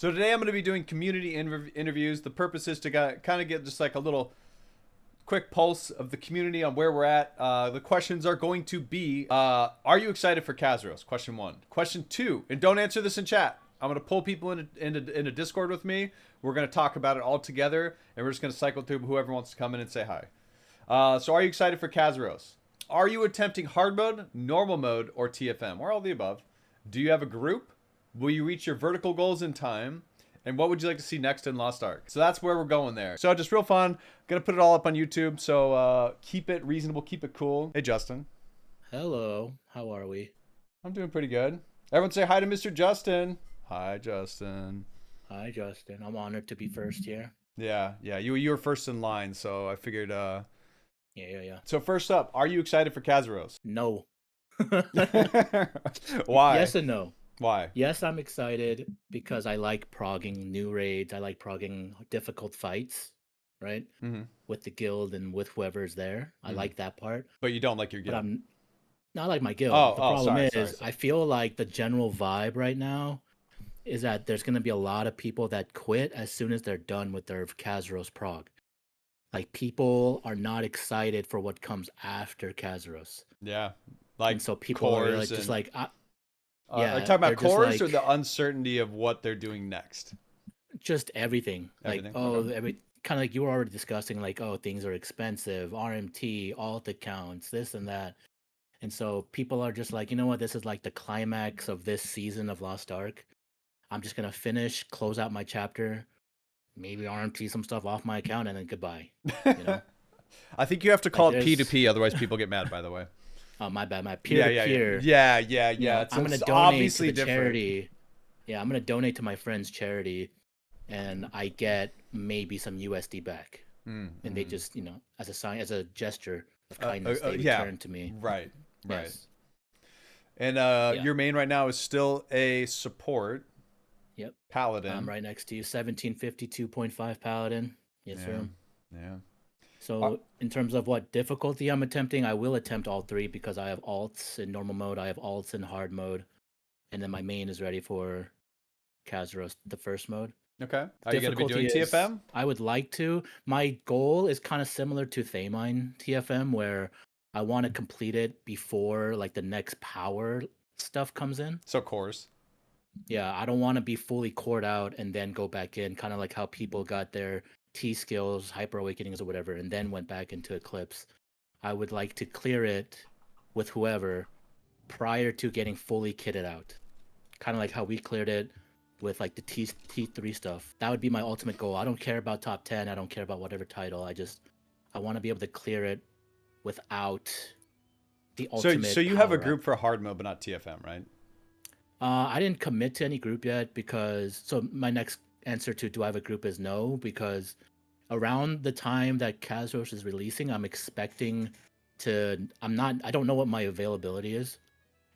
So today I'm going to be doing community interviews. The purpose is to kind of get just like a little quick pulse of the community on where we're at. The questions are going to be, are you excited for Kazeros? Question 1. Question 2, and don't answer this in chat. I'm going to pull people into Discord with me. We're going to talk about it all together, and we're just going to cycle through whoever wants to come in and say hi. So are you excited for Kazeros? Are you attempting hard mode, normal mode, or TFM, or all the above? Do you have a group? Will you reach your vertical goals in time? And what would you like to see next in Lost Ark? So that's where we're going there. So just real fun. Gonna put it all up on YouTube. So keep it reasonable, keep it cool. Hey, Justin. Hello. How are we? I'm doing pretty good. Everyone say hi to Mr. Justin. Hi, Justin. Hi, Justin. I'm honored to be first here. Yeah. You were first in line, so I figured. Yeah. So first up, are you excited for Kazeros? No. Why? Yes and no. Why? Yes, I'm excited because I like progging new raids. I like progging difficult fights, right? Mm-hmm. With the guild and with whoever's there. I like that part. But you don't like your guild. But I'm not like my guild. Oh, the problem sorry. I feel like the general vibe right now is that there's going to be a lot of people that quit as soon as they're done with their Kazeros prog. Like, people are not excited for what comes after Kazeros. Yeah. Like, and so people are like, just like... yeah, are you talking about cores, like, or the uncertainty of what they're doing next? Just everything. Like, okay. Kind of like you were already discussing, like, oh, things are expensive, RMT, alt accounts, this and that. And so people are just like, you know what, this is like the climax of this season of Lost Ark. I'm just going to finish, close out my chapter, maybe RMT some stuff off my account, and then goodbye. You know? I think you have to call it P2P, otherwise people get mad, by the way. Oh, my bad. My peer-to-peer. Yeah. You know, I'm going to donate to the charity. Yeah, I'm going to donate to my friend's charity, and I get maybe some USD back. And they just, you know, as a sign, as a gesture of kindness, they return to me. Right. Yes. And your main right now is still a support. Yep. Paladin. I'm right next to you. 1752.5 Paladin. Yes, sir. Yeah. So in terms of what difficulty I'm attempting, I will attempt all three because I have alts in normal mode, I have alts in hard mode, and then my main is ready for Kazeros, the first mode. Okay. Are you going to be doing TFM? I would like to. My goal is kind of similar to Thamine TFM, where I want to complete it before like the next power stuff comes in. So cores. Yeah, I don't want to be fully cored out and then go back in, kind of like how people got their T skills, hyper awakenings or whatever, and then went back into Eclipse. I would like to clear it with whoever prior to getting fully kitted out. Kind of like how we cleared it with like the T3 stuff. That would be my ultimate goal. I don't care about top 10. I don't care about whatever title. I want to be able to clear it without the ultimate. So you have a group for hard mode, but not TFM, right? I didn't commit to any group yet because, so my next answer to do I have a group is no, because around the time that Kazeros is releasing, I'm expecting to, I don't know what my availability is.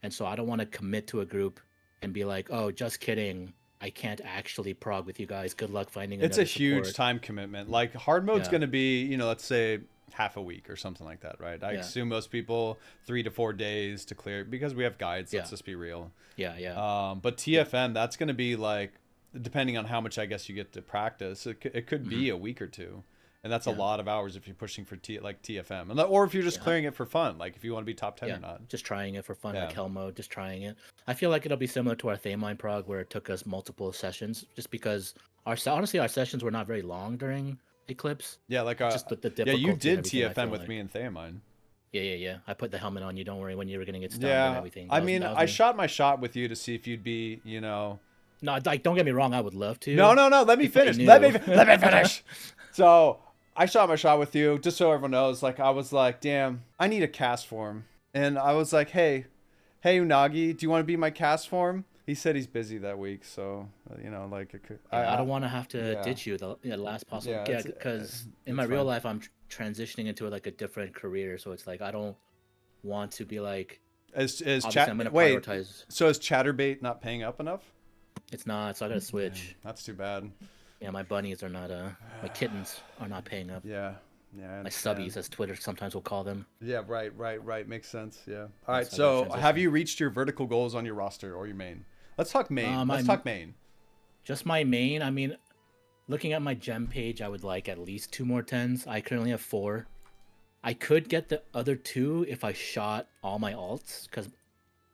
And so I don't want to commit to a group and be like, oh, just kidding, I can't actually prog with you guys. Good luck finding another It's a huge time commitment. Like hard mode's going to be, you know, let's say half a week or something like that, right? I assume most people 3 to 4 days to clear because we have guides. Let's just be real. Yeah. But TFM, that's going to be like, depending on how much I guess you get to practice, it could be a week or two, and that's a lot of hours if you're pushing for TFM, or if you're just clearing it for fun, like if you want to be top 10 or not. Just trying it for fun, like hell mode, just trying it. I feel like it'll be similar to our Thamine prog, where it took us multiple sessions, just because honestly our sessions were not very long during Eclipse. Yeah, like just the difficulty. Yeah, you did TFM with me in Thamine. Yeah. I put the helmet on you. Don't worry when you were gonna get stunned and everything. I mean, I shot my shot with you to see if you'd be, you know. No, like, don't get me wrong. I would love to. No. Let me finish. Let me finish. So I shot my shot with you, just so everyone knows. Like, I was like, damn, I need a cast form, and I was like, hey, Unagi, do you want to be my cast form? He said he's busy that week, so you know, like it could. I don't want to have to ditch you the last possible. Yeah, because in my real life, I'm transitioning into like a different career, so it's like I don't want to be like. I'm gonna prioritize. So is Chatterbait not paying up enough? It's not, so I gotta switch. Man, that's too bad. Yeah, my bunnies are not. My kittens are not paying up. Yeah. My subbies, as Twitter sometimes will call them. Yeah, right. Makes sense. Yeah. All right. So, have you reached your vertical goals on your roster or your main? Let's talk main. Let's talk main. Just my main. I mean, looking at my gem page, I would like at least 2 more 10s. I currently have 4. I could get the other 2 if I shot all my alts, because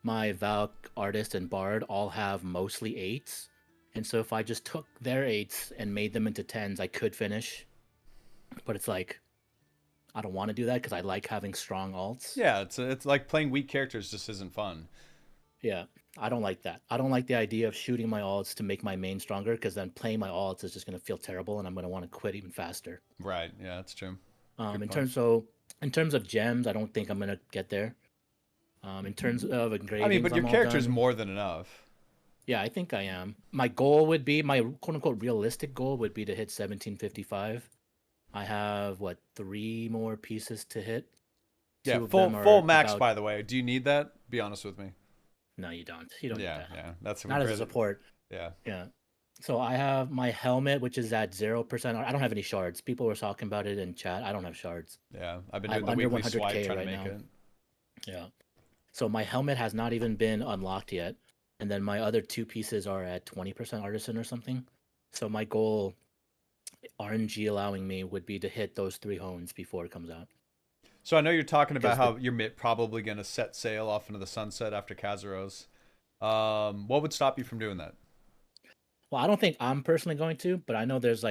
my Valk, Artist, and Bard all have mostly 8s. And so if I just took their 8s and made them into 10s, I could finish. But it's like, I don't want to do that because I like having strong alts. Yeah, it's like playing weak characters just isn't fun. Yeah, I don't like that. I don't like the idea of shooting my alts to make my main stronger, because then playing my alts is just going to feel terrible and I'm going to want to quit even faster. Right, yeah, that's true. In terms of gems, I don't think I'm going to get there. In terms of engravings, I mean, but your character's done. more than enough. Yeah, I think I am. My goal would be, my quote-unquote realistic goal would be to hit 1755. I have, 3 more pieces to hit? Yeah, 2 of them are full max, about... by the way. Do you need that? Be honest with me. No, you don't. You don't need that. Yeah, that's not as a support. Yeah. Yeah. So I have my helmet, which is at 0%. I don't have any shards. People were talking about it in chat. I don't have shards. Yeah, I've been doing I'm the under weekly swipe 100K trying right to make now. it. Yeah. So my helmet has not even been unlocked yet. And then my other 2 pieces are at 20% artisan or something. So my goal, RNG allowing me, would be to hit those 3 hones before it comes out. So I know you're talking about how you're probably going to set sail off into the sunset after Kazeros. What would stop you from doing that? Well, I don't think I'm personally going to, but I know there's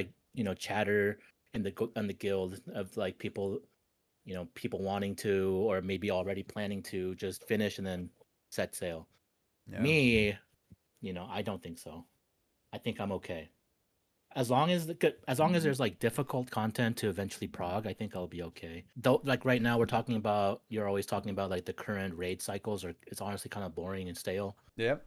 chatter in the guild of people, people wanting to, or maybe already planning to just finish and then set sail. Yeah. Me, I don't think so. I think I'm okay. As long as there's difficult content to eventually prog, I think I'll be okay. Though, right now you're always talking about the current raid cycles, or it's honestly kind of boring and stale. Yep.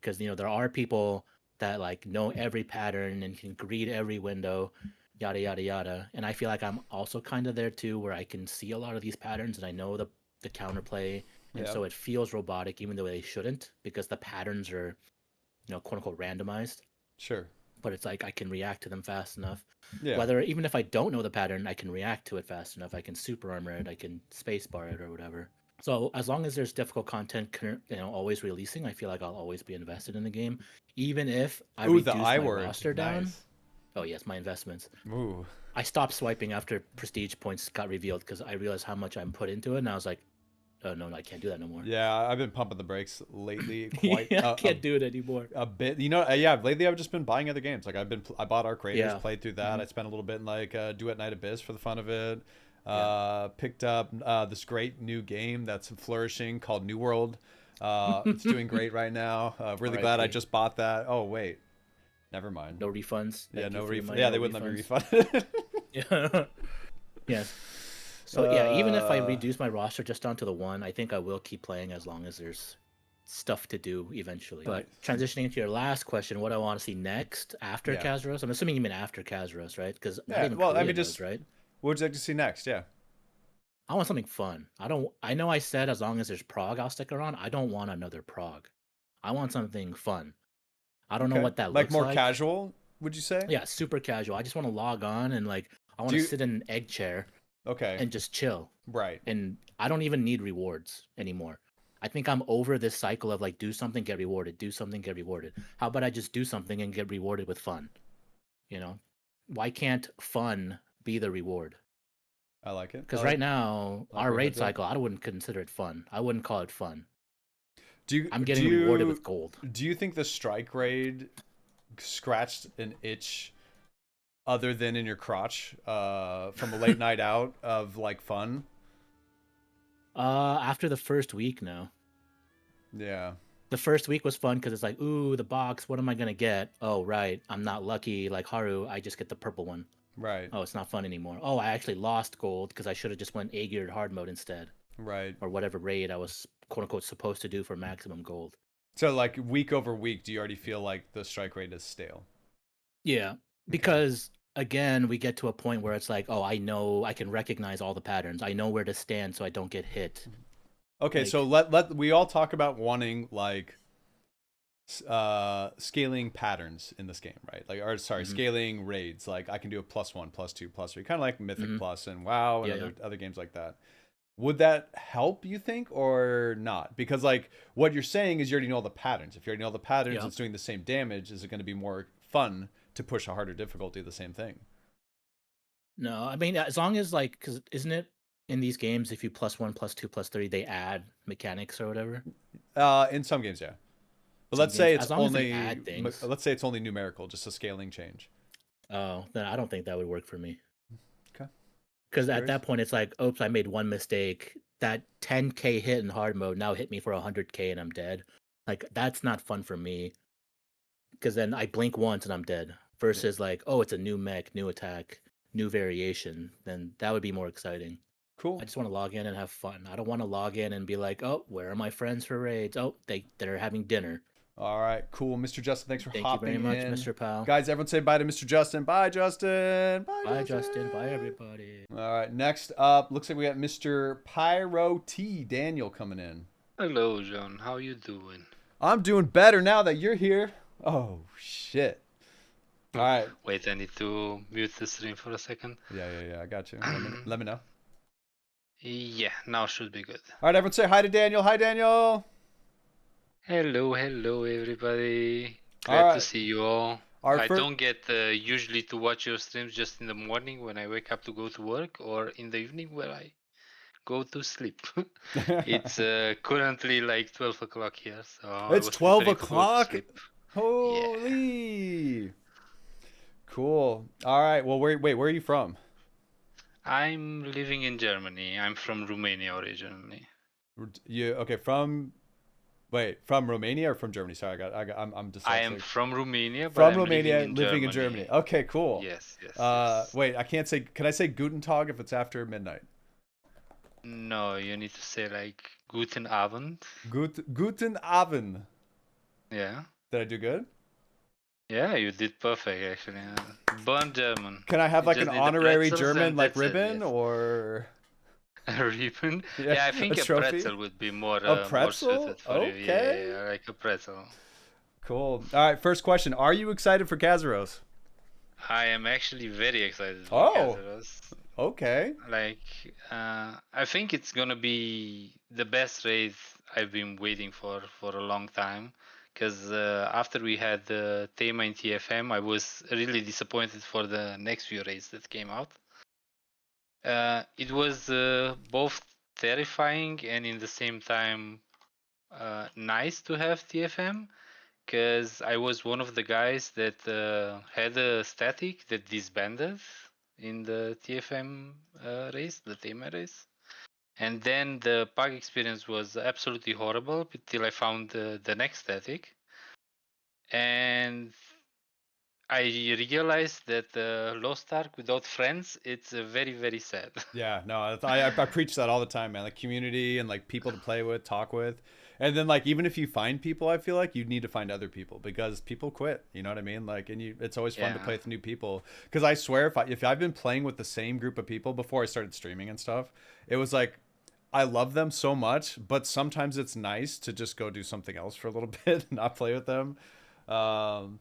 Because there are people that know every pattern and can read every window, yada yada yada. And I feel like I'm also kind of there too, where I can see a lot of these patterns and I know the counterplay, and so it feels robotic, even though they shouldn't, because the patterns are, quote unquote randomized. Sure. But it's I can react to them fast enough. Yeah. Even if I don't know the pattern, I can react to it fast enough. I can super armor it, I can space bar it or whatever. So as long as there's difficult content, always releasing, I feel like I'll always be invested in the game, even if I reduce my roster down. Oh yes, my investments. Ooh. I stopped swiping after prestige points got revealed because I realized how much I'm put into it, and I was like, oh no, I can't do that no more. Yeah, I've been pumping the brakes lately. I can't do it anymore. A bit, lately I've just been buying other games. I bought Ark Raiders, played through that. I spent a little bit in Duet Night Abyss for the fun of it. Picked up this great new game that's flourishing called New World. It's doing great right now. Really glad I just bought that. Oh wait, never mind. No refunds. Yeah, no refunds. Yeah, they wouldn't let me refund. Yeah. Yes. So even if I reduce my roster just down to the 1, I think I will keep playing as long as there's stuff to do eventually. But transitioning into your last question, what I want to see next after Kazeros? I'm assuming you mean after Kazeros, right? Because right? What would you like to see next? Yeah. I want something fun. I know I said as long as there's prog, I'll stick around. I don't want another prog. I want something fun. I don't know what that looks like. More casual, would you say? Yeah, super casual. I just want to log on and I want to sit in an egg chair. Okay. And just chill. Right. And I don't even need rewards anymore. I think I'm over this cycle of do something, get rewarded, do something, get rewarded. How about I just do something and get rewarded with fun? Why can't fun be the reward? I like it. Because right now, our raid cycle, I wouldn't consider it fun. I wouldn't call it fun. I'm getting rewarded with gold. Do you think the strike raid scratched an itch other than in your crotch from a late night out of fun? After the first week, no. Yeah. The first week was fun because it's ooh, the box, what am I going to get? Oh, right. I'm not lucky like Haru. I just get the purple one. Right. Oh, it's not fun anymore. Oh, I actually lost gold because I should have just went A-geared hard mode instead. Right. Or whatever raid I was quote unquote supposed to do for maximum gold. So week over week, do you already feel like the strike rate is stale? Yeah. Because again, we get to a point where it's oh, I know I can recognize all the patterns. I know where to stand so I don't get hit. Okay, so let we all talk about wanting scaling patterns in this game, right? Scaling raids. I can do a +1, +2, +3, kind of like Mythic Plus and WoW and other games like that. Would that help, you think, or not? Because what you're saying is you already know all the patterns. If you already know the patterns, it's doing the same damage. Is it going to be more fun to push a harder difficulty. The same thing. No, I mean, as long as like, because isn't it in these games, if you +1, +2, +3, they add mechanics or whatever? In some games, yeah. But Some let's say games, it's as long as they add things. let's say it's only numerical, just a scaling change. Oh, then I don't think that would work for me. Okay. Because at that point, it's like, oops, I made one mistake. That 10K hit in hard mode now hit me for 100K and I'm dead. Like, that's not fun for me. Because then I blink once and I'm dead. Versus like, oh, it's a new mech, new attack, new variation. Then that would be more exciting. Cool. I just want to log in and have fun. I don't want to log in and be like, oh, where are my friends for raids? Oh, they're having dinner. All right, cool. Mr. Justin, thanks for Thank hopping you very much, in. Mr. Powell. Guys, everyone say bye to Mr. Justin. Bye, Justin. Bye, Justin. Bye, everybody. All right, next up, looks like we got Mr. Pyroteaa Daniel coming in. Hello, John. How you doing? I'm doing better now that you're here. Oh, shit. All right. Wait, I need to mute the stream for a second. Yeah, I got you. Let me know. Yeah, now should be good. All right, everyone say hi to Daniel. Hi, Daniel. Hello, everybody. Glad to see you all. I don't get usually to watch your streams just in the morning when I wake up to go to work, or in the evening when I go to sleep. It's currently like 12 o'clock here, so it's 12 o'clock. Holy. Yeah. Cool. All right. Well, where are you from? I'm living in Germany. I'm from Romania originally. From Romania or from Germany? Sorry, I'm dyslexic. I am from Romania, but from I'm Romania, living in Germany. Okay, cool. Yes. Wait, I can't say. Can I say Guten Tag if it's after midnight? No, you need to say like Guten Abend. Guten Abend. Yeah. Did I do good? Yeah, you did perfect actually. Born German. Can I have like an honorary German like ribbon or a ribbon? Yeah, I think a pretzel would be more more suited for you. Yeah, like a pretzel. Cool. All right, first question. Are you excited for Kazeros? I am actually very excited for Kazeros. Okay. Like, I think it's gonna be the best raid I've been waiting for a long time. Because after we had the Thema in TFM, I was really disappointed for the next few raids that came out. It was both terrifying and in the same time nice to have TFM, because I was one of the guys that had a static that disbanded in the TFM race, the Thema race. And then the pug experience was absolutely horrible till I found the next static. And I realized that Lost Ark without friends, it's very, very sad. Yeah, no, I preach that all the time, man. Like community and like people to play with, talk with. And then like even if you find people, I feel like you need to find other people because people quit. You know what I mean? Like, and it's always fun to play with new people. Because I swear, if I've been playing with the same group of people before I started streaming and stuff, it was like I love them so much, but sometimes it's nice to just go do something else for a little bit and not play with them. So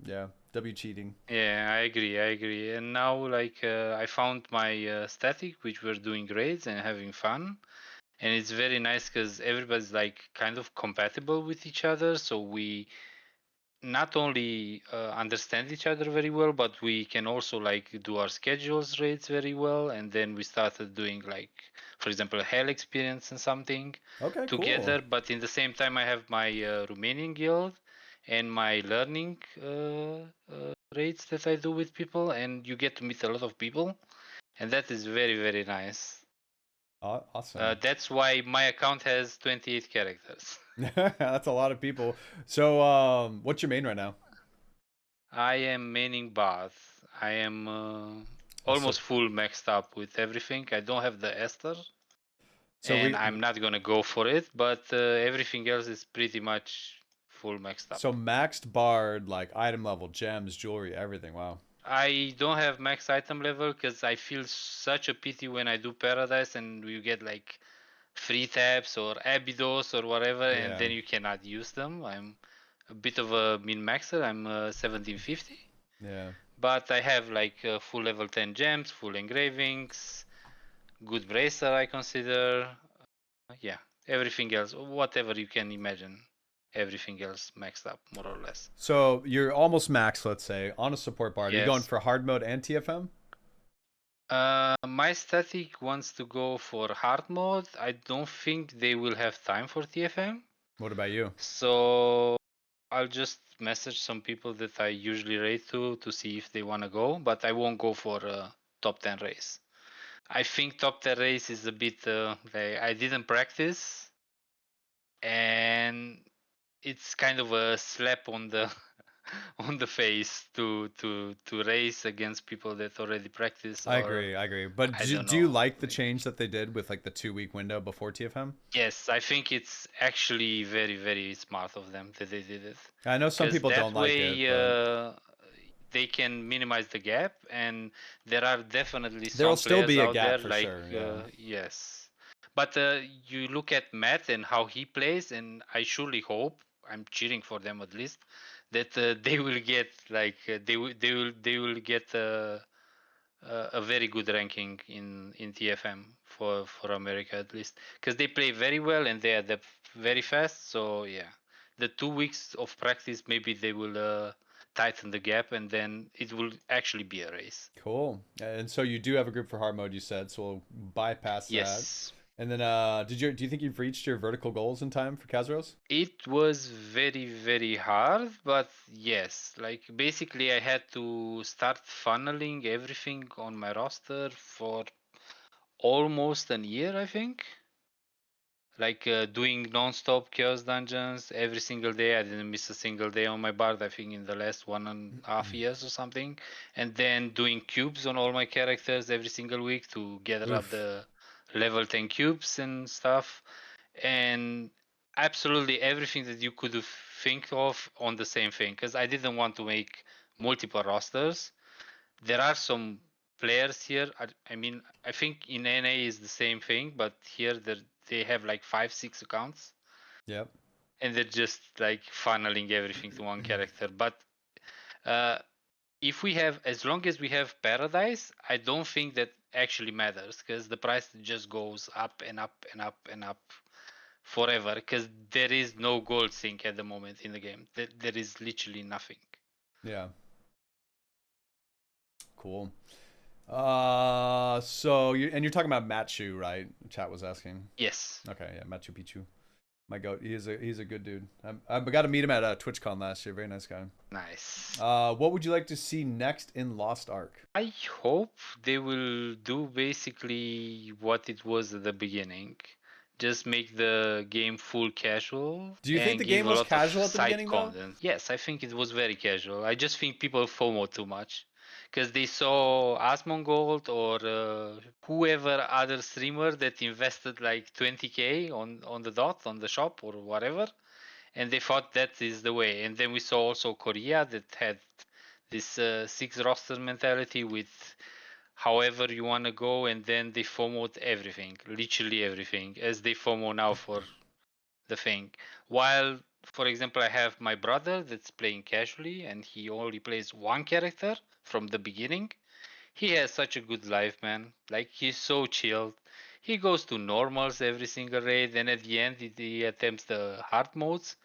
yeah. W cheating. Yeah, I agree. And now like I found my static, which we're doing raids and having fun. And it's very nice because everybody's like kind of compatible with each other. So we not only understand each other very well, but we can also like do our schedules raids very well. And then we started doing like, for example, a hell experience and something together. Cool. But in the same time, I have my Romanian guild and my learning raids that I do with people. And you get to meet a lot of people. And that is very, very nice. Awesome. That's why my account has 28 characters. That's a lot of people. So, what's your main right now? I am maining Bath. I am almost full maxed up with everything. I don't have the Esther, and I'm not gonna go for it. But everything else is pretty much full maxed up. So maxed Bard, like item level, gems, jewelry, everything. Wow. I don't have max item level because I feel such a pity when I do Paradise and you get like free taps or Abydos or whatever, and then you cannot use them. I'm a bit of a min maxer. I'm 1750. Yeah. But I have like full level 10 gems, full engravings, good bracer I consider. Yeah, everything else, whatever you can imagine. everything else maxed up more or less. So you're almost max, let's say, on a support bar. Are you Yes. going for hard mode and TFM? My static wants to go for hard mode. I don't think they will have time for TFM. What about you? So I'll just message some people that I usually rate to see if they want to go, but I won't go for a top 10 race. I think top 10 race is a bit, I didn't practice, and it's kind of a slap on the on the face to race against people that already practice. I agree. But I don't do you know, like the change that they did with like the 2-week window before TFM? Yes, I think it's actually very, very smart of them that they did it. I know some 'Cause people that don't like way, it, but they can minimize the gap, and there are definitely some there'll still players be a out gap there for like sure. Yeah. yes. But you look at Matt and how he plays, and I surely hope, I'm cheering for them at least, that they will get like they will get a very good ranking in TFM for America at least, because they play very well and they adapt very fast. So yeah, the 2 weeks of practice, maybe they will tighten the gap, and then it will actually be a race. Cool. And so you do have a group for hard mode, you said, so we'll bypass that. Yes. And then do you think you've reached your vertical goals in time for Kazeros? It was very, very hard, but yes, like basically I had to start funneling everything on my roster for almost a year, I think. Like doing non-stop chaos dungeons every single day. I didn't miss a single day on my bard, I think, in the last 1.5 years or something. And then doing cubes on all my characters every single week to gather up the level 10 cubes and stuff. And absolutely everything that you could think of on the same thing, because I didn't want to make multiple rosters. There are some players here. I mean, I think in NA is the same thing, but here they have like 5-6 accounts. Yep. And they're just like funneling everything to one character. But if we have, as long as we have Paradise, I don't think that actually matters, because the price just goes up and up and up and up forever, because there is no gold sink at the moment in the game. There is literally nothing. Yeah. Cool. So you're talking about Machu, right? Chat was asking. Yes. Okay, yeah, Machu Picchu. My goat. He's a good dude. I got to meet him at TwitchCon last year. Very nice guy. Nice. What would you like to see next in Lost Ark? I hope they will do basically what it was at the beginning. Just make the game full casual. Do you think the game was casual at the beginning, though? Yes, I think it was very casual. I just think people FOMO too much, because they saw Asmongold or whoever other streamer that invested like 20k on the dot, on the shop or whatever, and they thought that is the way. And then we saw also Korea that had this 6 roster mentality with however you want to go, and then they FOMO'd everything, literally everything, as they FOMO now for the thing. While, for example, I have my brother that's playing casually, and he only plays one character from the beginning. He has such a good life, man. Like, he's so chilled. He goes to normals every single raid, and at the end he attempts the hard modes,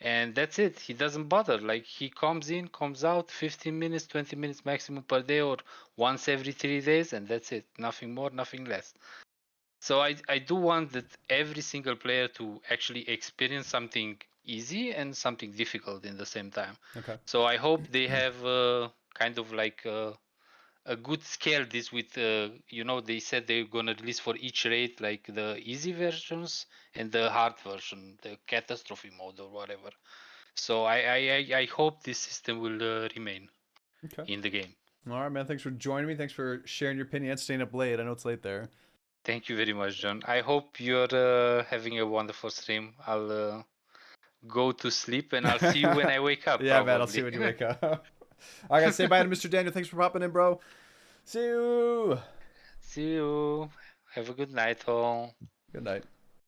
and that's it. He doesn't bother. Like, he comes in, comes out, 15 minutes, 20 minutes maximum per day, or once every 3 days, and that's it. Nothing more, nothing less. So I do want that every single player to actually experience something easy and something difficult in the same time. Okay. So I hope they have kind of like a good scale this with, they said they're going to release for each raid like the easy versions and the hard version, the catastrophe mode or whatever. So I hope this system will remain in the game. All right, man. Thanks for joining me. Thanks for sharing your opinion and staying up late. I know it's late there. Thank you very much, John. I hope you're having a wonderful stream. I'll go to sleep, and I'll see you when I wake up. Yeah, man. I'll see you when you wake up. All right, guys. Say bye to Mr. Daniel. Thanks for popping in, bro. See you. See you. Have a good night, all. Good night.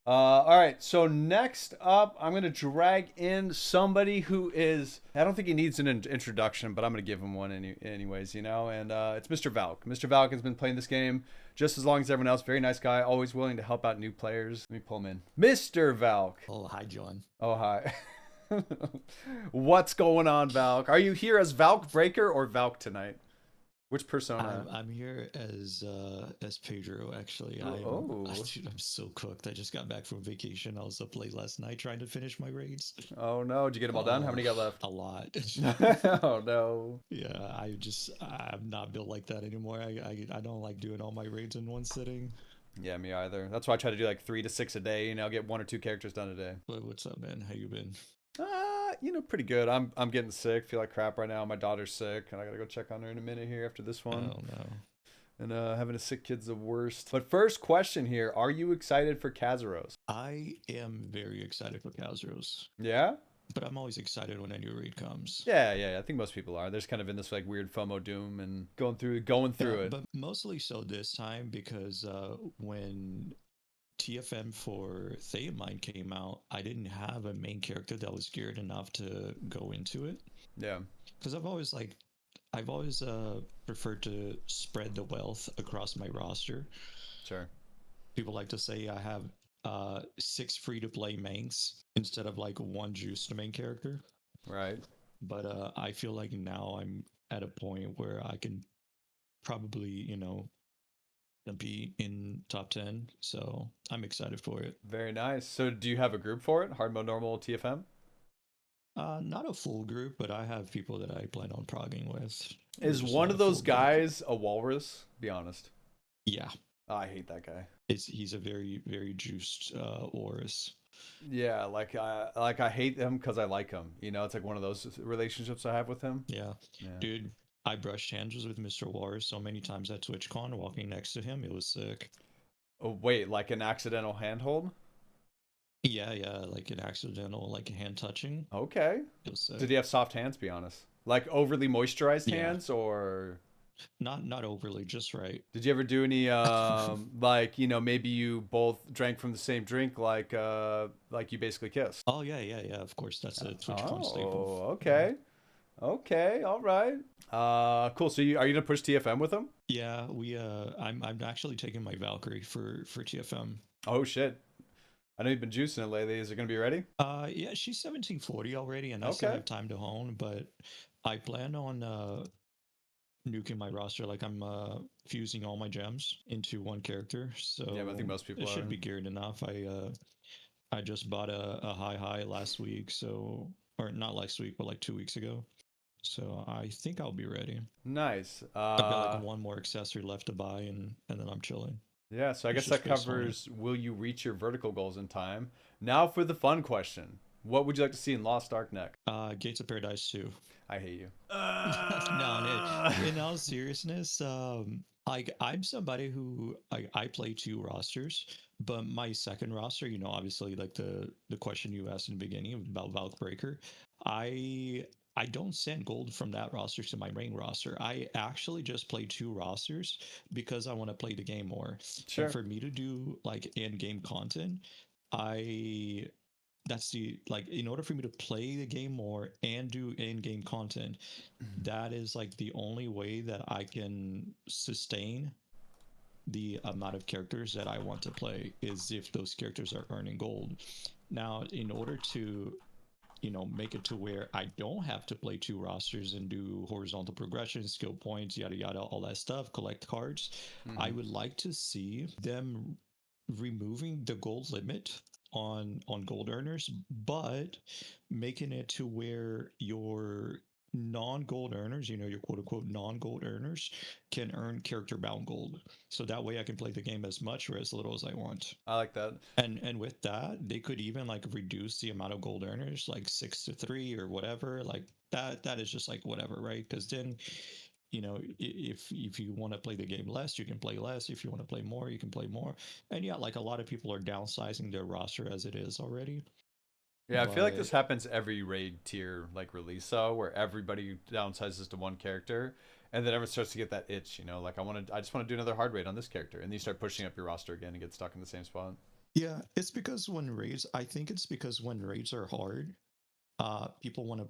All right, so next up, I'm going to drag in somebody who is, I don't think he needs an introduction, but I'm going to give him one anyways, and it's Mr. Valk. Mr. Valk has been playing this game just as long as everyone else. Very nice guy, always willing to help out new players. Let me pull him in. Mr. Valk. Oh, hi, John. Oh, hi. What's going on, Valk? Are you here as Valk Breaker or Valk tonight? Which persona? I'm here as Pedro. Actually, dude, I'm so cooked. I just got back from vacation. I was up late last night trying to finish my raids. Oh no, did you get them all done? How many got left? A lot. Oh no. Yeah, I'm not built like that anymore. I don't like doing all my raids in one sitting. Yeah, me either. That's why I try to do like 3 to 6 a day. You know, get 1 or 2 characters done a day. What's up, man? How you been? You know, pretty good. I'm getting sick. Feel like crap right now. My daughter's sick, and I gotta go check on her in a minute here after this one. Oh no. And having a sick kid's the worst. But first question here: are you excited for Kazeros? I am very excited for Kazeros. Yeah. But I'm always excited when a new raid comes. Yeah. I think most people are. They're just kind of in this like weird FOMO doom and going through it. But mostly so this time because when TFM for Theamine came out, I didn't have a main character that was geared enough to go into it. Yeah. Because I've always preferred to spread the wealth across my roster. Sure. People like to say I have 6 free-to-play mains instead of like 1 juice to main character. Right. But I feel like now I'm at a point where I can probably, you know, compete in top 10, so I'm excited for it. Very nice. So do you have a group for it? Hard mode, normal, TFM? Not a full group, but I have people that I plan on progging with. Is one of those guys a walrus? Be honest. Yeah. Oh, I hate that guy. He's a very, very juiced Horus. Yeah, like I hate him because I like him. You know, it's like one of those relationships I have with him. Yeah. Dude, I brushed hands with Mr. Horus so many times at TwitchCon walking next to him. It was sick. Oh, wait, like an accidental handhold? Yeah, like an accidental, like hand touching. Okay. It was sick. Did he have soft hands, be honest? Like overly moisturized hands or? Not overly, just right. Did you ever do any, like, you know, maybe you both drank from the same drink, like you basically kissed? Oh, yeah, of course. That's a TwitchCon staple. Oh, okay. Okay, all right. Cool. So are you gonna push TFM with him? Yeah, I'm actually taking my Valkyrie for TFM. Oh shit! I know you've been juicing it lately. Is it gonna be ready? Yeah, she's 1740 already, and I still have time to hone. But I plan on nuking my roster. Like I'm fusing all my gems into one character. So yeah, I think most people should be geared enough. I just bought a high last week, or not last week, but like 2 weeks ago. So I think I'll be ready. Nice. I've got like 1 more accessory left to buy, and then I'm chilling. Yeah, so I guess that covers will you reach your vertical goals in time. Now for the fun question. What would you like to see in Lost Ark next? Gates of Paradise 2. I hate you. No, in all seriousness, I'm somebody who I play 2 rosters, but my second roster, you know, obviously like the question you asked in the beginning about Valk Breaker, I don't send gold from that roster to my main roster. I actually just play 2 rosters because I want to play the game more. Sure. And for me to do like end game content, in order for me to play the game more and do end game content, that is like the only way that I can sustain the amount of characters that I want to play is if those characters are earning gold. Now, in order to make it to where I don't have to play 2 rosters and do horizontal progression, skill points, yada yada, all that stuff, collect cards, I would like to see them removing the gold limit on gold earners, but making it to where your non-gold earners, your quote-unquote non-gold earners, can earn character bound gold. So that way I can play the game as much or as little as I want. I like that. And with that, they could even like reduce the amount of gold earners, like 6 to 3 or whatever. Like that is just like whatever, right? Because then, if you want to play the game less, you can play less. If you want to play more, you can play more. And yeah, like a lot of people are downsizing their roster as it is already. Yeah, I feel like this happens every raid tier like release, where everybody downsizes to one character, and then everyone starts to get that itch, like I just want to do another hard raid on this character, and then you start pushing up your roster again and get stuck in the same spot. Yeah, I think it's because when raids are hard, people want to,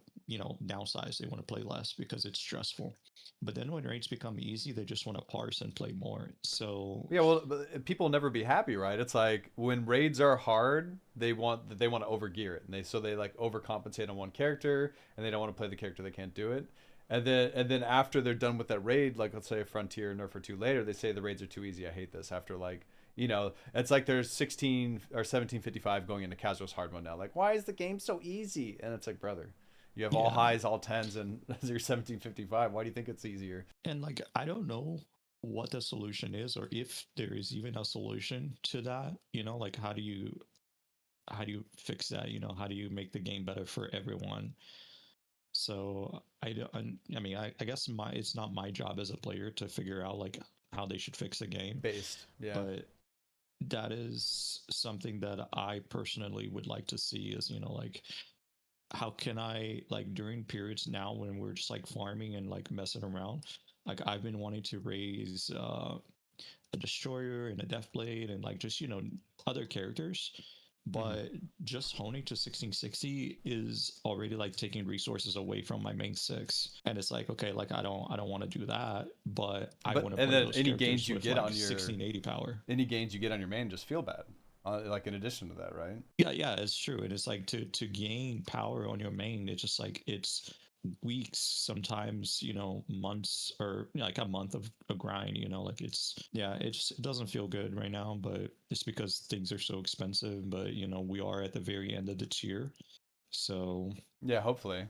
downsize. They want to play less because it's stressful. But then when raids become easy, they just want to parse and play more. So yeah, well, but people never be happy, right? It's like when raids are hard, they want to overgear it, and they like overcompensate on one character, and they don't want to play the character they can't do it. And then after they're done with that raid, like let's say a Frontier nerf or two later, they say the raids are too easy. I hate this. After like, it's like there's 16 or 1755 going into Kazeros hard mode now. Like, why is the game so easy? And it's like, brother, you have all highs, all tens, and you're 1755. Why do you think it's easier? And like, I don't know what the solution is, or if there is even a solution to that. Like how do you fix that? How do you make the game better for everyone? So I guess it's not my job as a player to figure out like how they should fix the game. But that is something that I personally would like to see is, like, how can I, like, during periods now when we're just like farming and like messing around, like I've been wanting to raise a destroyer and a deathblade and like just, other characters. But just honing to 1660 is already like taking resources away from my main 6, and it's like, okay, like I don't want to do that, but I want to play those any characters gains you with, get like, on your 1680 power. Any gains you get on your main just feel bad, like in addition to that, right? Yeah, it's true. And it's like to gain power on your main, it's just like it's weeks, sometimes months, or like a month of a grind. Like it doesn't feel good right now, but it's because things are so expensive. But we are at the very end of the tier, so yeah, hopefully.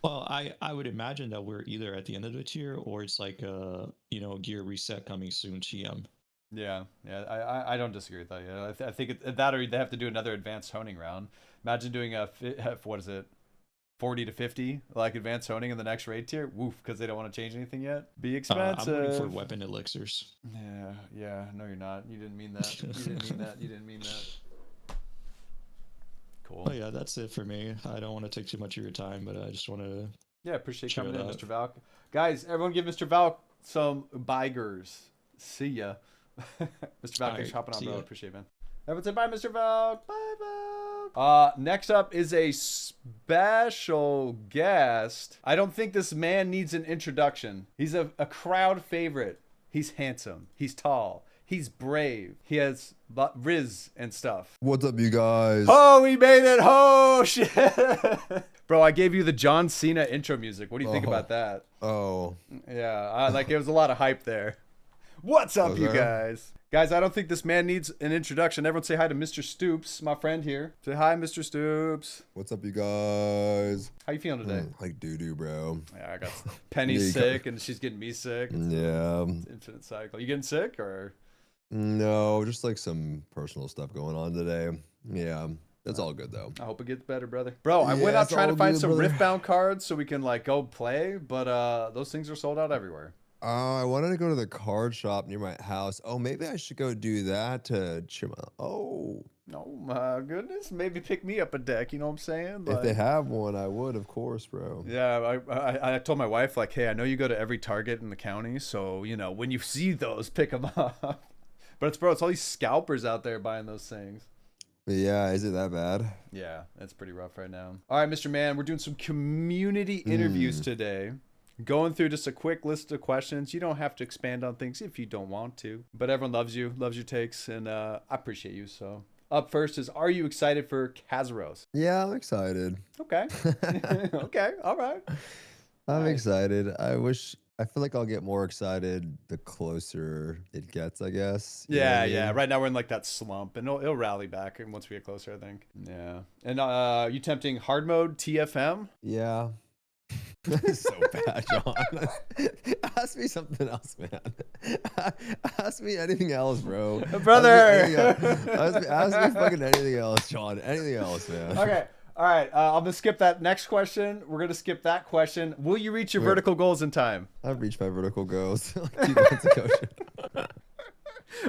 Well, I would imagine that we're either at the end of the tier or it's like a gear reset coming soon. TM. Yeah, I don't disagree with that. Yeah, I think that, or they have to do another advanced honing round. Imagine doing what is it, 40 to 50 like advanced honing in the next raid tier. Woof, because they don't want to change anything yet. Be expensive. I'm waiting for weapon elixirs. Yeah. No, you're not. You didn't mean that. You didn't mean that. Cool. Oh yeah, that's it for me. I don't want to take too much of your time, but I just want to. Yeah, appreciate you coming in, Mr. Valk. Guys, everyone give Mr. Valk some bygers. See ya. Mr. Valk, thanks for hopping on, bro. Appreciate it, man. Everyone say bye, Mr. Valk. Bye, Valk. Next up is a special guest. I don't think this man needs an introduction. He's a crowd favorite. He's handsome. He's tall. He's brave. He has Riz and stuff. What's up, you guys? Oh, we made it. Oh, shit. Bro, I gave you the John Cena intro music. What do you think about that? Oh. Yeah, like it was a lot of hype there. What's up, you guys? Guys, I don't think this man needs an introduction. Everyone say hi to Mr. Stoopzz, my friend here. Say hi, Mr. Stoopzz. What's up, you guys? How you feeling today? Like doo-doo, bro. Yeah, I got Penny sick, and she's getting me sick. Yeah. Infinite cycle. You getting sick, or? No, just like some personal stuff going on today. Yeah, that's all good, though. I hope it gets better, brother. Bro, I went out trying to find some Riftbound cards so we can, like, go play, but those things are sold out everywhere. I wanted to go to the card shop near my house. Oh, maybe I should go do that to cheer my... Oh. Oh, my goodness. Maybe pick me up a deck, you know what I'm saying? Like, if they have one, I would, of course, bro. Yeah, I told my wife, like, hey, I know you go to every Target in the county, so, when you see those, pick them up. But it's all these scalpers out there buying those things. Yeah, is it that bad? Yeah, it's pretty rough right now. All right, Mr. Man, we're doing some community interviews today. Going through just a quick list of questions. You don't have to expand on things if you don't want to. But everyone loves your takes, and I appreciate you. So up first is, are you excited for Kazeros? Yeah, I'm excited. Okay. Okay, all right. I'm excited. I feel like I'll get more excited the closer it gets, I guess. Yeah. Right now we're in like that slump, and it'll rally back once we get closer, I think. Yeah. And you tempting hard mode TFM? Yeah. So bad, John. Ask me something else, man. Ask me anything else, bro. Brother. Ask me fucking anything else, John. Anything else, man. Okay. All right. I'm gonna skip that next question. We're gonna skip that question. Will you reach your vertical goals in time? I've reached my vertical goals like 2 months ago.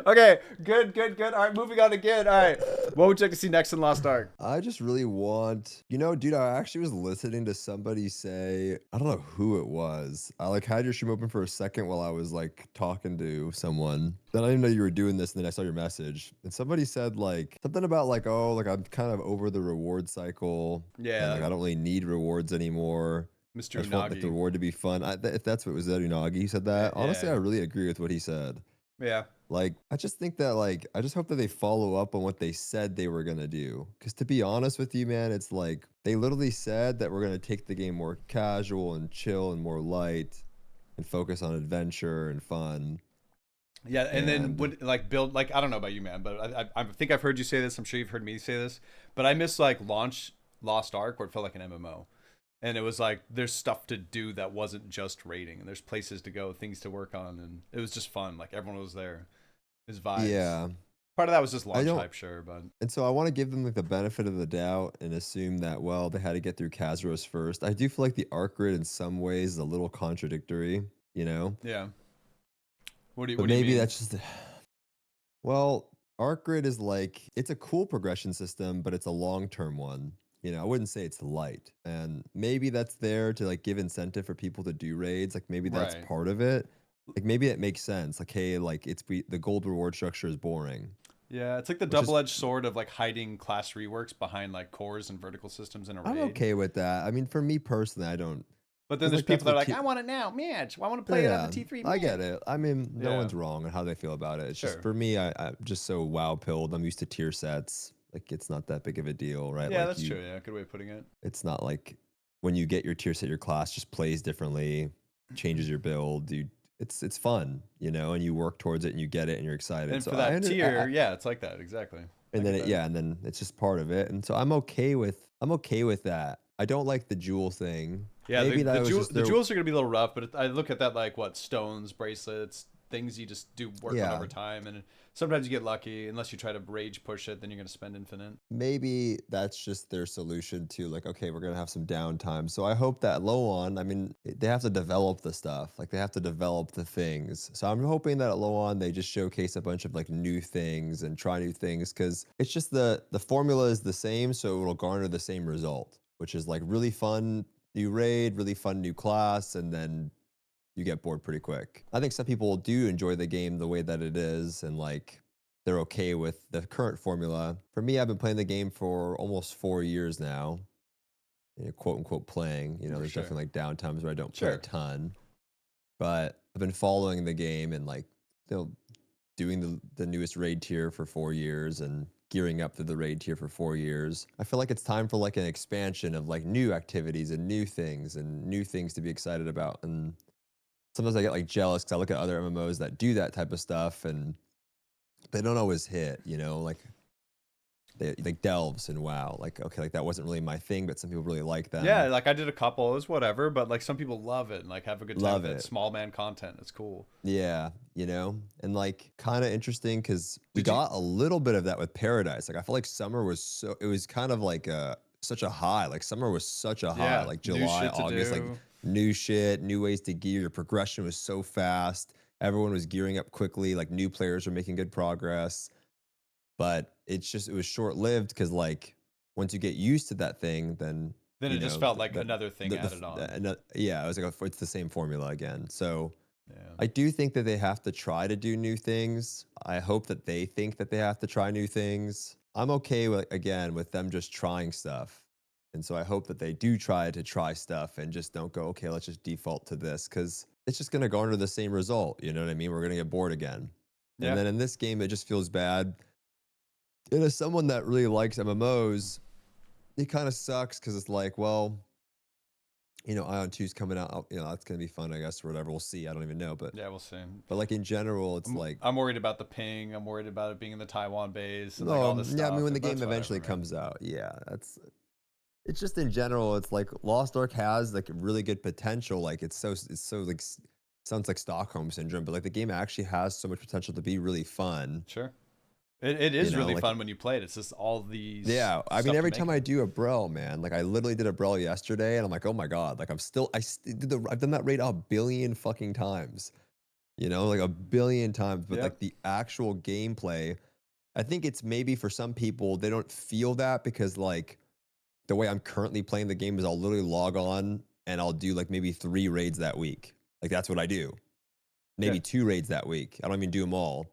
Okay, good. All right, moving on again. All right, What would you like to see next in Lost Ark? I just really want, dude, I actually was listening to somebody say, I don't know who it was. I like had your stream open for a second while I was like talking to someone. Then I didn't know you were doing this, and then I saw your message. And somebody said like something about like, oh, like I'm kind of over the reward cycle. Yeah. And, like I don't really need rewards anymore. Mr. I just want like, the Unagi. reward to be fun. If that's what was that Unagi, he said that. Yeah, Honestly, yeah. I really agree with what he said. Yeah. Like, I just think that, like, I just hope that they follow up on what they said they were going to do. Because to be honest with you, man, it's like they literally said that we're going to take the game more casual and chill and more light and focus on adventure and fun. Yeah, and then would like build like I don't know about you, man, but I think I've heard you say this. I'm sure you've heard me say this, but I miss like launch Lost Ark where it felt like an MMO, and it was like there's stuff to do that wasn't just raiding, and there's places to go, things to work on, and it was just fun. Like everyone was there, it was vibes. Yeah. Part of that was just launch hype, sure, but and so I want to give them like the benefit of the doubt and assume that well they had to get through Kazeros first. I do feel like the Ark grid in some ways is a little contradictory, yeah. What do you maybe mean? that's just well, Arc Grid is like it's a cool progression system, but it's a long-term one. I wouldn't say it's light, and maybe that's there to like give incentive for people to do raids. Like maybe that's Right. part of it. Like maybe it makes sense. Like hey, like the gold reward structure is boring. Yeah, it's like the double-edged sword of like hiding class reworks behind like cores and vertical systems in a raid. I'm okay with that. I mean, for me personally, I don't. But then there's like, that's people that are what like, I want it now, match. I want to play it Yeah, on the T3. I get match." it. I mean, no Yeah. one's wrong on how they feel about it. It's Sure. just for me, I'm just so WoW pilled. I'm used to tier sets. Like it's not that big of a deal, right? Yeah, like that's true. Yeah, good way of putting it. It's not like when you get your tier set, your class just plays differently, changes your build. It's fun, and you work towards it and you get it and you're excited. And so for that tier, yeah, it's like that exactly. And then and then it's just part of it. And so I'm okay with that. I don't like the jewel thing. Yeah, Maybe the the jewels are gonna be a little rough, but I look at that like what stones, bracelets, things you just do work on over time, and sometimes you get lucky. Unless you try to rage push it, then you're gonna spend infinite. Maybe that's just their solution to like, okay, we're gonna have some downtime. So I hope that Loan, I mean, they have to develop the stuff. Like they have to develop the things. So I'm hoping that at Loan they just showcase a bunch of like new things and try new things because it's just the formula is the same, so it'll garner the same result, which is like really fun new raid, really fun new class, and then you get bored pretty quick. I think some people do enjoy the game the way that it is and like they're okay with the current formula. For me, I've been playing the game for almost 4 years now, quote unquote playing. There's definitely like downtimes where I don't play a ton, but I've been following the game and like doing the newest raid tier for 4 years and gearing up to the raid tier for 4 years. I feel like it's time for like an expansion of like new activities and new things to be excited about. And sometimes I get like jealous because I look at other MMOs that do that type of stuff and they don't always hit, like they like delves and WoW. Like, okay, like that wasn't really my thing, but some people really like them. Yeah, like I did a couple, it was whatever, but like some people love it and like have a good time Love with it. it. Small man content, it's cool. Yeah, and like kind of interesting because we got a little bit of that with Paradise. Like I feel like summer was it was kind of like such a high. Like summer was such a high. Yeah, Like new July, shit to August, like do. new shit, new ways to gear. Your progression was so fast. Everyone was gearing up quickly. Like new players were making good progress. But it was short lived because like once you get used to that thing, then it just felt like another thing added on. Yeah, it was like it's the same formula again. So Yeah. I do think that they have to try to do new things. I hope that they think that they have to try new things. I'm okay with them just trying stuff. And so I hope that they do try stuff and just don't go, okay, let's just default to this because it's just going to garner the same result. You know what I mean? We're going to get bored again. Yeah. And then in this game, it just feels bad. And as someone that really likes MMOs, it kind of sucks because it's like, well, Ion 2's coming out. That's going to be fun, I guess, or whatever. We'll see. I don't even know. But Yeah, we'll see. But like in general, it's like I'm worried about the ping. I'm worried about it being in the Taiwan base. And no, like all this stuff. yeah. I mean, when the and game that's eventually whatever, man. comes out, yeah, it's just in general. It's like Lost Ark has like really good potential. Like it's so like sounds like Stockholm syndrome, but like the game actually has so much potential to be really fun. Sure. It is really like- fun when you play it. It's just all these. Yeah, I stuff mean, to every make time it. I do a Brel, man, like I literally did a Brel yesterday, and I'm like, oh my god, like I've done that raid 1 billion fucking times, like 1 billion times. But Yep. like the actual gameplay I think it's maybe for some people they don't feel that because like the way I'm currently playing the game is I'll literally log on and I'll do like maybe 3 raids that week. Like that's what I do. Maybe Yeah. 2 raids that week. I don't even do them all.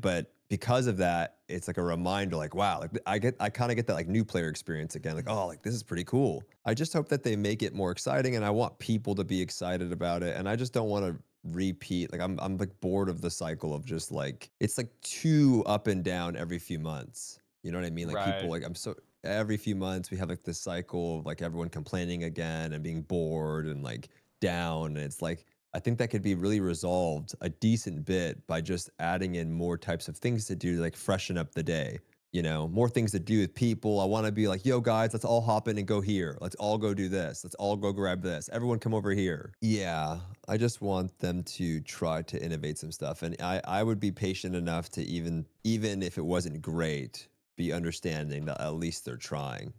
But because of that, it's like a reminder, like, wow, like I kind of get that like new player experience again. Like, oh, like this is pretty cool. I just hope that they make it more exciting, and I want people to be excited about it. And I just don't want to repeat. Like, I'm like bored of the cycle of just like it's like too up and down every few months. You know what I mean? Like people Right. like every few months we have like this cycle of like everyone complaining again and being bored and like down, and it's like I think that could be really resolved a decent bit by just adding in more types of things to do, like freshen up the day. You know, more things to do with people. I want to be like, yo, guys, let's all hop in and go here. Let's all go do this. Let's all go grab this. Everyone come over here. Yeah, I just want them to try to innovate some stuff. And I would be patient enough to even if it wasn't great, be understanding that at least they're trying.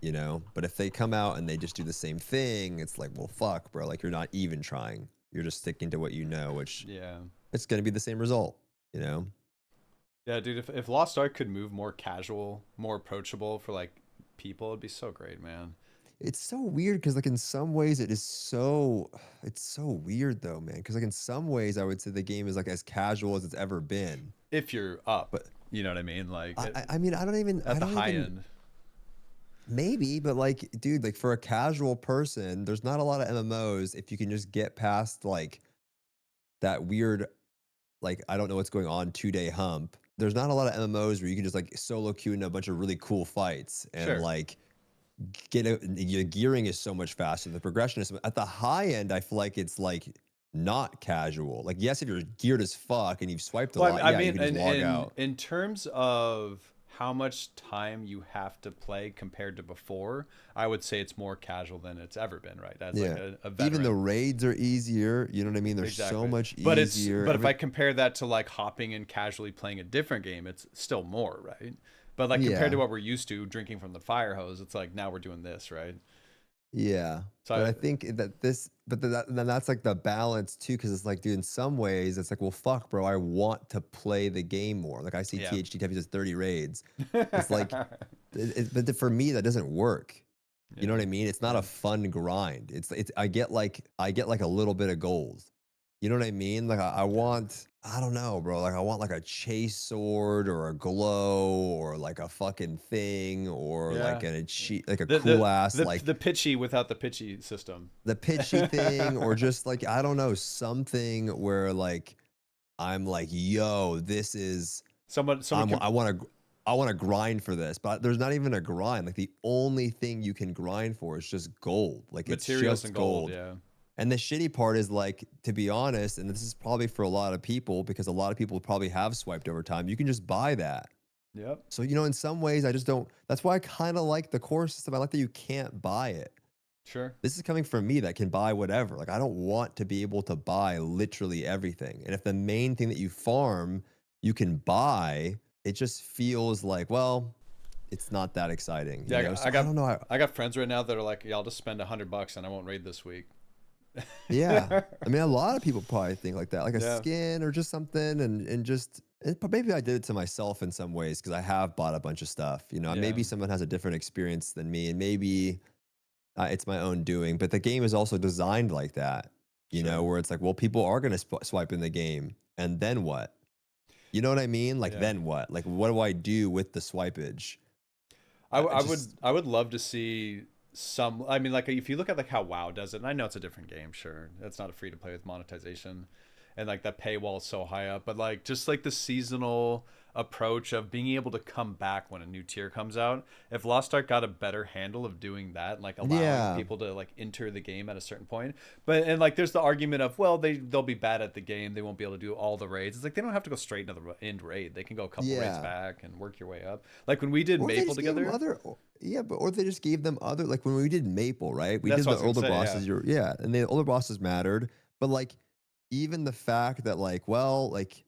You know, but if they come out and they just do the same thing, it's like, well, fuck, bro. Like you're not even trying. You're just sticking to what you know, which Yeah. it's going to be the same result, you know? Yeah, dude, if Lost Ark could move more casual, more approachable for like people, it'd be so great, man. It's so weird because like in some ways it's so weird though, man. Because like in some ways I would say the game is like as casual as it's ever been. If you're up, But you know what I mean? Like I mean, I don't even at the high even, end. maybe, but like, dude, like for a casual person, there's not a lot of MMOs if you can just get past like that weird, like, I don't know what's going on 2-day hump. There's not a lot of MMOs where you can just like solo queue into a bunch of really cool fights and Sure. like get it. The gearing is so much faster. The progression is at the high end. I feel like it's like not casual. Like, yes, if you're geared as fuck and you've swiped a Well, lot, I yeah, you mean, can just log out. in terms of how much time you have to play compared to before, I would say it's more casual than it's ever been, right? That's Yeah. like a Even the veteran. raids are easier. You know what I mean? They're so Exactly. much But easier. if I compare that to like hopping and casually playing a different game, it's still more, right? But like compared to Yeah. what we're used to drinking from the fire hose, it's like now we're doing this, right? Yeah. So But I think that then that's like the balance too, because it's like, dude, in some ways, it's like, well, fuck, bro, I want to play the game more. Like I see Yeah. THD does 30 raids. It's like, but for me, that doesn't work. You know what I mean? It's not Yeah. a fun grind. It's I get like a little bit of gold. You know what I mean? Like I want, I don't know, bro. Like I want like a chase sword or a glow or like a fucking thing or like Yeah. a cheat, like a the cool ass the, like the pitchy without the pitchy system. the pitchy thing or just like I don't know, something where like I'm like, yo, this is Someone I want to grind for this, but there's not even a grind. Like the only thing you can grind for is just gold. Like it's materials just and gold, gold. yeah. And the shitty part is like, to be honest, and this is probably for a lot of people because a lot of people probably have swiped over time. You can just buy that. Yep. So, you know, in some ways, I just don't. That's why I kind of like the core system. I like that you can't buy it. Sure. This is coming from me that can buy whatever. Like, I don't want to be able to buy literally everything. And if the main thing that you farm, you can buy, it just feels like, well, it's not that exciting. You Yeah, know? So I got don't know. I got friends right now that are like, yeah, I'll just spend $100 and I won't raid this week. Yeah. I mean, a lot of people probably think like that, like a Yeah. skin or just something. And just, but maybe I did it to myself in some ways because I have bought a bunch of stuff. You know, Yeah. maybe someone has a different experience than me and maybe it's my own doing. But the game is also designed like that, you know, Sure. where it's like, well, people are going to swipe in the game. And then what? You know what I mean? Like, Yeah. then what? Like, what do I do with the swipage? I would love to see some. I mean, like if you look at like how WoW does it, and I know it's a different game, sure, it's not a free to play with monetization, and like that paywall is so high up, but like just like the seasonal approach of being able to come back when a new tier comes out. If Lost Ark got a better handle of doing that, like allowing Yeah. people to like enter the game at a certain point, but and like there's the argument of, well, they'll be bad at the game, they won't be able to do all the raids. It's like they don't have to go straight into the end raid, they can go a couple raids Yeah. back and work your way up. Like when we did Or they Maple just gave them together. yeah, but or they just gave them other, like when we did Maple, right? We That's did what the I was older gonna say, bosses. yeah. And the older bosses mattered, but like even the fact that like, well, like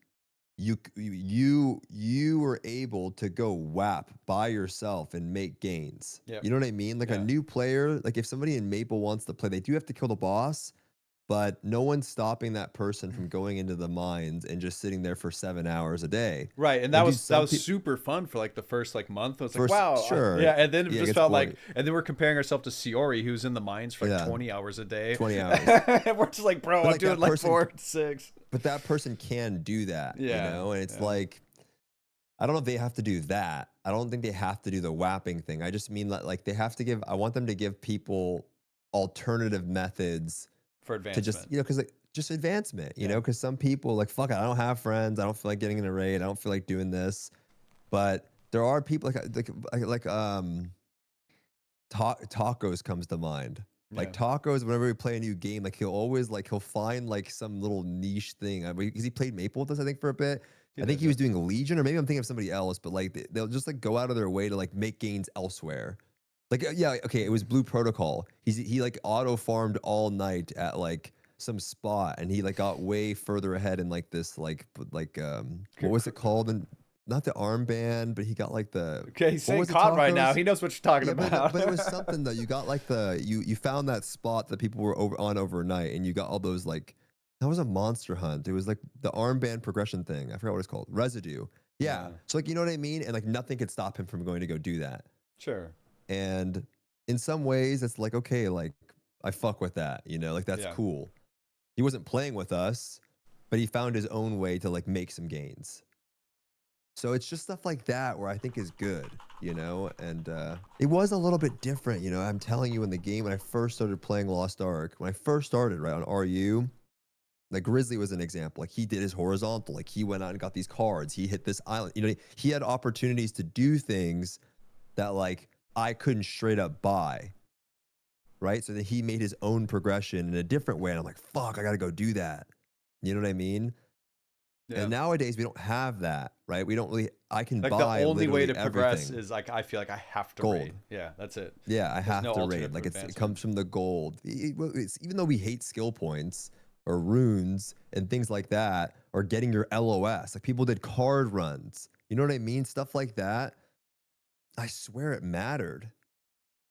you were able to go WAP by yourself and make gains. Yep. You know what I mean? Like a Yeah. new player, like if somebody in Maple wants to play, they do have to kill the boss. but no one's stopping that person from going into the mines and just sitting there for 7 hours a day. Right, and Like, that dude, was some super fun for like the first like month. It was like, First- wow, sure. yeah, and then it Yeah, it just gets felt boring. like, and then we're comparing ourselves to Siori, who's in the mines for like Yeah. 20 hours a day. 20 hours. And we're just like, bro, But, I'm like, that doing like person- 4 to 6. But that person can do that, Yeah, you know? And it's yeah. like, I don't know if they have to do that. I don't think they have to do the whapping thing. I just mean that, like, they have to give, I want them to give people alternative methods For to advancement. just, you know, because like, just advancement, you Yeah. know, because some people like, fuck it, I don't have friends. I don't feel like getting in a raid. I don't feel like doing this. But there are people Tacos comes to mind. Like Yeah. Tacos, whenever we play a new game, like he'll find like some little niche thing. Because he played Maple with us, I think, for a bit. I think he was doing Legion, or maybe I'm thinking of somebody else. But like they'll just like go out of their way to like make gains elsewhere. Like yeah, okay, it was Blue Protocol. He like auto farmed all night at like some spot, and he like got way further ahead in like this like what was it called? And not the armband, but he got like the Okay, he's saying was it, caught right now. Tacos? He knows what you're talking Yeah, about. but it was something though. You got like you found that spot that people were on overnight, and you got all those like that was a monster hunt. It was like the armband progression thing. I forgot what it's called. Residue. Yeah. Yeah. So like you know what I mean? And like nothing could stop him from going to go do that. Sure. And in some ways, it's like okay, like I fuck with that. You know, like that's Yeah. cool. He wasn't playing with us, but he found his own way to like make some gains. So it's just stuff like that where I think is good, you know? And it was a little bit different, you know? I'm telling you, in the game, when I first started playing Lost Ark, when I first started, right, on RU, like Grizzly was an example. Like he did his horizontal, like he went out and got these cards. He hit this island. You know, he had opportunities to do things that like I couldn't straight up buy, right? So that he made his own progression in a different way. And I'm like, fuck, I got to go do that. You know what I mean? Yeah. And nowadays we don't have that, right? We don't really. I can Like buy the only way literally to progress everything. is like I feel like I have to Gold. raid. Yeah, that's it. Yeah, I have no to alternate raid. Like for it advancement. comes from the gold. Even though we hate skill points or runes and things like that, or getting your LOS. Like people did card runs. You know what I mean? Stuff like that. I swear it mattered.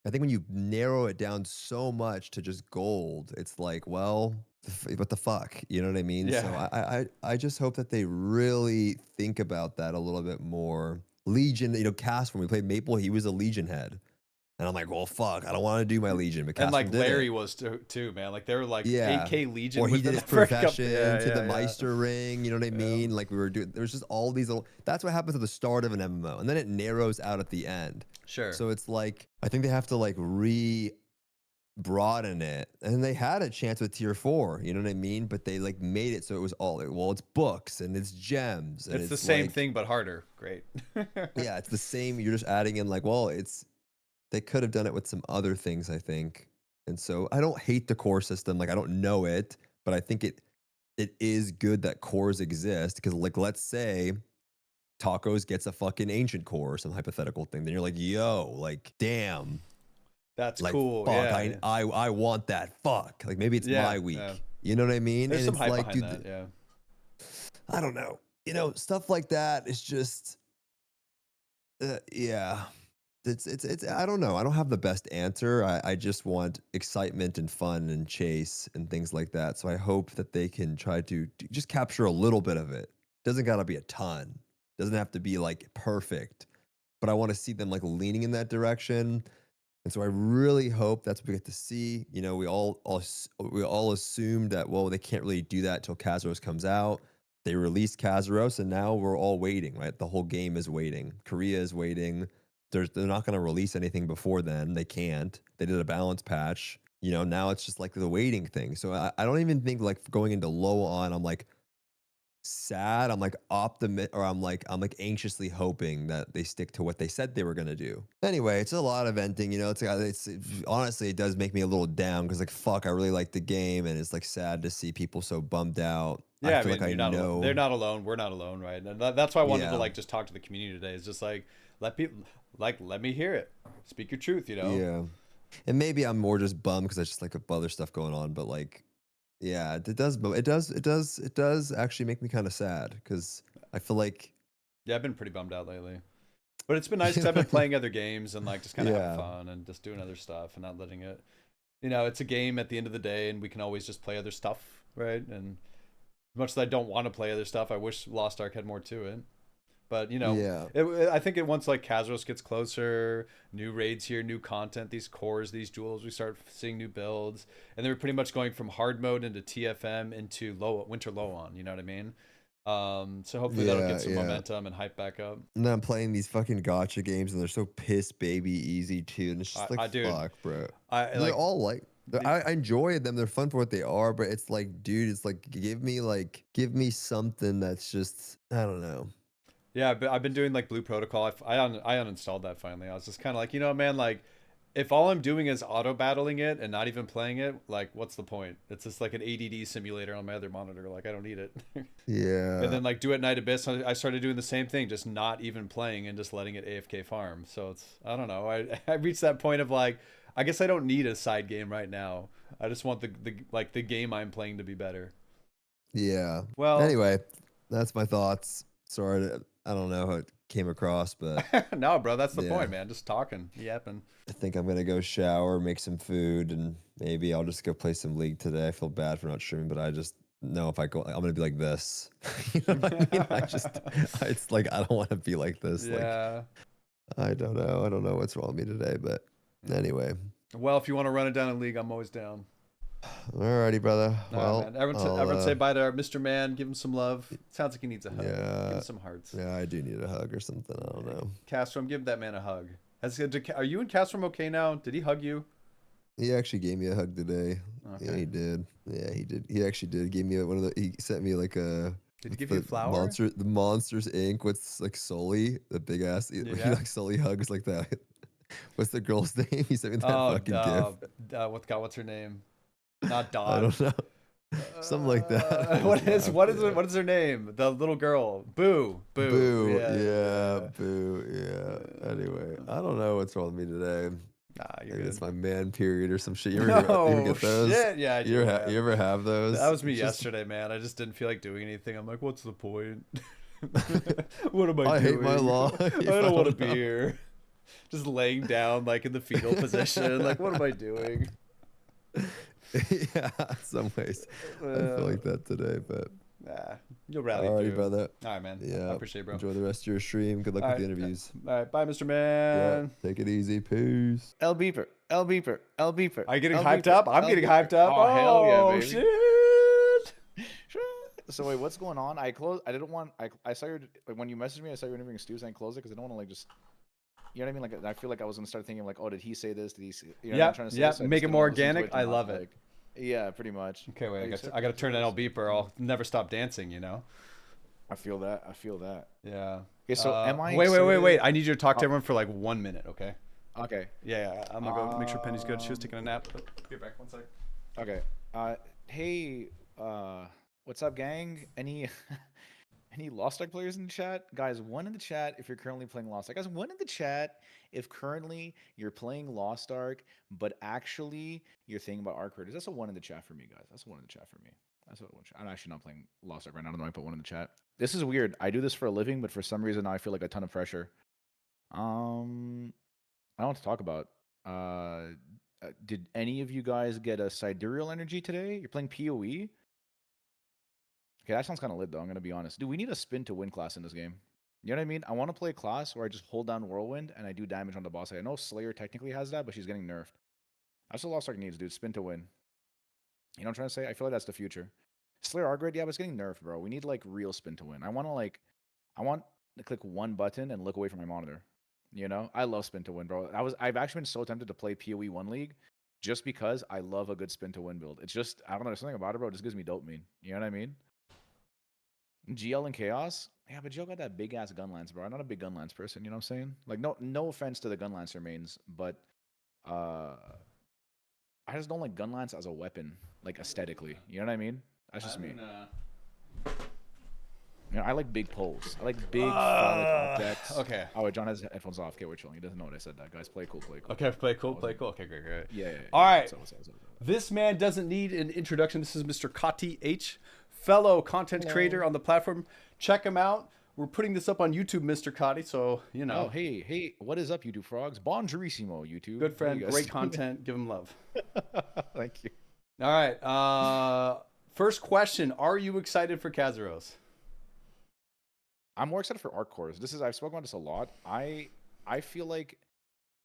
I think when you narrow it down so much to just gold, it's like, well, what the fuck? You know what I mean? So Yeah. I just hope that they really think about that a little bit more. Legion, you know, Cass, when we played Maple, he was a Legion head. And I'm like, well, fuck, I don't want to do my Legion. But And Cass like did Larry it. was too, man. Like they were like Yeah. 8K Legion. Or he within did his the first couple- profession to the yeah. Meister ring. You know what I Yeah. mean? Like we were doing, there's just all these little, that's what happens at the start of an MMO. And then it narrows out at the end. Sure. So it's like, I think they have to like broaden it. And they had a chance with tier 4, you know what I mean? But they like made it so it was all, well, it's books and it's gems. And it's the same like, thing but harder. Great. Yeah, it's the same. You're just adding in like, well, they could have done it with some other things, I think. And so I don't hate the core system. Like I don't know it, but I think it is good that cores exist. Because like, let's say Tacos gets a fucking ancient core or some hypothetical thing. Then you're like, yo, like, damn. That's Like, cool. fuck, Yeah. I want that. Fuck. Like maybe it's Yeah, my week. yeah. You know what I mean? There's And some it's hype like, behind that. Yeah. I don't know. You know, stuff like that is just, yeah. It's I don't know. I don't have the best answer. I just want excitement and fun and chase and things like that. So I hope that they can try to just capture a little bit of it. Doesn't got to be a ton. Doesn't have to be like perfect. But I want to see them like leaning in that direction. And so I really hope that's what we get to see. You know, we all assumed that, well, they can't really do that till Kazeros comes out. They released Kazeros, and now we're all waiting, right? The whole game is waiting. Korea is waiting. They're not going to release anything before then. They can't. They did a balance patch. You know, now it's just like the waiting thing. So I don't even think like going into low on, I'm like sad. I'm like optimistic, or I'm like anxiously hoping that they stick to what they said they were going to do. Anyway, it's a lot of venting, you know, it's honestly, it does make me a little down because like, fuck, I really like the game. And it's like sad to see people so bummed out. Yeah, I feel like I know they're not alone. We're not alone, right? And that's why I wanted Yeah. to like just talk to the community today. It's just like let me hear it. Speak your truth, you know. Yeah. And maybe I'm more just bummed because I just like other stuff going on, but like, yeah, it does actually make me kind of sad because I feel like, Yeah, I've been pretty bummed out lately. But it's been nice because I've been playing other games and like just kind of Yeah. having fun and just doing other stuff and not letting it you know, it's a game at the end of the day, and we can always just play other stuff, right? And as much as I don't want to play other stuff, I wish Lost Ark had more to it. But you know, Yeah. I think once like Kazeros gets closer, new raids here, new content, these cores, these jewels, we start seeing new builds, and they're pretty much going from hard mode into TFM into winter low on. You know what I mean? So hopefully that'll get some momentum and hype back up. And then I'm playing these fucking gotcha games, and they're so piss baby easy too. And it's just like, fuck, bro. They're all like. I enjoy them. They're fun for what they are, but it's like, dude, it's like give me something that's just, I don't know. Yeah, but I've been doing like Blue Protocol. I uninstalled that finally. I was just kind of like, you know, man, like if all I'm doing is auto battling it and not even playing it, like what's the point? It's just like an ADD simulator on my other monitor. Like I don't need it. Yeah. And then like Do at Night Abyss, I started doing the same thing, just not even playing and just letting it AFK farm. So it's, I don't know. I reached that point of like, I guess I don't need a side game right now. I just want the game I'm playing to be better. Yeah. Well, anyway, that's my thoughts. Sorry, I don't know how it came across, but no, bro, that's the point, man. Just talking, yapping. I think I'm gonna go shower, make some food, and maybe I'll just go play some League today. I feel bad for not streaming, but I just know if I go, I'm gonna be like this. You know what I mean? It's like I don't want to be like this. Yeah. Like, I don't know. I don't know what's wrong with me today, but anyway. Well, if you want to run it down in League, I'm always down. Alrighty, brother. Well, everyone say bye to our Mr. Man. Give him some love. Sounds like he needs a hug. Yeah. Give him some hearts. Yeah, I do need a hug or something. I don't know. Castrom, give that man a hug. Are you and Castrom okay now? Did he hug you? He actually gave me a hug today. Okay. Yeah, he did. Yeah, he did. He actually did. Give me one of the. He sent me like a. Did he give you a flower? The Monsters Inc. with like Sully, the big ass. He like Sully hugs like that. What's the girl's name? He sent me that fucking gift. What's her name? Not Dawn. I don't know. Something like that. What is her name? The little girl. Boo. Boo. Yeah. Boo. Yeah. Anyway, I don't know what's wrong with me today. Nah, you're good. It's my man period or some shit. You ever get those? Shit. Yeah, I do, you ever have those? That was me yesterday, man. I just didn't feel like doing anything. I'm like, what's the point? What am I doing? I hate my life. I don't want to be here. Just laying down like in the fetal position. Like, what am I doing? Yeah, in some ways. I feel like that today, but nah, you'll rally alrighty, through. brother. All right, man. Yeah, I appreciate it, bro. Enjoy the rest of your stream. Good luck with the interviews. All right, bye, Mr. Man. Yeah, take it easy. Peace. L beeper. L beeper. L beeper. Are you getting hyped up? I'm getting hyped up. Oh, hell yeah, baby. Shit. So wait, what's going on? I didn't want. I saw your like, when you messaged me. I saw you interviewing Stoopzz, and I closed it because I don't want to like just. You know what I mean? Like I feel like I was gonna start thinking like, oh, did he say this? Did he say? You know what I'm trying to say? Yeah. So Make it more organic. I love it. Like, yeah, pretty much. Okay, wait. I got to turn that L beeper. I'll never stop dancing. You know. I feel that. I feel that. Yeah. Okay, so am I? Wait. I need you to talk to everyone for like 1 minute, okay? Okay. Yeah. I'm gonna go make sure Penny's good. She was taking a nap. Get back 1 sec. Okay. Hey. What's up, gang? Any Lost Ark players in the chat? Guys, one in the chat if you're currently playing Lost Ark. Guys, one in the chat if currently you're playing Lost Ark, but actually you're thinking about Ark Raiders. That's a one in the chat for me, guys. That's a one in the chat for me. That's what I'm actually not playing Lost Ark right now. I don't know why I put one in the chat. This is weird. I do this for a living, but for some reason now I feel like a ton of pressure. I don't know what to talk about. Did any of you guys get a sidereal energy today? You're playing PoE? Okay, that sounds kind of lit, though. I'm going to be honest. Dude, we need a spin to win class in this game. You know what I mean? I want to play a class where I just hold down Whirlwind and I do damage on the boss. I know Slayer technically has that, but she's getting nerfed. That's what Lost Ark needs, dude. Spin to win. You know what I'm trying to say? I feel like that's the future. Slayer upgrade, yeah, but it's getting nerfed, bro. We need, like, real spin to win. I want to click one button and look away from my monitor. You know? I love spin to win, bro. I've actually been so tempted to play PoE 1 League just because I love a good spin to win build. It's just, I don't know, there's something about it, bro. It just gives me dopamine. You know what I mean? GL and Chaos? Yeah, but Joe got that big ass gunlance, bro. I'm not a big gunlance person, you know what I'm saying? Like, no offense to the gunlancer mains, but I just don't like gunlance as a weapon, like aesthetically. You know what I mean? That's just me. You know, I like big poles. I like big phallic objects. Okay. Oh, wait, John has headphones off. Okay, we're chilling. He doesn't know what I said. That guys, play cool, play cool. Okay, play cool. Okay, great. Yeah. All right. This man doesn't need an introduction. This is Mr. Cauttyh H, fellow content creator on the platform. Check him out. we're putting this up on YouTube, Mr. Cauttyh. So you know. Oh, hey, what is up, YouTube frogs? Bonjurissimo, YouTube. Good friend, Hey, guys. great content. Give him love. Thank you. All right. First question: are you excited for Kazeros? I'm more excited for Arc cores. I've spoken about this a lot. I feel like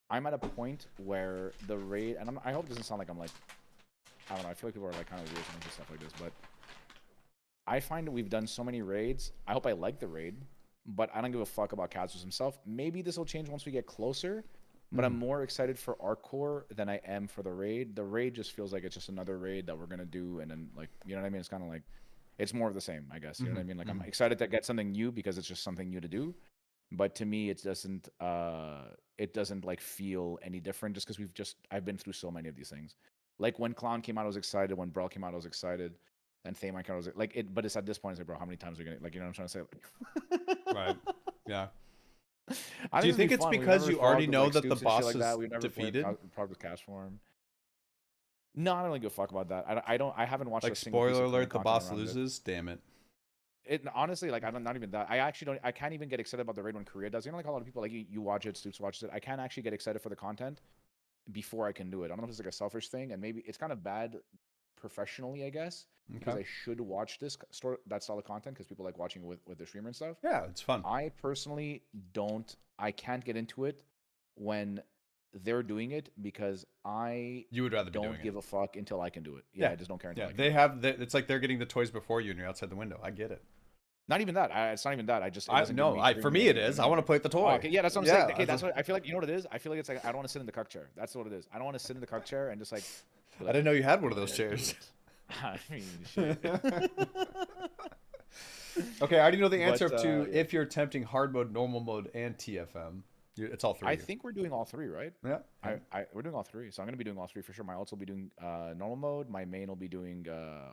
I'm at a point where the raid, and I hope it doesn't sound like I'm like, I don't know. I feel like people are like kind of weird into stuff like this, but I find that we've done so many raids. I hope I like the raid, but I don't give a fuck about Kazeros himself. Maybe this will change once we get closer, but I'm more excited for Arc core than I am for the raid. The raid just feels like it's just another raid that we're gonna do, and then like, you know what I mean? It's kind of like, it's more of the same, I guess. You know what I mean? Like, I'm excited to get something new because it's just something new to do. But to me, it doesn't like feel any different just because I've been through so many of these things. Like when Clown came out, I was excited. When Brawl came out, I was excited. And Thaymine came out, I was like, but it's at this point, it's like, bro, how many times are you gonna, like, you know what I'm trying to say? Right. Yeah. Do you think it's because you already know that the boss is defeated? Probably cash form. No, I don't really give a fuck about that. I haven't watched Like, a single piece spoiler of alert, the content boss around it. loses. Damn it. It honestly, like, not even that. I can't even get excited about the raid when Korea does. You know, like a lot of people, like, you watch it, Stoopzz watches it. I can't actually get excited for the content before I can do it. I don't know if it's like a selfish thing, and maybe it's kind of bad professionally, I guess, because I should watch that style of content because people like watching with the streamer and stuff. Yeah, it's fun. I personally I can't get into it when they're doing it because you would rather don't give a fuck until I can do it. I just don't care until I can. It's like they're getting the toys before you and you're outside the window. I get it. Not even that. It's not even that. For me it is. I want to play with the toy. Oh, okay, yeah, that's what I'm saying. Okay, that's what I feel like. You know what it is? I feel like it's like I don't want to sit in the cuck chair. That's what it is. I don't want to sit in the cuck chair and just like. I didn't know you had one of those chairs. I mean, shit. Okay, I already know the answer to if you're attempting hard mode, normal mode, and TFM. It's all three. I think we're doing all three, right? Yeah. We're doing all three, so I'm gonna be doing all three for sure. My ults will be doing normal mode. My main will be doing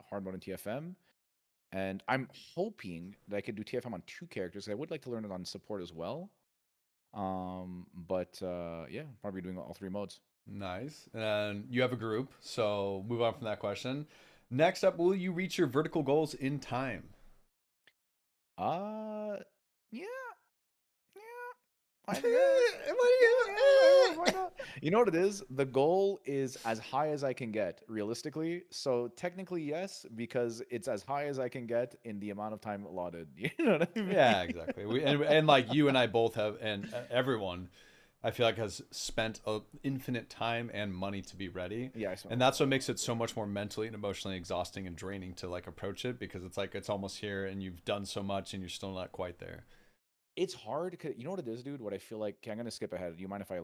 hard mode and TFM. And I'm hoping that I could do TFM on 2 characters. I would like to learn it on support as well. Yeah, probably doing all 3 modes. Nice. And you have a group, so move on from that question. Next up, will you reach your vertical goals in time? Yeah. You know what it is? The goal is as high as I can get, realistically. So technically, yes, because it's as high as I can get in the amount of time allotted. You know what I mean? Yeah, exactly. And like you and I both have, and everyone, I feel like has spent infinite time and money to be ready. Yeah, and that's what makes it so much more mentally and emotionally exhausting and draining to like approach it, because it's like it's almost here and you've done so much and you're still not quite there. It's hard because you know what it is, dude. What I feel like. Okay, I'm gonna skip ahead. Do you mind if I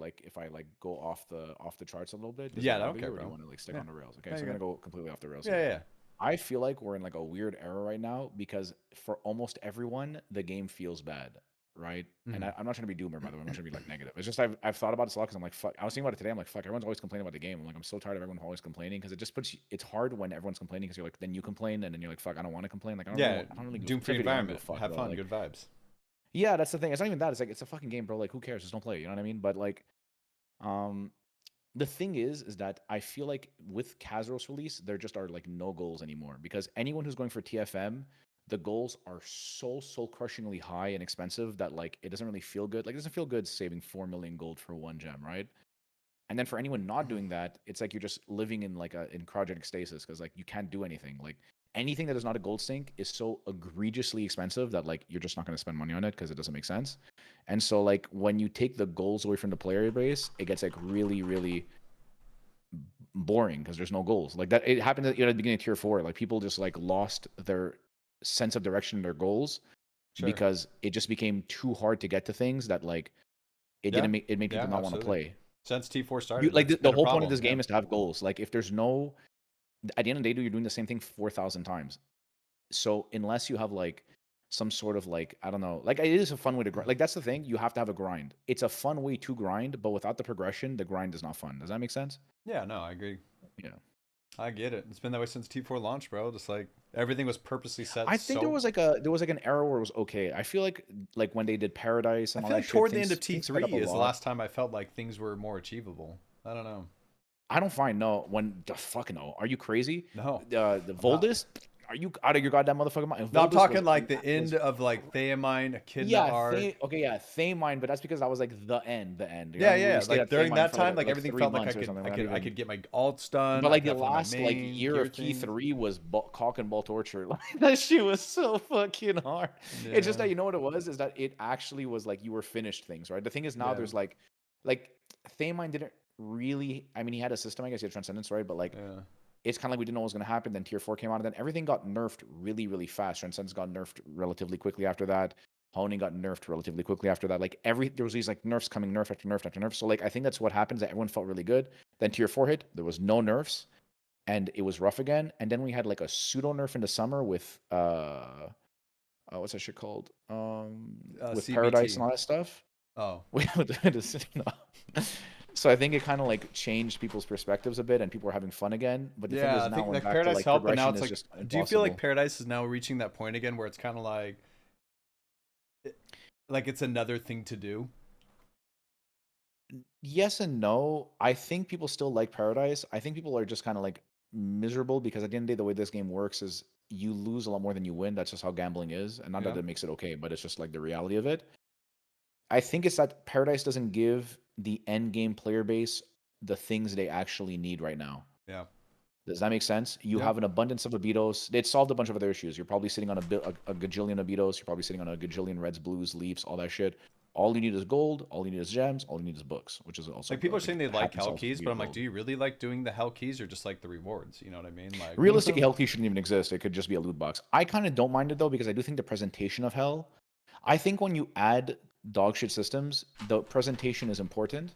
go off the charts a little bit? Yeah, I don't care, or bro. Do you want to like stick on the rails? Okay, Yeah, so I'm gonna go completely off the rails. Yeah. I feel like we're in like a weird era right now because for almost everyone the game feels bad, right? And I'm not trying to be doomer, by the way. I'm not trying to be like negative. It's just I've thought about this a lot because I'm like, fuck. I was thinking about it today. I'm like, fuck. Everyone's always complaining about the game. I'm like, I'm so tired of everyone always complaining because it just puts. It's hard when everyone's complaining because you're like, then you complain and then you're like, fuck. I don't want to complain. Like, I don't really doom free environment. Have fun. Like, good vibes. Yeah, that's the thing. It's not even that. It's like it's a fucking game, bro. Like, who cares? Just don't play. You know what I mean? But like, the thing is that I feel like with Kazeros release, there just are like no goals anymore because anyone who's going for TFM, the goals are so soul crushingly high and expensive that like it doesn't really feel good. Like, it doesn't feel good saving 4 million gold for 1 gem, right? And then for anyone not doing that, it's like you're just living in like in cryogenic stasis because like you can't do anything. Like, anything that is not a gold sink is so egregiously expensive that like you're just not going to spend money on it because it doesn't make sense. And so like when you take the goals away from the player base, it gets like really, really boring because there's no goals. Like that, it happened at the beginning of tier 4. Like people just like lost their sense of direction in their goals because it just became too hard to get to things that like it made people not want to play. Since T4 started, like the whole point of this game is to have goals. Like if there's no, at the end of the day, you're doing the same thing 4,000 times. So unless you have like some sort of like, I don't know, like it is a fun way to grind. Like that's the thing, you have to have a grind. It's a fun way to grind, but without the progression, the grind is not fun. Does that make sense? Yeah, no, I agree. Yeah. I get it. It's been that way since T4 launch, bro. Just like everything was purposely set. I think there was an era where it was okay. I feel like when they did Paradise and I all feel that like toward shit, the end of T3 is the last time I felt like things were more achievable. I don't know. I don't find when the fuck no. Are you crazy? No. The Voldus, Are you out of your goddamn motherfucking mind? No, I'm Volbus was talking like the was- end of like Theamine, Echidna Yeah, Arc. Thamine, but that's because that was like the end. You know Yeah, what I mean? We yeah. stayed Like at during Thamine that for, time, like like everything 3 felt like months I or could, something, I not could, I even. could get my alts done. But I like could the have my last like main year gear of things. T3 was cock and ball torture. Like that shit was so fucking hard. It's just Yeah. that you know what it was is that it actually was like you were finished things, right? The thing is now Yeah. there's like Thamine didn't really. I mean, he had a system, I guess, he had Transcendence, right? But like Yeah. it's kind of like we didn't know what was going to happen. Then Tier 4 came out, and then everything got nerfed really, really fast. Transcendence got nerfed relatively quickly after that. Honing got nerfed relatively quickly after that. Like there was these like nerfs coming, nerf after nerf after nerf. So like I think that's what happens. That everyone felt really good. Then Tier 4 hit. There was no nerfs, and it was rough again. And then we had like a pseudo nerf in the summer with what's that shit called? With CBT. Paradise and all that stuff. Oh. So I think it kind of like changed people's perspectives a bit, and people were having fun again. But the thing Yeah, is I now think we're like back Paradise to like helped, but now progression it's is like, just do you feel like impossible. Paradise is now reaching that point again where it's kind of like it's another thing to do? Yes and no. I think people still like Paradise. I think people are just kind of like miserable because at the end of the day, the way this game works is you lose a lot more than you win. That's just how gambling is, and not Yeah. that it makes it okay, but it's just like the reality of it. I think it's that Paradise doesn't give the end game player base the things they actually need right now. Yeah. Does that make sense? You Yeah. have an abundance of Abitos. It solved a bunch of other issues. You're probably sitting on a gajillion Abitos. You're probably sitting on a gajillion Reds, Blues, Leafs, all that shit. All you need is gold. All you need is gems. All you need is books, which is also Like people are like, saying they like happens hell also to keys, be but I'm like, gold. do you really like doing the hell keys or just like the rewards? You know what I mean? Like Realistically, hell keys shouldn't even exist. It could just be a loot box. I kind of don't mind it though because I do think the presentation of hell. I think when you add dog shit systems, the presentation is important,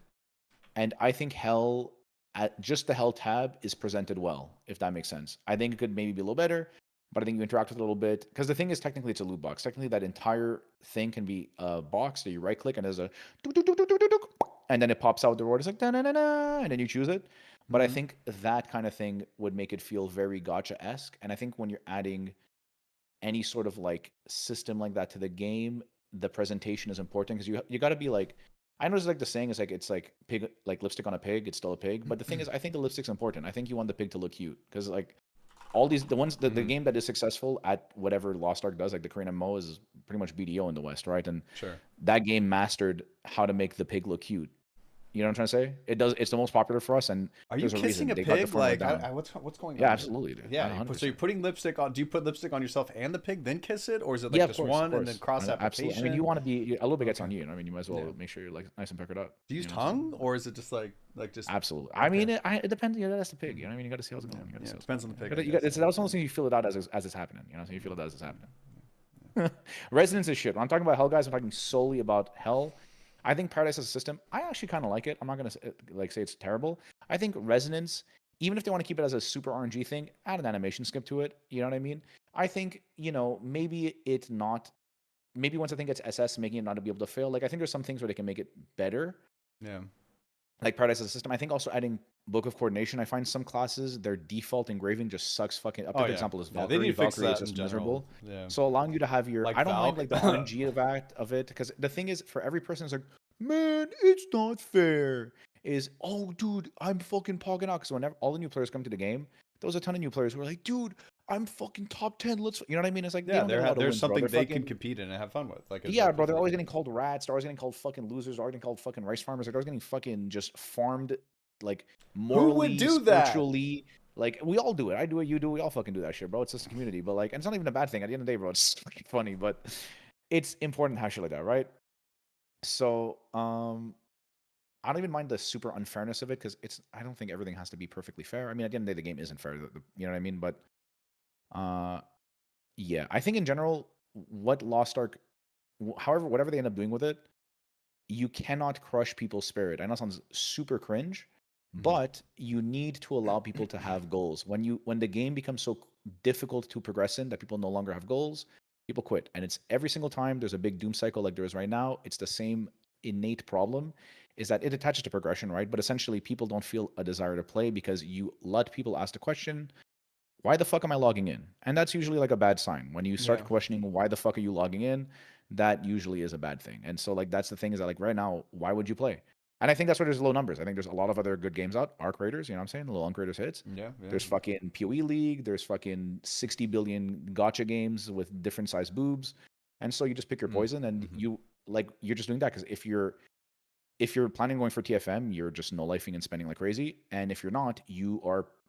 and I think hell at just the hell tab is presented well, if that makes sense. I think it could maybe be a little better, but I think you interact with it a little bit because the thing is technically it's a loot box. Technically, that entire thing can be a box that you right click and there's a and then it pops out the reward. It's like da-na-na-na, and then you choose it. But I think that kind of thing would make it feel very gacha-esque. And I think when you're adding any sort of like system like that to the game, the presentation is important because you got to be like, I know it's like the saying is like it's like pig, like lipstick on a pig. It's still a pig, but the thing is, I think the lipstick's important. I think you want the pig to look cute because like all these the game that is successful at whatever Lost Ark does, like the Korean MMO, is pretty much BDO in the West, right? And Sure. that game mastered how to make the pig look cute. You know what I'm trying to say? It does. It's the most popular for us, and Are you there's kissing reason. a They got the pig? firmware Like, down. what's going on? Yeah, here? absolutely. Dude. Yeah. So you're putting lipstick on. Do you put lipstick on yourself and the pig, then kiss it, or is it like yeah, just of course, one of course. and then cross application? Absolutely. I mean, you want to be a little bit gets Okay. on you. I mean, you might as well Yeah. make sure you're like nice and peppered up. Do you use know what I'm saying? tongue, or is it just like just? Absolutely. I mean, it depends. You know, that's the pig. You know what I mean? You got to see how it's going. You gotta Yeah, see it how it's depends on the going. pig. You gotta- that's one of those things you feel it out as it's happening. You know, so you feel it as it's happening. Resonance is shit. When I'm talking about hell, guys, I'm talking solely about hell. I think Paradise as a system, I actually kind of like it. I'm not gonna say it's terrible. I think Resonance, even if they want to keep it as a super RNG thing, add an animation skip to it. You know what I mean? I think maybe it's not. Maybe once I think it's SS, making it not to be able to fail. Like I think there's some things where they can make it better. Yeah. Like Paradise as a system. I think also adding Book of Coordination. I find some classes their default engraving just sucks fucking. A Oh, perfect yeah. example is Yeah, Valkyrie. they need to fix Valkyrie is that in just general. miserable. Yeah. So allowing you to have your, Like I don't mind Valk. like the RNG of it because the thing is for every person is like, man, it's not fair. Is dude, I'm fucking pogging out because whenever all the new players come to the game, there was a ton of new players who were like, dude, I'm fucking top 10. You know what I mean? It's like they Yeah, don't get a lot of there's wins, bro. something They're they fucking, can compete in and have fun with. Like yeah, bro. They're always getting called rats. They're always getting called fucking losers. They're always getting called fucking rice farmers. They're always getting fucking just farmed, like morally, do that? spiritually. Like we all do it. I do it. You do. We all fucking do that shit, bro. It's just a community. But like, and it's not even a bad thing. At the end of the day, bro, it's fucking funny. But it's important to have shit like that, right? So, I don't even mind the super unfairness of it because I don't think everything has to be perfectly fair. I mean, at the end of the day, the game isn't fair. You know what I mean? But, yeah, I think in general, what Lost Ark, however, whatever they end up doing with it, you cannot crush people's spirit. I know it sounds super cringe, but you need to allow people to have goals. When the game becomes so difficult to progress in that people no longer have goals, people quit. And it's every single time there's a big doom cycle like there is right now, it's the same innate problem, is that it attaches to progression, right? But essentially people don't feel a desire to play because you let people ask the question, why the fuck am I logging in? And that's usually like a bad sign. When you start questioning why the fuck are you logging in, that usually is a bad thing. And so like that's the thing is that like right now, why would you play? And I think that's why there's low numbers. I think there's a lot of other good games out. Arc Raiders, you know what I'm saying? The little Arc Raiders hits. Yeah. There's fucking PoE League. There's fucking 60 billion gotcha games with different size boobs. And so you just pick your poison, and you're just doing that, because if you're planning on going for TFM, you're just no-lifing and spending like crazy. And if you're not,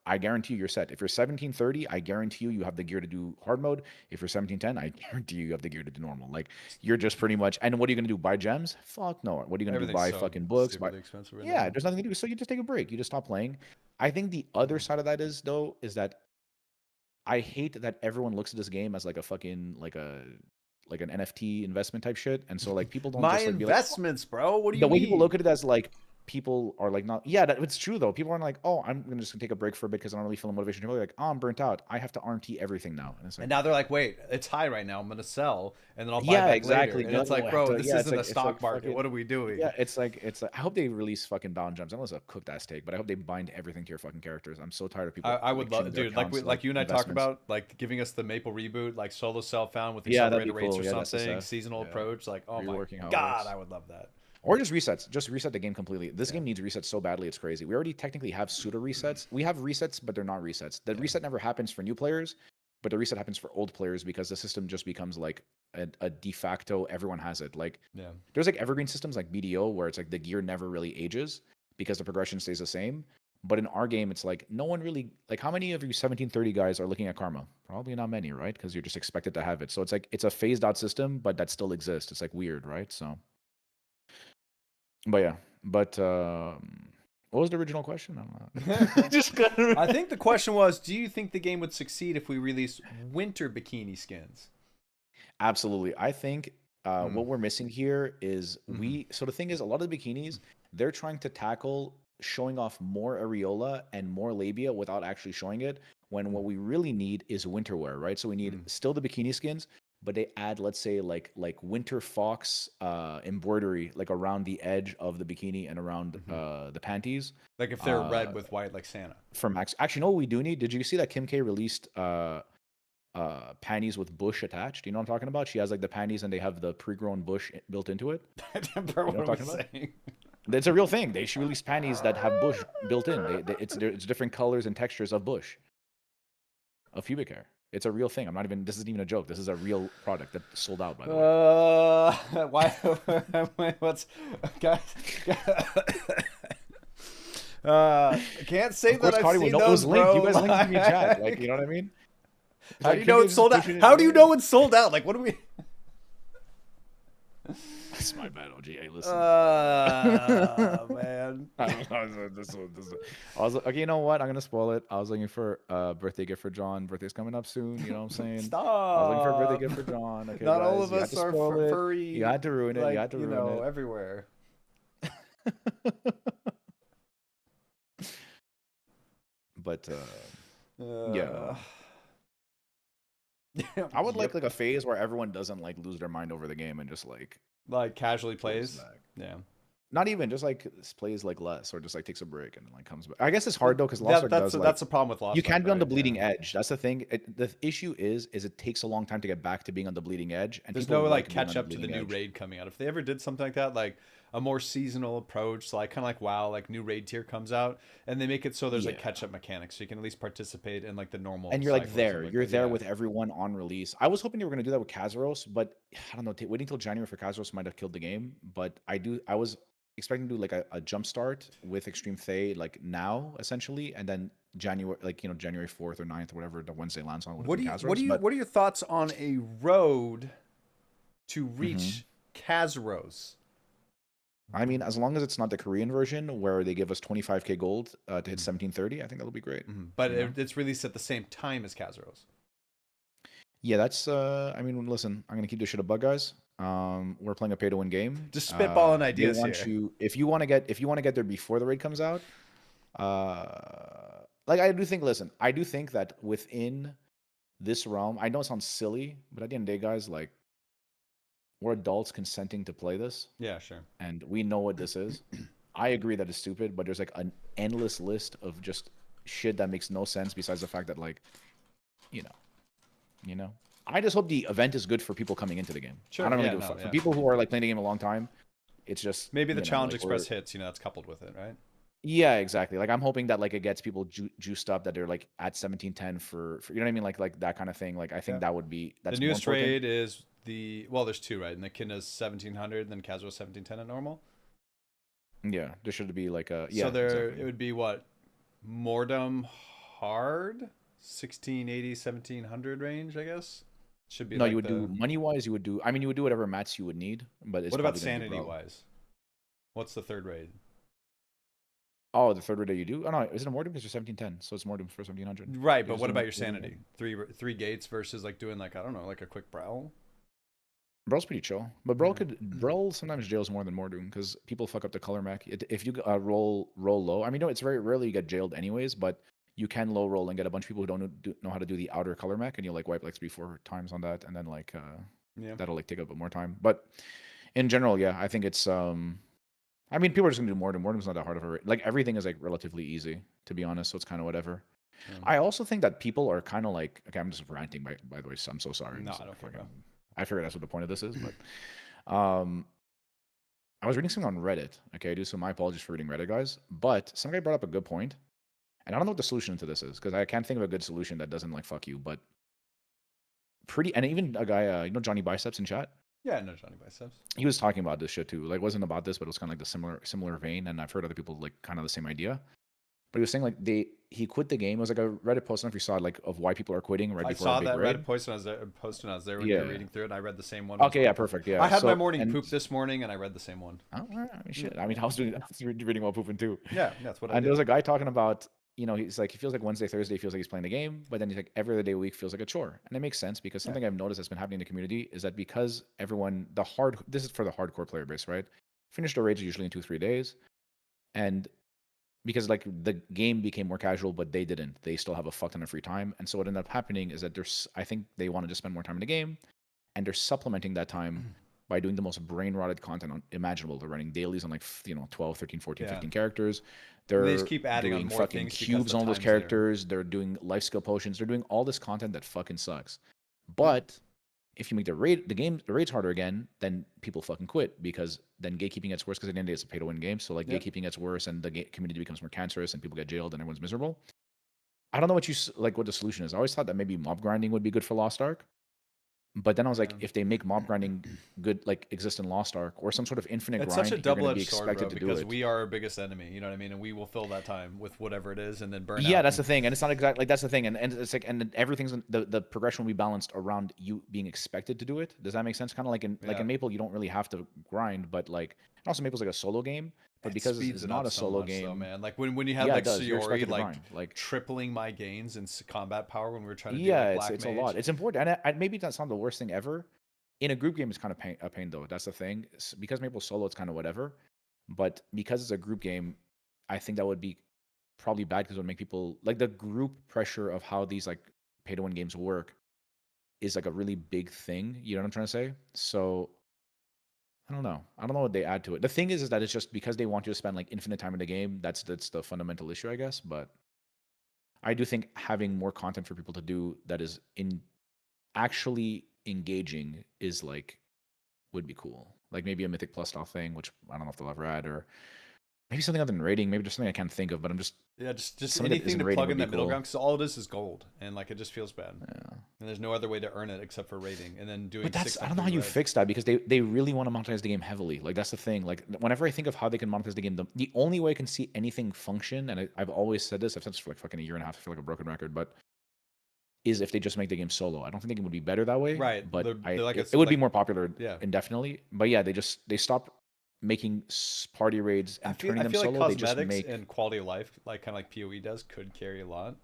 I guarantee you're set. If you're 1730, I guarantee you have the gear to do hard mode. If you're 1710, I guarantee you have the gear to do normal. Like, you're just pretty much. And what are you gonna do? Buy gems? Fuck no. What are you gonna do? Buy fucking books? Expensive right Yeah, now. there's nothing to do. So you just take a break. You just stop playing. I think the other side of that is that I hate that everyone looks at this game as like a fucking like an NFT investment type shit. And so like people don't My just like, be investments, bro. What do you the mean? way people look at it as like people are like not it's true though. People aren't like, oh, I'm just gonna take a break for a bit because I don't really feel the motivation to play. Like, oh, I'm burnt out. I have to RMT everything now. And it's like, And now they're like, wait, it's high right now. I'm gonna sell, and then I'll buy Yeah, back exactly. later. And it's like, No, bro, after- this yeah, it's isn't like- a it's stock like market. fucking- What are we doing? yeah, it's like I hope they release fucking bound gems. I know it's a cooked ass take, but I hope they bind everything to your fucking characters. I'm so tired of people. I would love, treating their dude. Like accounts like you and I talked investments. about, like giving us the Maple reboot, like solo self found with Yeah, that'd accelerated be rates cool. or Yeah, that's something, SF. seasonal Yeah. approach. Like, oh my Reworking how it god, works. I would love that. Or just resets. Just reset the game completely. This game needs resets so badly, it's crazy. We already technically have pseudo resets. We have resets, but they're not resets. The reset never happens for new players, but the reset happens for old players because the system just becomes like a de facto. Everyone has it. Like, Yeah. there's like evergreen systems like BDO where it's like the gear never really ages because the progression stays the same. But in our game, it's like no one really like. How many of you 1730 guys are looking at Karma? Probably not many, right? Because you're just expected to have it. So it's like it's a phased out system, but that still exists. It's like weird, right? So. But yeah, what was the original question? I think the question was, do you think the game would succeed if we release winter bikini skins? Absolutely. I think what we're missing here is so the thing is, a lot of the bikinis, they're trying to tackle showing off more areola and more labia without actually showing it, when what we really need is winter wear, right? So we need still the bikini skins, but they add, let's say, like winter fox embroidery like around the edge of the bikini and around the panties. Like if they're red with white, like Santa. For Max. Actually, you know what we do need? Did you see that Kim K released panties with bush attached? Do you know what I'm talking about? She has like the panties and they have the pre-grown bush built into it. Bro, You know what what I'm I'm talking saying? It's a real thing. She released panties that have bush built in. It's different colors and textures of bush, of pubic hair. It's a real thing. This isn't even a joke. This is a real product that sold out, by the way. Why? What's guys? Can't say Of course, that I've Cauttyh seen would know those, it was linked. bro. You guys linked in your chat. Like, you know what I mean? How do Like, you know Kim it's K's sold out? pushing it How do you away. know it's sold out? Like, what do we? That's my bad, OG. Hey, listen. Man. I was okay. You know what? I'm gonna spoil it. I was looking for a birthday gift for John. Birthday's coming up soon. You know what I'm saying? Stop. I was looking for a birthday gift for John. Okay, Not guys, all of you had us to are spoil it. furry. You had to ruin it. Like, You had to ruin it. everywhere. But yeah. I would like a phase where everyone doesn't like lose their mind over the game and just like casually goes plays. back. Yeah. Not even just like plays like less or just like takes a break and then like comes back. I guess it's hard though because Lost Ark does that's the problem with Lost you Ark, can't be on the right? bleeding Yeah. edge. That's the thing. The issue is it takes a long time to get back to being on the bleeding edge. And There's people no like being on catch up to the bleeding new edge. raid coming out. If they ever did something like that, like a more seasonal approach, so like kind of like WoW, like new raid tier comes out and they make it so there's like Yeah. catch up mechanics, so you can at least participate in like the normal. And you're like cycles there. and, like, You're there yeah. with everyone on release. I was hoping they were going to do that with Kazeros, but I don't know. Waiting till January for Kazeros might have killed the game. But I was expecting to do like a jump start with Extreme Thay like now essentially, and then January, like January 4th or 9th or whatever the Wednesday lands on. What are your thoughts on a road to reach Kazeros? I mean, as long as it's not the Korean version where they give us 25k gold to hit 1730, I think that'll be great. But it's released at the same time as Kazeros. Yeah, that's. I mean, listen, I'm gonna keep this shit a bug, guys. We're playing a pay-to-win game. Just spitballing They ideas want here. you, if you want to get there before the raid comes out. Like I do think. Listen, I do think that within this realm, I know it sounds silly, but at the end of the day, guys, like we're adults consenting to play this, Yeah, sure. and we know what this is. I agree that it's stupid, but there's like an endless list of just shit that makes no sense besides the fact that like, you know. I just hope the event is good for people coming into the game. Sure, I don't really yeah, give a no, fuck. yeah. For people who are like playing the game a long time, It's just Maybe the you know, challenge like, express hits, that's coupled with it, right? Yeah, exactly. Like I'm hoping that like it gets people juiced up that they're like at 1710 for you know what I mean, like that kind of thing. Like I think Yeah. that's The more newest important. raid is there's two, right? And the Kinda's 1700, and then Kazeros 1710 at normal. Yeah, there should be like a So exactly. it would be what Mordom hard 1680 1700 range, I guess. Should be No, like you would do money wise. You would do. I mean, you would do whatever mats you would need, but it's What about probably gonna be sanity Brawl. wise? What's the third raid? Oh, the third raid that you do? Oh no, is it a Mordum? Because you're 1710, so it's Mordum for 1700. Right, You're but just what doing about your what you sanity? Three gates versus like doing like I don't know, like a quick Brawl. Brawl's pretty chill, but Brawl sometimes jails more than Mordum because people fuck up the color mech. If you roll low, I mean, no, it's very rarely you get jailed anyways, but you can low roll and get a bunch of people who don't know how to do the outer color mech, and you'll like wipe like 3-4 times on that, and then like that'll like take up a bit more time. But in general, yeah, I think it's I mean, people are just gonna do Mordum. Mordum's not that hard of a like everything is like relatively easy to be honest, so it's kind of whatever. Yeah. I also think that people are kind of like okay, I'm just ranting by the way, so I'm so sorry. No, I don't care. I figured that's what the point of this is, but I was reading something on Reddit. Okay, I do so my apologies for reading Reddit, guys. But some guy brought up a good point, and I don't know what the solution to this is because I can't think of a good solution that doesn't like fuck you. But and even a guy, Johnny Biceps in chat. Yeah, no Johnny Biceps. He was talking about this shit too. Like, it wasn't about this, but it was kind of like the similar vein. And I've heard other people like kind of the same idea. But he was saying like he quit the game. It was like a Reddit post. I don't know if you saw it, like of why people are quitting right before I saw a big that raid. Reddit post when I was there when you were reading through it. And I read the same one. Okay, yeah, perfect. Yeah, I had my morning poop this morning, and I read the same one. Oh, I mean, shit. I mean, I was reading while pooping too. Yeah, that's what I did. And there was a guy talking about, he's like, he feels like Wednesday, Thursday feels like he's playing the game, but then he's like every other day a week feels like a chore. And it makes sense because something I've noticed that's been happening in the community is that because everyone, this is for the hardcore player base, right? Finished the raids usually in 2-3 days. And because like the game became more casual, but they didn't. They still have a fuck ton of free time. And so what ended up happening is that I think they wanted to spend more time in the game, and they're supplementing that time by doing the most brain-rotted content imaginable. They're running dailies on like 12, 13, 14, 15 characters. They just keep adding doing on more fucking things cubes on all those characters. They're doing life skill potions. They're doing all this content that fucking sucks. But if you make the raids harder again, then people fucking quit because then gatekeeping gets worse because at the end of the day it's a pay-to-win game. So like gatekeeping gets worse and the community becomes more cancerous and people get jailed and everyone's miserable. I don't know what the solution is. I always thought that maybe mob grinding would be good for Lost Ark. But then I was like, if they make mob grinding good, like exist in Lost Ark or some sort of infinite grind, such a double-edged sword, bro, to because we are our biggest enemy. You know what I mean? And we will fill that time with whatever it is, and then burn out. Yeah, that's the thing, and it's not exactly like that's the thing, and it's like, and everything's the progression will be balanced around you being expected to do it. Does that make sense? Kind of like in Maple, you don't really have to grind, but like also Maple's like a solo game. But because it's not a solo game, though, man. Like when you had like Sayori like tripling my gains in combat power when we were trying to do like Black it's Mage. a lot. It's important, and maybe that's not the worst thing ever. In a group game, it's kind of a pain though. That's the thing. Because Maple solo, it's kind of whatever. But because it's a group game, I think that would be probably bad because it would make people like the group pressure of how these like pay-to-win games work is like a really big thing. You know what I'm trying to say? So I don't know what they add to it. The thing is that it's just because they want you to spend like infinite time in the game. That's the fundamental issue, I guess. But I do think having more content for people to do that is actually engaging is like would be cool. Like maybe a Mythic Plus style thing, which I don't know if they'll ever add, or maybe something other than rating. Maybe just something I can't think of. But I'm just just anything to plug in that middle ground because all it is gold, and like it just feels bad. Yeah. And there's no other way to earn it except for rating, and then doing. But I don't know how you fix that because they really want to monetize the game heavily. Like that's the thing. Like whenever I think of how they can monetize the game, the only way I can see anything function, and I've always said this. I've said this for like fucking a year and a half. I feel like a broken record, but. Is if they just make the game solo. I don't think the game would be better that way. Right. But it would be more popular indefinitely. But yeah, they stopped making party raids and turning them solo. Like cosmetics and quality of life, like kind of like PoE does, could carry a lot.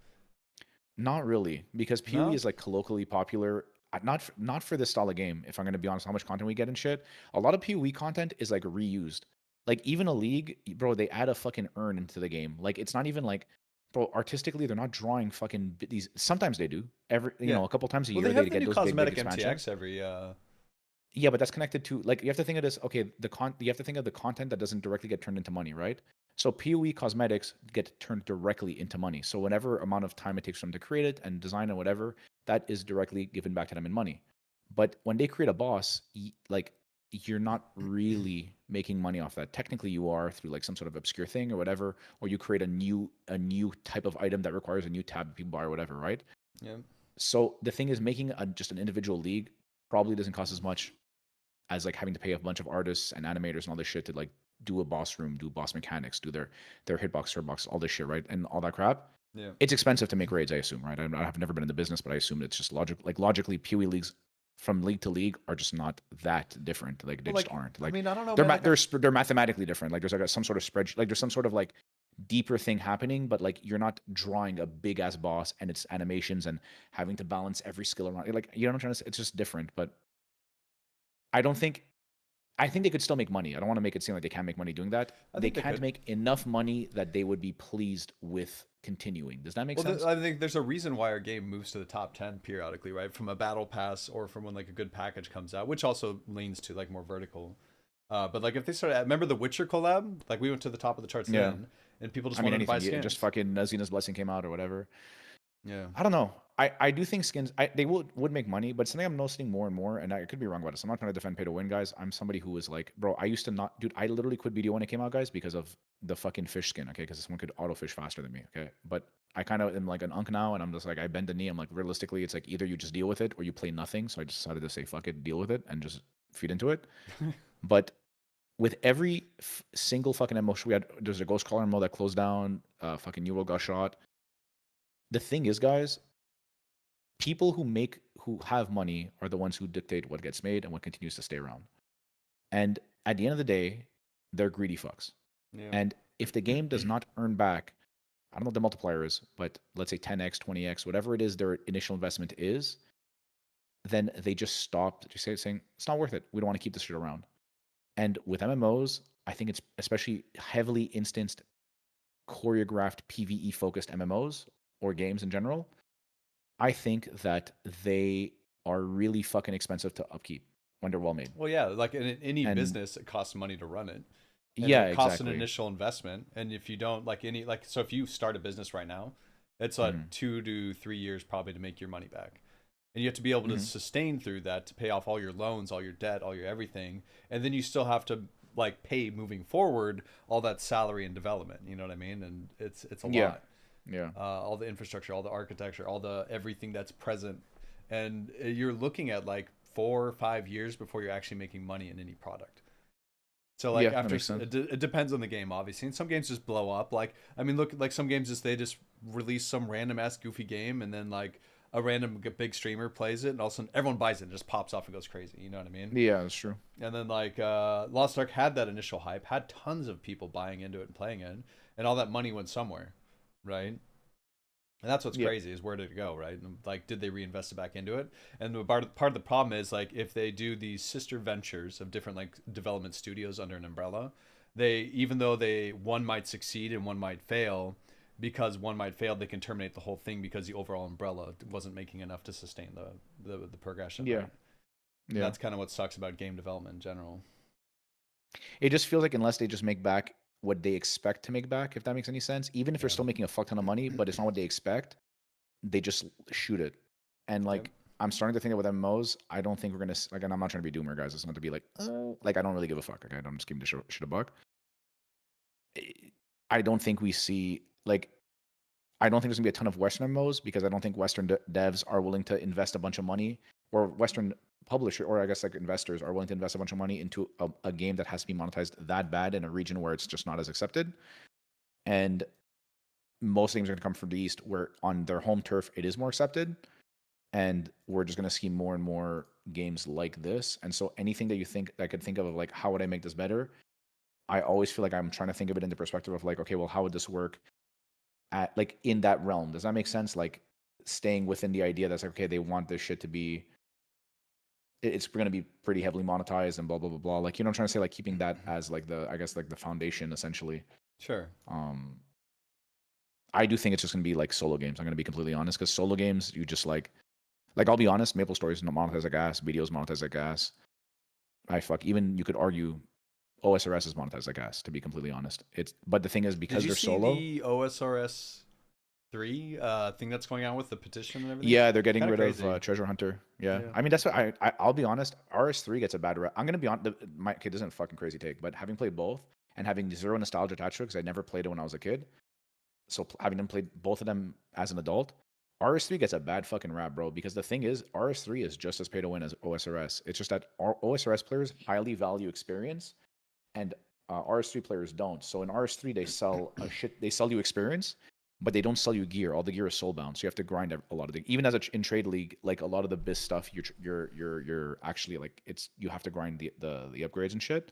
Not really, because PoE is like colloquially popular. Not for this style of game, if I'm going to be honest, how much content we get and shit. A lot of PoE content is like reused. Like even a league, bro, they add a fucking urn into the game. Like it's not even like bro, artistically, they're not drawing fucking these. Sometimes they do. You know, a couple times a year they get those cosmetic big MTX every. Yeah, but that's connected to like you have to think of this. Okay, you have to think of the content that doesn't directly get turned into money, right? So PoE cosmetics get turned directly into money. So whatever amount of time it takes for them to create it and design and whatever, that is directly given back to them in money. But when they create a boss, like you're not really making money off that. Technically, you are through like some sort of obscure thing or whatever, or you create a new type of item that requires a new tab that people buy or whatever, right? Yeah. So the thing is, making just an individual league probably doesn't cost as much as like having to pay a bunch of artists and animators and all this shit to like do a boss room, do boss mechanics, do their hitbox, box, all this shit, right? And all that crap. Yeah. It's expensive to make raids, I assume, right? I've never been in the business, but I assume it's just logically, PoE leagues from league to league are just not that different. Like they Well, just aren't. Like I mean, I don't know. they're man, they're mathematically different. Like there's like some sort of spreadsheet. Like there's some sort of like deeper thing happening, but like you're not drawing a big ass boss and its animations and having to balance every skill around. Like you know what I'm trying to say? It's just different. But I think they could still make money. I don't want to make it seem like they can't make money doing that. They can't could. make enough money that they would be pleased with continuing. Does that make sense? I think there's a reason why our game moves to the top 10 periodically, right? From a battle pass or from when like a good package comes out, which also leans to like more vertical. But like if they started, remember the Witcher collab? Like we went to the top of the charts then, and people just wanted to buy skins. Just fucking Xena's Blessing came out or whatever. Yeah. I don't know. I do think skins they would make money, but something I'm noticing more and more, and I could be wrong about this. I'm not trying to defend pay to win, guys. I'm somebody who is like, bro, I used to not, dude. I literally quit BDO when it came out, guys, because of the fucking fish skin. Okay, because someone could auto fish faster than me. Okay, but I kind of am like an unk now, and I'm just like I bend the knee. I'm like realistically, it's like either you just deal with it or you play nothing. So I just decided to say fuck it, deal with it, and just feed into it. But with every single fucking MMO, there's a Ghost Caller MMO that closed down. Fucking New World got shot. The thing is, guys, people who have money are the ones who dictate what gets made and what continues to stay around. And at the end of the day, they're greedy fucks. Yeah. And if the game does not earn back, I don't know what the multiplier is, but let's say 10x, 20x, whatever it is their initial investment is, then they just stop saying it's not worth it. We don't want to keep this shit around. And with MMOs, I think it's especially heavily instanced, choreographed, PvE focused MMOs or games in general. I think that they are really fucking expensive to upkeep when they're well made. Well, yeah, like in any business, it costs money to run it. And yeah, it costs exactly. an initial investment, and if you don't so if you start a business right now, it's like 2 to 3 years probably to make your money back, and you have to be able to sustain through that to pay off all your loans, all your debt, all your everything, and then you still have to like pay moving forward all that salary and development. You know what I mean? And it's a lot. Yeah. All the infrastructure, all the architecture, all the everything that's present, and you're looking at like 4 or 5 years before you're actually making money in any product. So like after it depends on the game, obviously, and some games just blow up. Like I mean, look, like some games they just release some random ass goofy game, and then like a random big streamer plays it, and all of a sudden everyone buys it and just pops off and goes crazy. You know what I mean? Yeah, that's true. And then like Lost Ark had that initial hype, had tons of people buying into it and playing it, and all that money went somewhere, right? And that's what's crazy is where did it go, right? And like, did they reinvest it back into it? And the part of the problem is like if they do these sister ventures of different like development studios under an umbrella, even though one might succeed and one might fail, because one might fail, they can terminate the whole thing because the overall umbrella wasn't making enough to sustain the progression. Yeah, right? Yeah. That's kind of what sucks about game development in general. It just feels like unless they just make back what they expect to make back, if that makes any sense, even if they're still making a fuck ton of money, but it's not what they expect, they just shoot it. And like I'm starting to think that with MMOs, I don't think we're gonna like, and I'm not trying to be doomer, guys. It's not to be like I don't really give a fuck. Okay, I'm just giving the shit a buck. I don't think we see like I don't think there's gonna be a ton of Western MMOs because I don't think Western devs are willing to invest a bunch of money, or Western publisher, or I guess like investors are willing to invest a bunch of money into a game that has to be monetized that bad in a region where it's just not as accepted. And most games are going to come from the East where on their home turf it is more accepted, and we're just going to see more and more games like this. And so anything that you think I could think of like how would I make this better, I always feel like I'm trying to think of it in the perspective of like, okay, well, how would this work at like in that realm? Does that make sense? Like staying within the idea that's like, okay, they want this shit to be, it's going to be pretty heavily monetized and blah, blah, blah, blah. Like, you know what I'm trying to say? Like keeping that as like I guess like the foundation essentially. Sure. I do think it's just going to be like solo games. I'm going to be completely honest, because solo games, you just like I'll be honest, Maple Story's not monetized like ass, videos monetized like ass. Even you could argue OSRS is monetized like ass, to be completely honest. But the thing is, because they're solo. Did you see the OSRS 3 thing that's going on with the petition and everything. Yeah, they're getting Kinda rid crazy. of Treasure Hunter. Yeah. Yeah. I mean that's what I'll be honest. RS3 gets a bad rep. I'm gonna be on. My kid isn't a fucking crazy take, but having played both and having zero nostalgia attached to it because I never played it when I was a kid, so having them played both of them as an adult, RS3 gets a bad fucking rap, bro. Because the thing is, RS3 is just as pay to win as OSRS. It's just that OSRS players highly value experience, and RS3 players don't. So in RS3 they sell they sell you experience, but they don't sell you gear. All the gear is soulbound, so you have to grind a lot of the. Even as in trade league, like a lot of the BIS stuff, you're actually like you have to grind the upgrades and shit.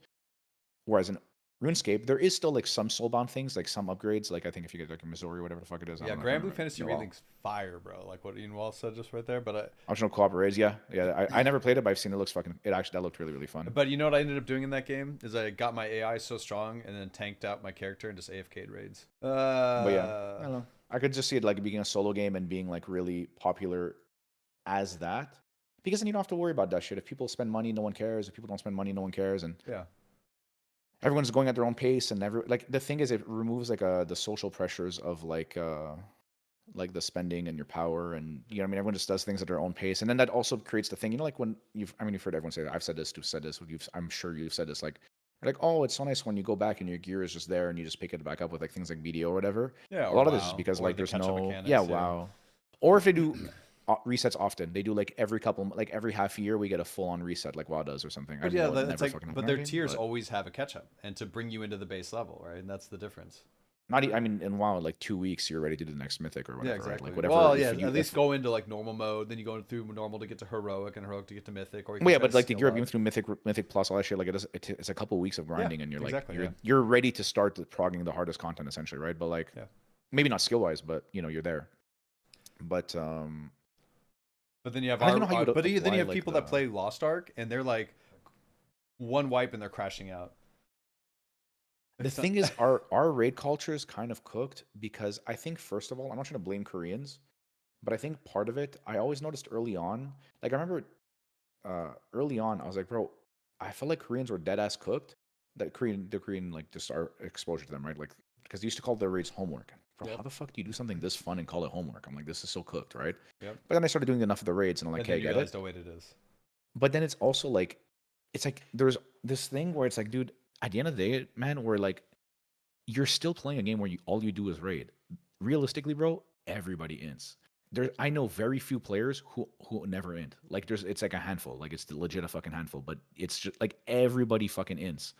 Whereas in RuneScape, there is still like some soulbound things, like some upgrades. Like I think if you get like a Missouri or whatever the fuck it is. Yeah, Grand Blue Fantasy Rating's fire, bro. Like what Ian Wall said just right there. But optional co-op raids, yeah. I never played it, but I've seen it. Looks fucking. That looked really fun. But you know what I ended up doing in that game is I got my AI so strong and then tanked out my character and just AFK'd raids. But yeah, I don't know. I could just see it like being a solo game and being like really popular as that, because then you don't have to worry about that shit. If people spend money, no one cares. If people don't spend money, no one cares. And yeah. Everyone's going at their own pace, and like the thing is, it removes like the social pressures of like the spending and your power, and you know what I mean. Everyone just does things at their own pace, and then that also creates the thing, you know, like when you've heard everyone say that. I've said this, Stoopzz said this. I'm sure you've said this. Like, oh, it's so nice when you go back and your gear is just there, and you just pick it back up with like things like BDO or whatever. Yeah, a lot of this is because like there's no WoW, or if they do resets often. They do like every half year we get a full-on reset like WoW does or something. But yeah, that's like, but their tiers always have a catch-up and to bring you into the base level, right? And that's the difference. I mean, in WoW, like 2 weeks you're ready to do the next mythic or whatever. Yeah, exactly. Right? Like whatever. Well, yeah, at least go into like normal mode, then you go through normal to get to heroic, and heroic to get to mythic. Or you yeah, but like the gear even through mythic plus all that shit, like it's a couple of weeks of grinding, and you're exactly, like you're ready to start progging the hardest content essentially, right? But like maybe not skill wise, but you know you're there. But then you have then you have people that play Lost Ark and they're like one wipe and they're crashing out. The thing is, our raid culture is kind of cooked because I think first of all, I'm not trying to blame Koreans, but I think part of it I always noticed early on. Like I remember early on, I was like, bro, I felt like Koreans were dead ass cooked. The Korean like just our exposure to them, right? Like because they used to call their raids homework. Bro, how the fuck do you do something this fun and call it homework? I'm like, this is so cooked, right? Yep. But then I started doing enough of the raids, and I'm like, hey, get it. The way it is. But then it's also like, it's like there's this thing where it's like, dude, at the end of the day, man, we're like, you're still playing a game where all you do is raid. Realistically, bro, everybody ints. I know very few players who never int. Like it's like a handful. Like it's legit a fucking handful. But it's just like everybody fucking ints.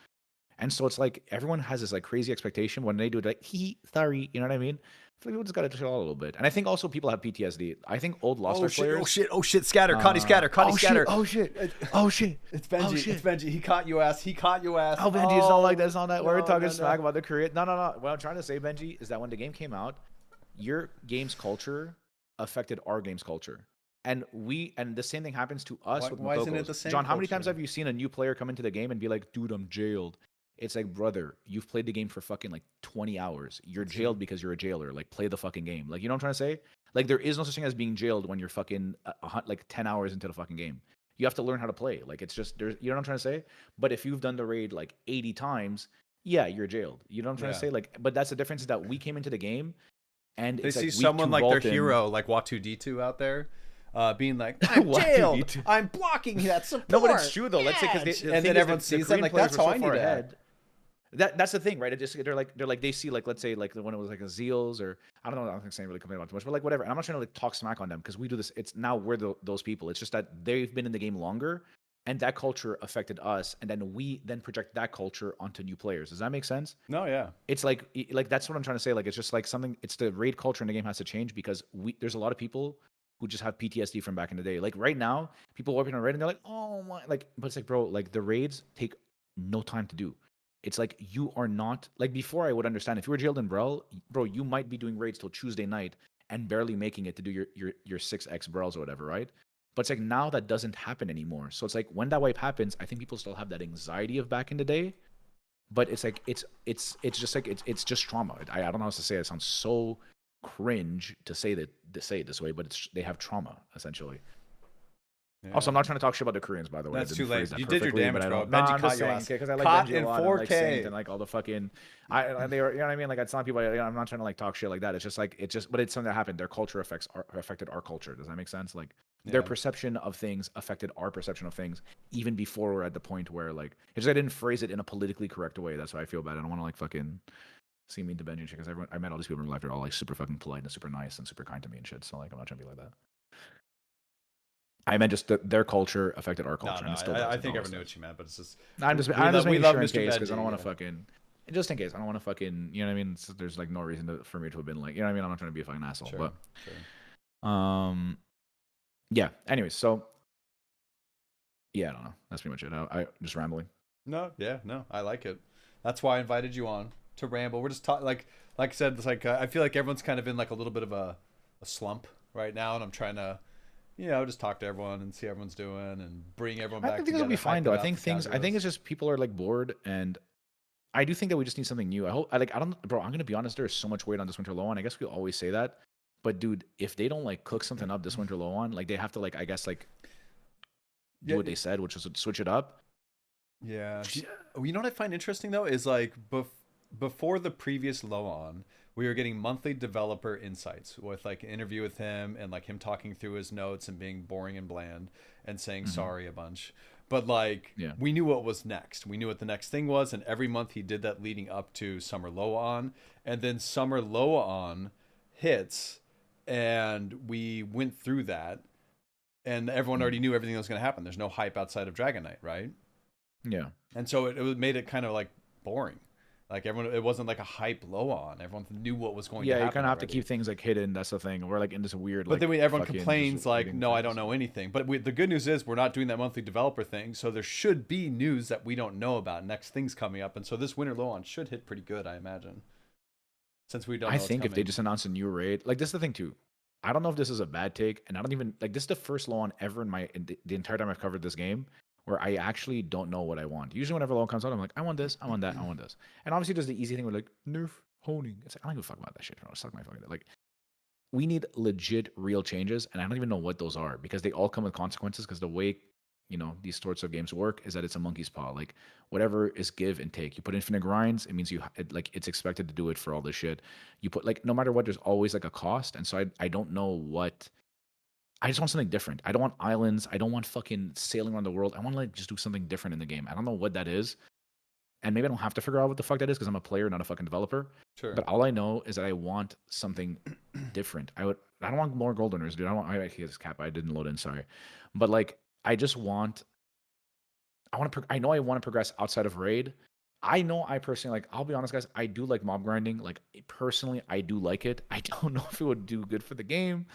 And so it's like everyone has this like crazy expectation when they do it, like sorry, you know what I mean? I feel like people just gotta chill out a little bit. And I think also people have PTSD. I think old Lost Ark players. Oh shit, scatter, Cauttyh scatter. Oh shit. It's Benji. He caught you ass. Oh, Benji, it's not like that. It's not that. We're talking smack about the Korean. No. What I'm trying to say, Benji, is that when the game came out, your game's culture affected our game's culture. And the same thing happens to us with why isn't it the same John, how many culture? times have you seen a new player come into the game and be like, dude, I'm jailed? It's like, brother, you've played the game for fucking like 20 hours. You're jailed because you're a jailer. Like, play the fucking game. Like, you know what I'm trying to say? Like, there is no such thing as being jailed when you're fucking like 10 hours into the fucking game. You have to learn how to play. Like, it's just, you know what I'm trying to say? But if you've done the raid like 80 times, yeah, you're jailed. You know what I'm trying to say? Like, but that's the difference is that we came into the game and they see someone like their hero, like Watu-D2 out there. Being like, I'm jailed. I'm blocking that support. No, but it's true though. Let's say because and then everyone sees them like that's how I need to head. That's the thing, right? It just they're like they see like let's say like when it was like a Zeals or I don't know. I don't think saying really complain about too much, but like whatever. And I'm not trying to like talk smack on them because we do this. It's now we're those people. It's just that they've been in the game longer, and that culture affected us, and then we then project that culture onto new players. Does that make sense? No, yeah. It's like that's what I'm trying to say. Like it's just like something. It's the raid culture in the game has to change because there's a lot of people who just have PTSD from back in the day. Like right now, people working on raid and they're like, oh my, like, but it's like, bro, like the raids take no time to do. It's like you are not like before. I would understand if you were jailed in Brawl, bro, you might be doing raids till Tuesday night and barely making it to do your 6x Brawls or whatever, right? But it's like now that doesn't happen anymore. So it's like when that wipe happens, I think people still have that anxiety of back in the day. But it's like it's just like it's just trauma. I don't know how to say it. It sounds so cringe to say it this way, but they have trauma essentially. Also, I'm not trying to talk shit about the Koreans, by the way. That's I too didn't late. phrase that You did your perfectly, damage, but I bro. don't- Nah, Benji I'm caught just your saying, ass. because I like Caught Benji a in lot, and like 4K. Saint and like all the fucking, they were, you know what I mean? Like, it's not people. I'm not trying to like talk shit like that. It's just like but it's something that happened. Their culture affected our culture. Does that make sense? Like, their perception of things affected our perception of things even before we're at the point where like it's just I didn't phrase it in a politically correct way. That's why I feel bad. I don't want to like fucking seem mean to Benji because I met all these people in real life. They're all like super fucking polite and super nice and super kind to me and shit. So like I'm not trying to be like that. I meant just their culture affected our culture. No, and it still I does in think all everyone knew aspects. what you meant, but it's just I'm just we making love sure in Mr. case because I Benji, don't want you to know. fucking just in case I don't want to fucking you know what I mean. There's like no reason for me to have been like you know what I mean. I'm not trying to be a fucking asshole, Sure. but yeah. Anyways, so yeah, I don't know. That's pretty much it. I just rambling. No, I like it. That's why I invited you on to ramble. We're just talking like I said. It's like I feel like everyone's kind of in like a little bit of a slump right now, and I'm trying to, just talk to everyone and see how everyone's doing and bring everyone back. I think it'll be fine though. I think things. I think it's just people are like bored, and I do think that we just need something new. I don't, bro. I'm gonna be honest. There is so much weight on this winter low on. I guess we always say that, but dude, if they don't like cook something up this winter low on, like they have to like I guess like do what they said, which is switch it up. Yeah. You know what I find interesting though is like before the previous low on, we were getting monthly developer insights with like an interview with him and like him talking through his notes and being boring and bland and saying sorry a bunch. But like we knew what was next. We knew what the next thing was, and every month he did that leading up to summer low on, and then summer low on hits, and we went through that. And everyone already knew everything that was going to happen. There's no hype outside of Dragon Knight, right? Yeah. And so it made it kind of like boring. Like everyone, it wasn't like a hype low on. Everyone knew what was going to happen. Yeah, you kind of have already. to keep things like hidden. That's the thing. We're like in this weird. But like, then everyone fucking complains just like, waiting no, for I don't this. know anything. But the good news is we're not doing that monthly developer thing. So there should be news that we don't know about. Next things coming up. And so this winter low on should hit pretty good, I imagine. Since we don't know I what's think if they coming. just announce a new raid, like this is the thing too. I don't know if this is a bad take, and I don't even like this is the first low on ever in the entire time I've covered this game where I actually don't know what I want. Usually whenever low comes out, I'm like, I want this, I want that, I want this. And obviously there's the easy thing with like nerf honing. It's like I don't give a fuck about that shit. Suck my fucking like. We need legit real changes, and I don't even know what those are because they all come with consequences. Because the way these sorts of games work is that it's a monkey's paw. Like whatever is give and take. You put infinite grinds, it means it's expected to do it for all this shit. You put like no matter what, there's always like a cost, and so I don't know what. I just want something different. I don't want islands. I don't want fucking sailing around the world. I want to like just do something different in the game. I don't know what that is, and maybe I don't have to figure out what the fuck that is because I'm a player, not a fucking developer. Sure. But all I know is that I want something different. I don't want more gold earners, dude. I this cap. I didn't load in. Sorry, but like I just want. I know I want to progress outside of raid. I know I personally like. I'll be honest, guys. I do like mob grinding. Like personally, I do like it. I don't know if it would do good for the game,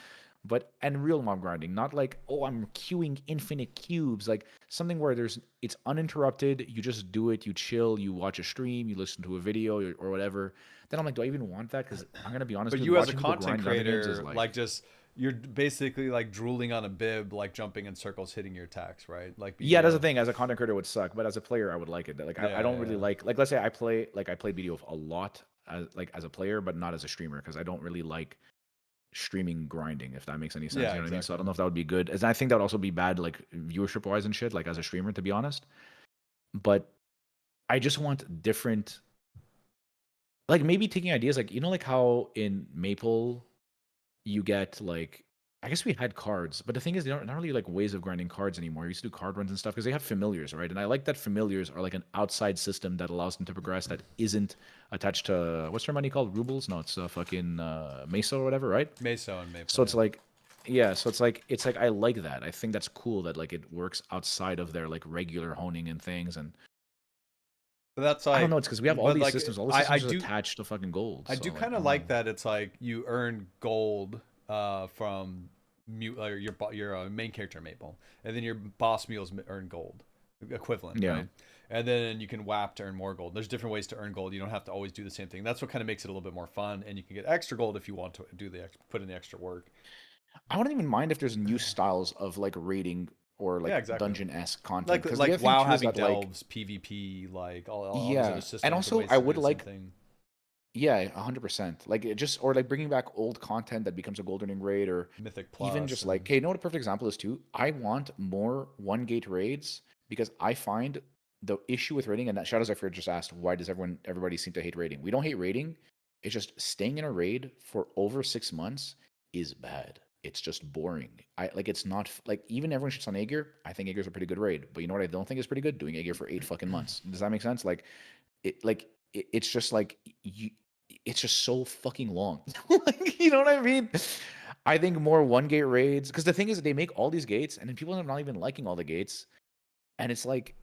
and real mob grinding, not like I'm queuing infinite cubes. Like something where it's uninterrupted. You just do it. You chill. You watch a stream. You listen to a video or whatever. Then I'm like, do I even want that? Because I'm gonna be honest. But dude, you as a watching people content grind other games creator, is like just you're basically like drooling on a bib, like jumping in circles, hitting your attacks, right? Like that's the thing. As a content creator, it would suck, but as a player, I would like it. Like I don't really like let's say I played BDO a lot as a player, but not as a streamer because I don't really like streaming grinding. If that makes any sense, you know what I mean. So I don't know if that would be good. As I think that would also be bad, like viewership wise and shit. Like as a streamer, to be honest. But I just want different. Like maybe taking ideas, like like how in Maple you get like I guess we had cards, but the thing is they don't not really like ways of grinding cards anymore. We used to do card runs and stuff because they have familiars, right? And I like that familiars are like an outside system that allows them to progress that isn't attached to what's their money called? Rubles? No, it's fucking Meso or whatever, right? Meso and Maple. So it's like so it's like I like that. I think that's cool that like it works outside of their like regular honing and things and but that's like I don't know. It's because we have all these like, systems. All the systems are attached to fucking gold. I do kind of like that. It's like you earn gold from your main character Maple, and then your boss mules earn gold equivalent, right? And then you can WAP to earn more gold. There's different ways to earn gold. You don't have to always do the same thing. That's what kind of makes it a little bit more fun, and you can get extra gold if you want to do put in the extra work. I wouldn't even mind if there's new styles of like raiding or like dungeon-esque content. Like WoW having delves, PvP, like all these other systems. And also I would like Yeah, 100%. Like it just, or like bringing back old content that becomes a golden ring raid, or Mythic Plus. even just like, okay, you know what a perfect example is too? I want more one gate raids because I find the issue with raiding, and that Shadows I Fear just asked, why does everybody seem to hate raiding? We don't hate raiding. It's just staying in a raid for over 6 months is bad. It's just boring. It's not like, even everyone shits on Aegir. I think Aegir's a pretty good raid, but you know what I don't think is pretty good? Doing Aegir for 8 fucking months. Does that make sense? It's just like it's just so fucking long. Like, you know what I mean? I think more one gate raids, because the thing is that they make all these gates and then people are not even liking all the gates, and it's like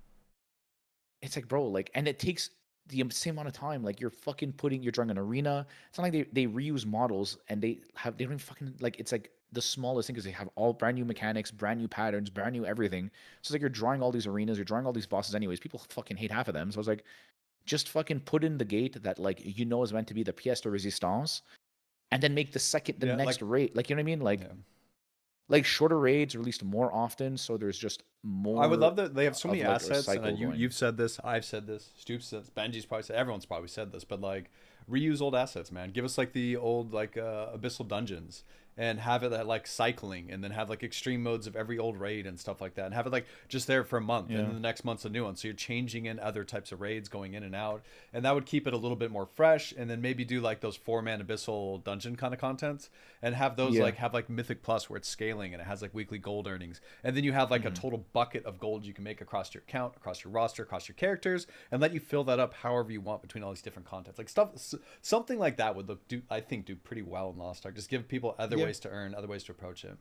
bro, like, and it takes the same amount of time. Like, you're drawing an arena. It's not like they reuse models and they don't even fucking, like, it's like the smallest thing, because they have all brand new mechanics, brand new patterns, brand new everything. So it's like you're drawing all these arenas, you're drawing all these bosses anyways. People fucking hate half of them. So I was like, just fucking put in the gate that, like, you know, is meant to be the pièce de résistance, and then make the next raid. Like, you know what I mean? Like, like shorter raids released more often, so there's just more. I would love that they have so many like, a assets, cycle and going. you've said this, I've said this, Stoopzz said this, Benji's probably said, everyone's probably said this, but like, reuse old assets, man. Give us like the old like abyssal dungeons, and have it at like cycling, and then have like extreme modes of every old raid and stuff like that, and have it like just there for a month, and then the next month's a new one, so you're changing in other types of raids going in and out, and that would keep it a little bit more fresh. And then maybe do like those 4-man abyssal dungeon kind of contents, and have those have like Mythic Plus, where it's scaling and it has like weekly gold earnings, and then you have like a total bucket of gold you can make across your account, across your roster, across your characters, and let you fill that up however you want between all these different contents. Like something like that would do pretty well in Lost Ark. Just give people other ways to earn, other ways to approach it.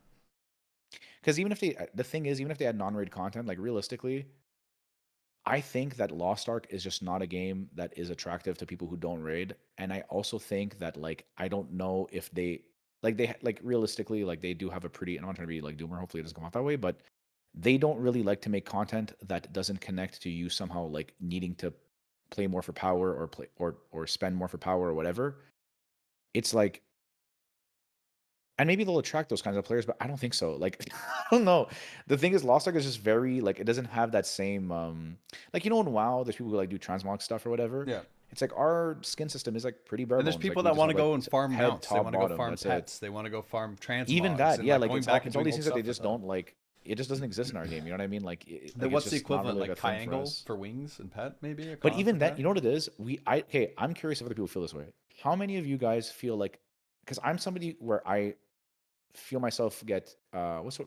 Because even if they add non-raid content, like, realistically, I think that Lost Ark is just not a game that is attractive to people who don't raid. And I also think that, like, I don't know if realistically, like, they do have a pretty, and I'm not trying to be like doomer, hopefully it doesn't come out that way, but they don't really like to make content that doesn't connect to you somehow, like needing to play more for power, or spend more for power, or whatever. It's like, and maybe they'll attract those kinds of players, but I don't think so. Like, I don't know. The thing is, Lost Ark is just very, like, it doesn't have that same, like, you know, in WoW, there's people who like do transmog stuff or whatever. Yeah. It's like our skin system is like pretty bare And there's bones. people like, that want to go and farm head, mounts. They top, want to go bottom, farm that's pets. They want to go farm transmogs. even that, and, yeah, like like going it's all these things that they old just stuff with don't like. It just doesn't exist in our game. You know what I mean? Like, them. What's the just not equivalent, really, like a thing for triangle us. for wings and pet, maybe? But even that, you know what it is? Okay, I'm curious if other people feel this way. How many of you guys feel like, because I'm somebody where I feel myself get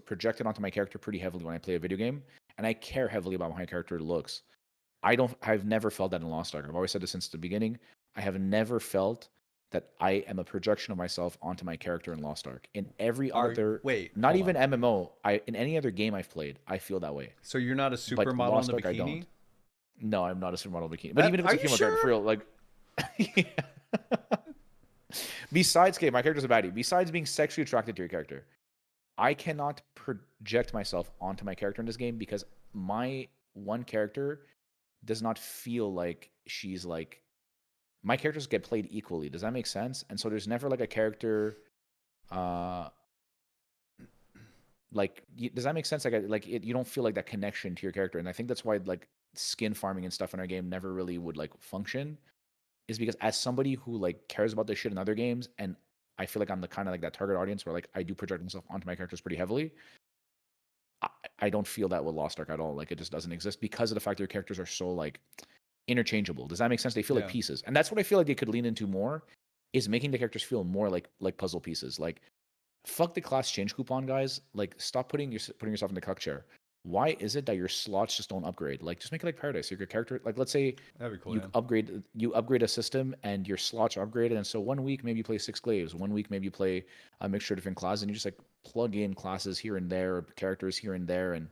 projected onto my character pretty heavily when I play a video game, and I care heavily about how my character looks. I've never felt that in Lost Ark. I've always said this since the beginning. I have never felt that I am a projection of myself onto my character in Lost Ark. In every other, not even MMO, in any other game I've played, I feel that way. So you're not a supermodel in Lost the Ark, I bikini? don't. No, I'm not a supermodel bikini. But even if it's a female character, for real, like, besides, okay, my character's a baddie. Besides being sexually attracted to your character, I cannot project myself onto my character in this game, because my one character does not feel like she's like, my characters get played equally. Does that make sense? And so there's never like a character, like, does that make sense? Like you don't feel like that connection to your character, and I think that's why like skin farming and stuff in our game never really would like function, is because as somebody who like cares about this shit in other games, and I feel like I'm the kind of like that target audience where like I do project myself onto my characters pretty heavily. I don't feel that with Lost Ark at all. Like, it just doesn't exist because of the fact that your characters are so like interchangeable. Does that make sense? They feel like pieces, and that's what I feel like they could lean into more, is making the characters feel more like puzzle pieces. Like, fuck the class change coupon, guys. Like, stop putting yourself in the cuck chair. Why is it that your slots just don't upgrade? Like, just make it like Paradise. Your character, like, let's say Cool, you upgrade a system and your slots are upgraded, and so 1 week maybe you play 6 glaives, 1 week maybe you play a mixture of different classes, and you just like plug in classes here and there, or characters here and there, and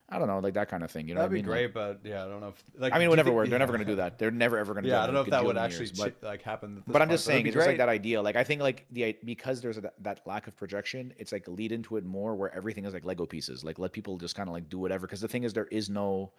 I don't know, like that kind of thing. You know, that'd what I mean? be great, Like, but yeah, I don't know if, like, I mean, would never work. They're never going to do that. They're never ever going to. Yeah, do I don't know if that would gajillion actually years, but, like happen. But I'm just saying, it's just like that. that idea. Like, I think like because there's that lack of projection, it's like lead into it more where everything is like Lego pieces. Like, let people just kind of like do whatever. Because the thing is, there is no,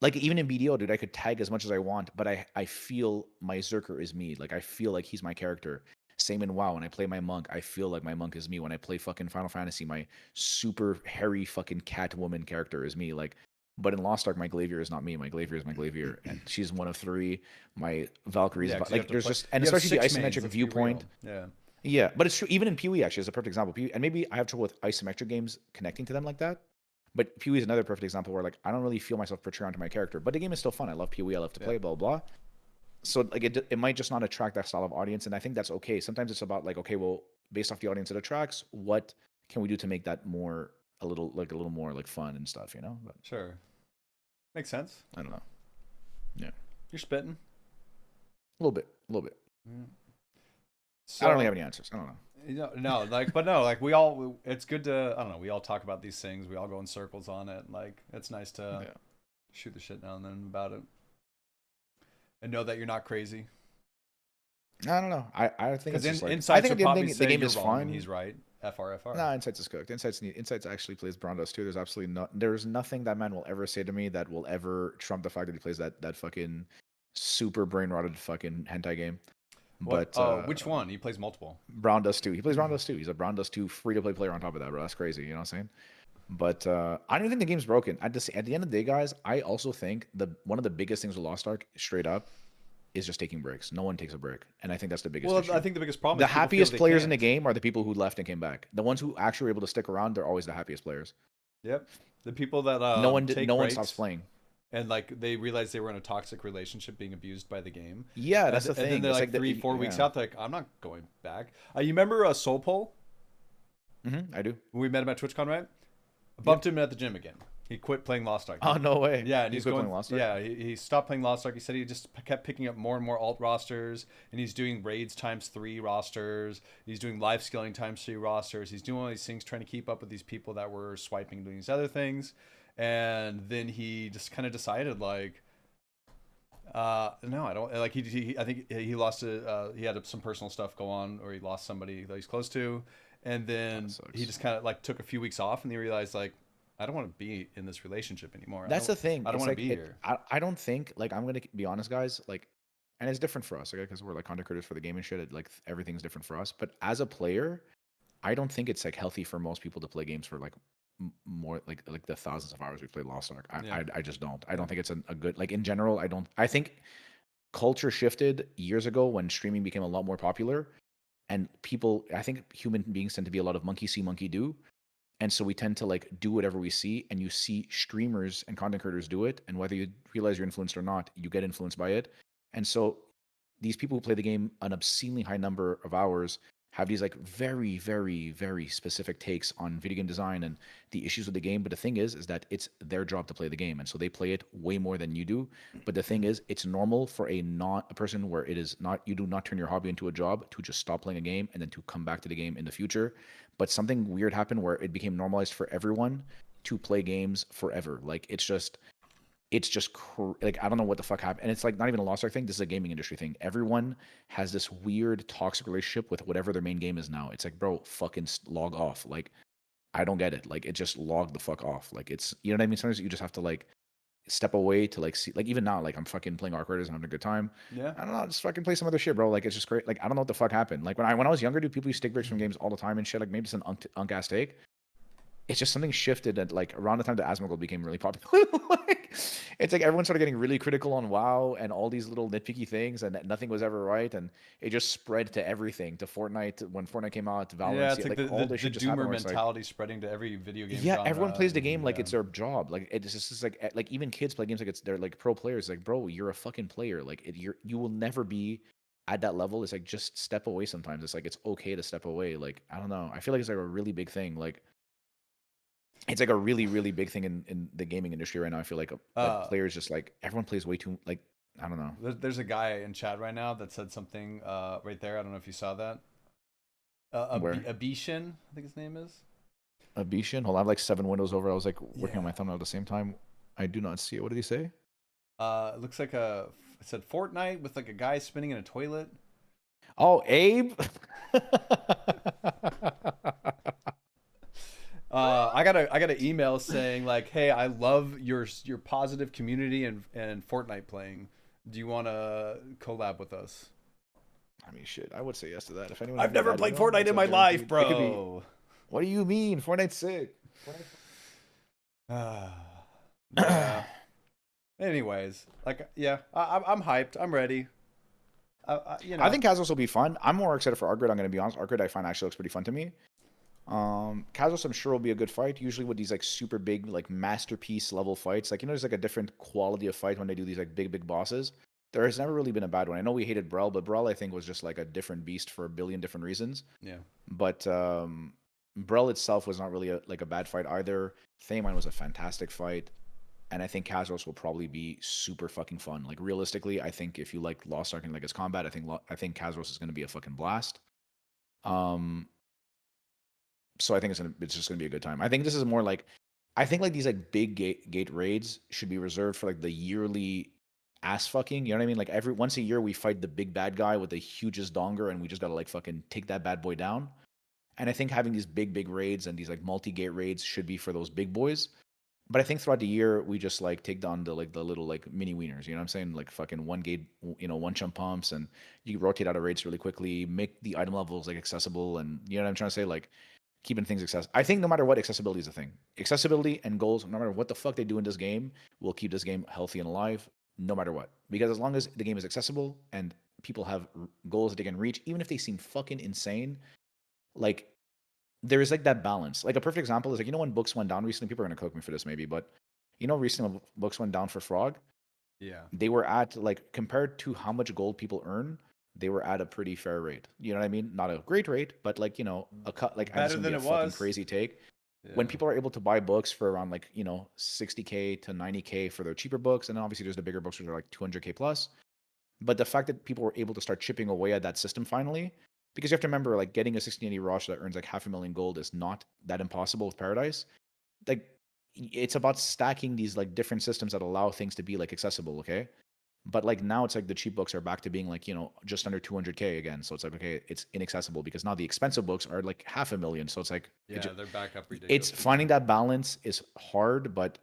like, even in BDO, dude, I could tag as much as I want, but I feel my Zerker is me. Like, I feel like he's my character. Same in WoW. When I play my monk, I feel like my monk is me. When I play fucking Final Fantasy, my super hairy fucking cat woman character is me. Like, But in Lost Ark, my Glavier is not me. My Glavier is my Glavier, and she's one of 3. My Valkyrie's Yeah, 'cause you have like to there's play- just and you have especially the 6 mains, isometric let's be viewpoint. real. Yeah. Yeah, but it's true. Even in PoE, actually, is a perfect example. PoE, and maybe I have trouble with isometric games connecting to them like that. But PoE is another perfect example where like I don't really feel myself portray onto my character, but the game is still fun. I love PoE. I love to play. Blah blah. Blah. So like it might just not attract that style of audience, and I think that's okay. Sometimes it's about like, okay, well, based off the audience it attracts, what can we do to make that more a little more like fun and stuff, you know? But Sure. Makes sense. I don't know. You're spitting. A little bit. So, I don't really have any answers. I don't know. We all, it's good to, I don't know, we all talk about these things. We all go in circles on it. Like, it's nice to shoot the shit now and then about it. And know that you're not crazy. I don't know. I think it's just like, Insights I think are at the probably end the saying game you're is wrong fun. and he's right. FR. No, Insights is cooked. Insights actually plays Brondos too. There's absolutely there's nothing that man will ever say to me that will ever trump the fact that he plays that fucking super brain rotted fucking hentai game. What? But which one? He plays multiple. Brown Dust 2. He plays Brown Dust 2. He's a Brown Dust 2 free to play player on top of that, bro. That's crazy. You know what I'm saying? But I don't even think the game's broken. At the end of the day, guys, I also think one of the biggest things with Lost Ark, straight up, is just taking breaks. No one takes a break, and I think that's the biggest issue. I think the biggest problem. The is people feel happiest they players in can't. the game are the people who left and came back. The ones who actually were able to stick around, they're always the happiest players. Yep. The people that no one breaks stops playing. And like they realized they were in a toxic relationship, being abused by the game. Yeah, that's the thing. And then they're It's like the- 3-4 weeks yeah. out. They're like, I'm not going back. You remember Soul Pole? I do. When we met him at TwitchCon, right? I bumped him at the gym again. He quit playing Lost Ark. Oh no way. Yeah, and He he's quit going. playing Lost Ark? Yeah, he stopped playing Lost Ark. He said he just kept picking up more and more alt rosters, and he's doing raids ×3 rosters. He's doing life skilling ×3 rosters. He's doing all these things, trying to keep up with these people that were swiping, doing these other things, and then he just kind of decided like, no, I don't like. I think he lost he had some personal stuff go on, or he lost somebody that he's close to, and then he just kind of like took a few weeks off, and he realized like, I don't want to be in this relationship anymore. That's the thing. I don't want to be here. I don't think, like, I'm gonna be honest, guys. Like, and it's different for us, okay? Because we're like content creators for the game and shit. Like, everything's different for us. But as a player, I don't think it's like healthy for most people to play games for like more like the thousands of hours we played Lost Ark. I just don't. I don't think it's a good, like, in general. I don't. I think culture shifted years ago when streaming became a lot more popular, and people. I think human beings tend to be a lot of monkey see, monkey do. And so we tend to like do whatever we see, and you see streamers and content creators do it, and whether you realize you're influenced or not, you get influenced by it. And so these people who play the game an obscenely high number of hours have these like very, very, very specific takes on video game design and the issues with the game. But the thing is that it's their job to play the game, and so they play it way more than you do. But the thing is, it's normal for a person where it is not, you do not turn your hobby into a job to just stop playing a game and then to come back to the game in the future. But something weird happened where it became normalized for everyone to play games forever. Like, it's just like, I don't know what the fuck happened. And it's like not even a Lost Ark thing. This is a gaming industry thing. Everyone has this weird toxic relationship with whatever their main game is now. It's like, bro, fucking log off. Like, I don't get it. Like, it just log the fuck off. Like, it's, you know what I mean? Sometimes you just have to like step away to like see, like, even now, like, I'm fucking playing Ark Raiders and having a good time. Yeah. I don't know, just fucking play some other shit, bro. Like, it's just great. Like, I don't know what the fuck happened. Like, when I was younger, dude, people used to take breaks from games all the time and shit. Like, maybe it's an unk-ass take. It's just something shifted at like around the time that Asmongold became really popular. Like, it's like everyone started getting really critical on WoW and all these little nitpicky things, and nothing was ever right, and it just spread to everything, to Fortnite when Fortnite came out, to Valorant. Yeah, it's like all the this shit just happened doomer where it's mentality spreading to every video game. yeah, genre. everyone plays the game like it's their job. Like, it's just like even kids play games like they're like pro players. Like, bro, you're a fucking player. Like, you will never be at that level. It's like, just step away sometimes. It's like, it's okay to step away. Like, I don't know. I feel like it's like a really big thing. Like, it's like a really, really big thing in the gaming industry right now. I feel like players just like, everyone plays way too, like, I don't know. There's a guy in chat right now that said something right there. I don't know if you saw that. Where? Abishan, I think his name is. Abishan? Hold on, I have like 7 windows over. I was like working on my thumbnail at the same time. I do not see it. What did he say? It looks like it said Fortnite with like a guy spinning in a toilet. Oh, Abe? I got an email saying like, hey, I love your positive community and Fortnite playing. Do you want to collab with us? I mean, shit, I would say yes to that. If anyone, I've never played Fortnite in my life, bro. What do you mean? Fortnite's sick. Yeah. Anyways, like, yeah, I'm hyped. I'm ready. You know, I think Kazeros will be fun. I'm more excited for Argrid. I'm going to be honest. Argrid I find actually looks pretty fun to me. Kazeros I'm sure will be a good fight. Usually with these like super big like masterpiece level fights, like there's like a different quality of fight when they do these like big boss. There has never really been a bad one. I know we hated Brawl, but Brawl I think was just like a different beast for a billion different reasons. yeah. But Brawl itself was not really like a bad fight either. Thaymine was a fantastic fight. And I think Kazeros will probably be super fucking fun. Like realistically, I think if you like Lost Ark and like its combat, I think Kazeros is going to be a fucking blast. So I think it's just gonna be a good time. I think this is more like, I think like these like big gate raids should be reserved for like the yearly ass fucking. You know what I mean? Like once a year we fight the big bad guy with the hugest donger, and we just gotta like fucking take that bad boy down. And I think having these big raids and these like multi-gate raids should be for those big boys. But I think throughout the year we just like take down the little like mini wieners. You know what I'm saying? Like fucking one gate, one chump pumps, and you rotate out of raids really quickly. Make the item levels like accessible, and you know what I'm trying to say? Like keeping things accessible. I think no matter what, accessibility is a thing. Accessibility and goals, no matter what the fuck they do in this game, will keep this game healthy and alive, no matter what. Because as long as the game is accessible and people have goals that they can reach, even if they seem fucking insane, like there is like that balance. Like a perfect example is like, when books went down recently, people are gonna cook me for this maybe, but recently when books went down for Frog, Yeah. they were at like, compared to how much gold people earn, they were at a pretty fair rate. You know what I mean? Not a great rate, but like, a cut, like Better than a it fucking was. crazy take. Yeah. When people are able to buy books for around like, 60K to 90K for their cheaper books, and then obviously there's the bigger books which are like 200K plus. But the fact that people were able to start chipping away at that system finally, because you have to remember, like getting a 1680 Rosh that earns like 500,000 gold is not that impossible with Paradise. Like it's about stacking these like different systems that allow things to be like accessible, okay? But like now it's like the cheap books are back to being like, just under 200K again. So it's like, okay, it's inaccessible because now the expensive books are like 500,000. So it's like, Yeah, they're back up ridiculous. it's finding that balance is hard, but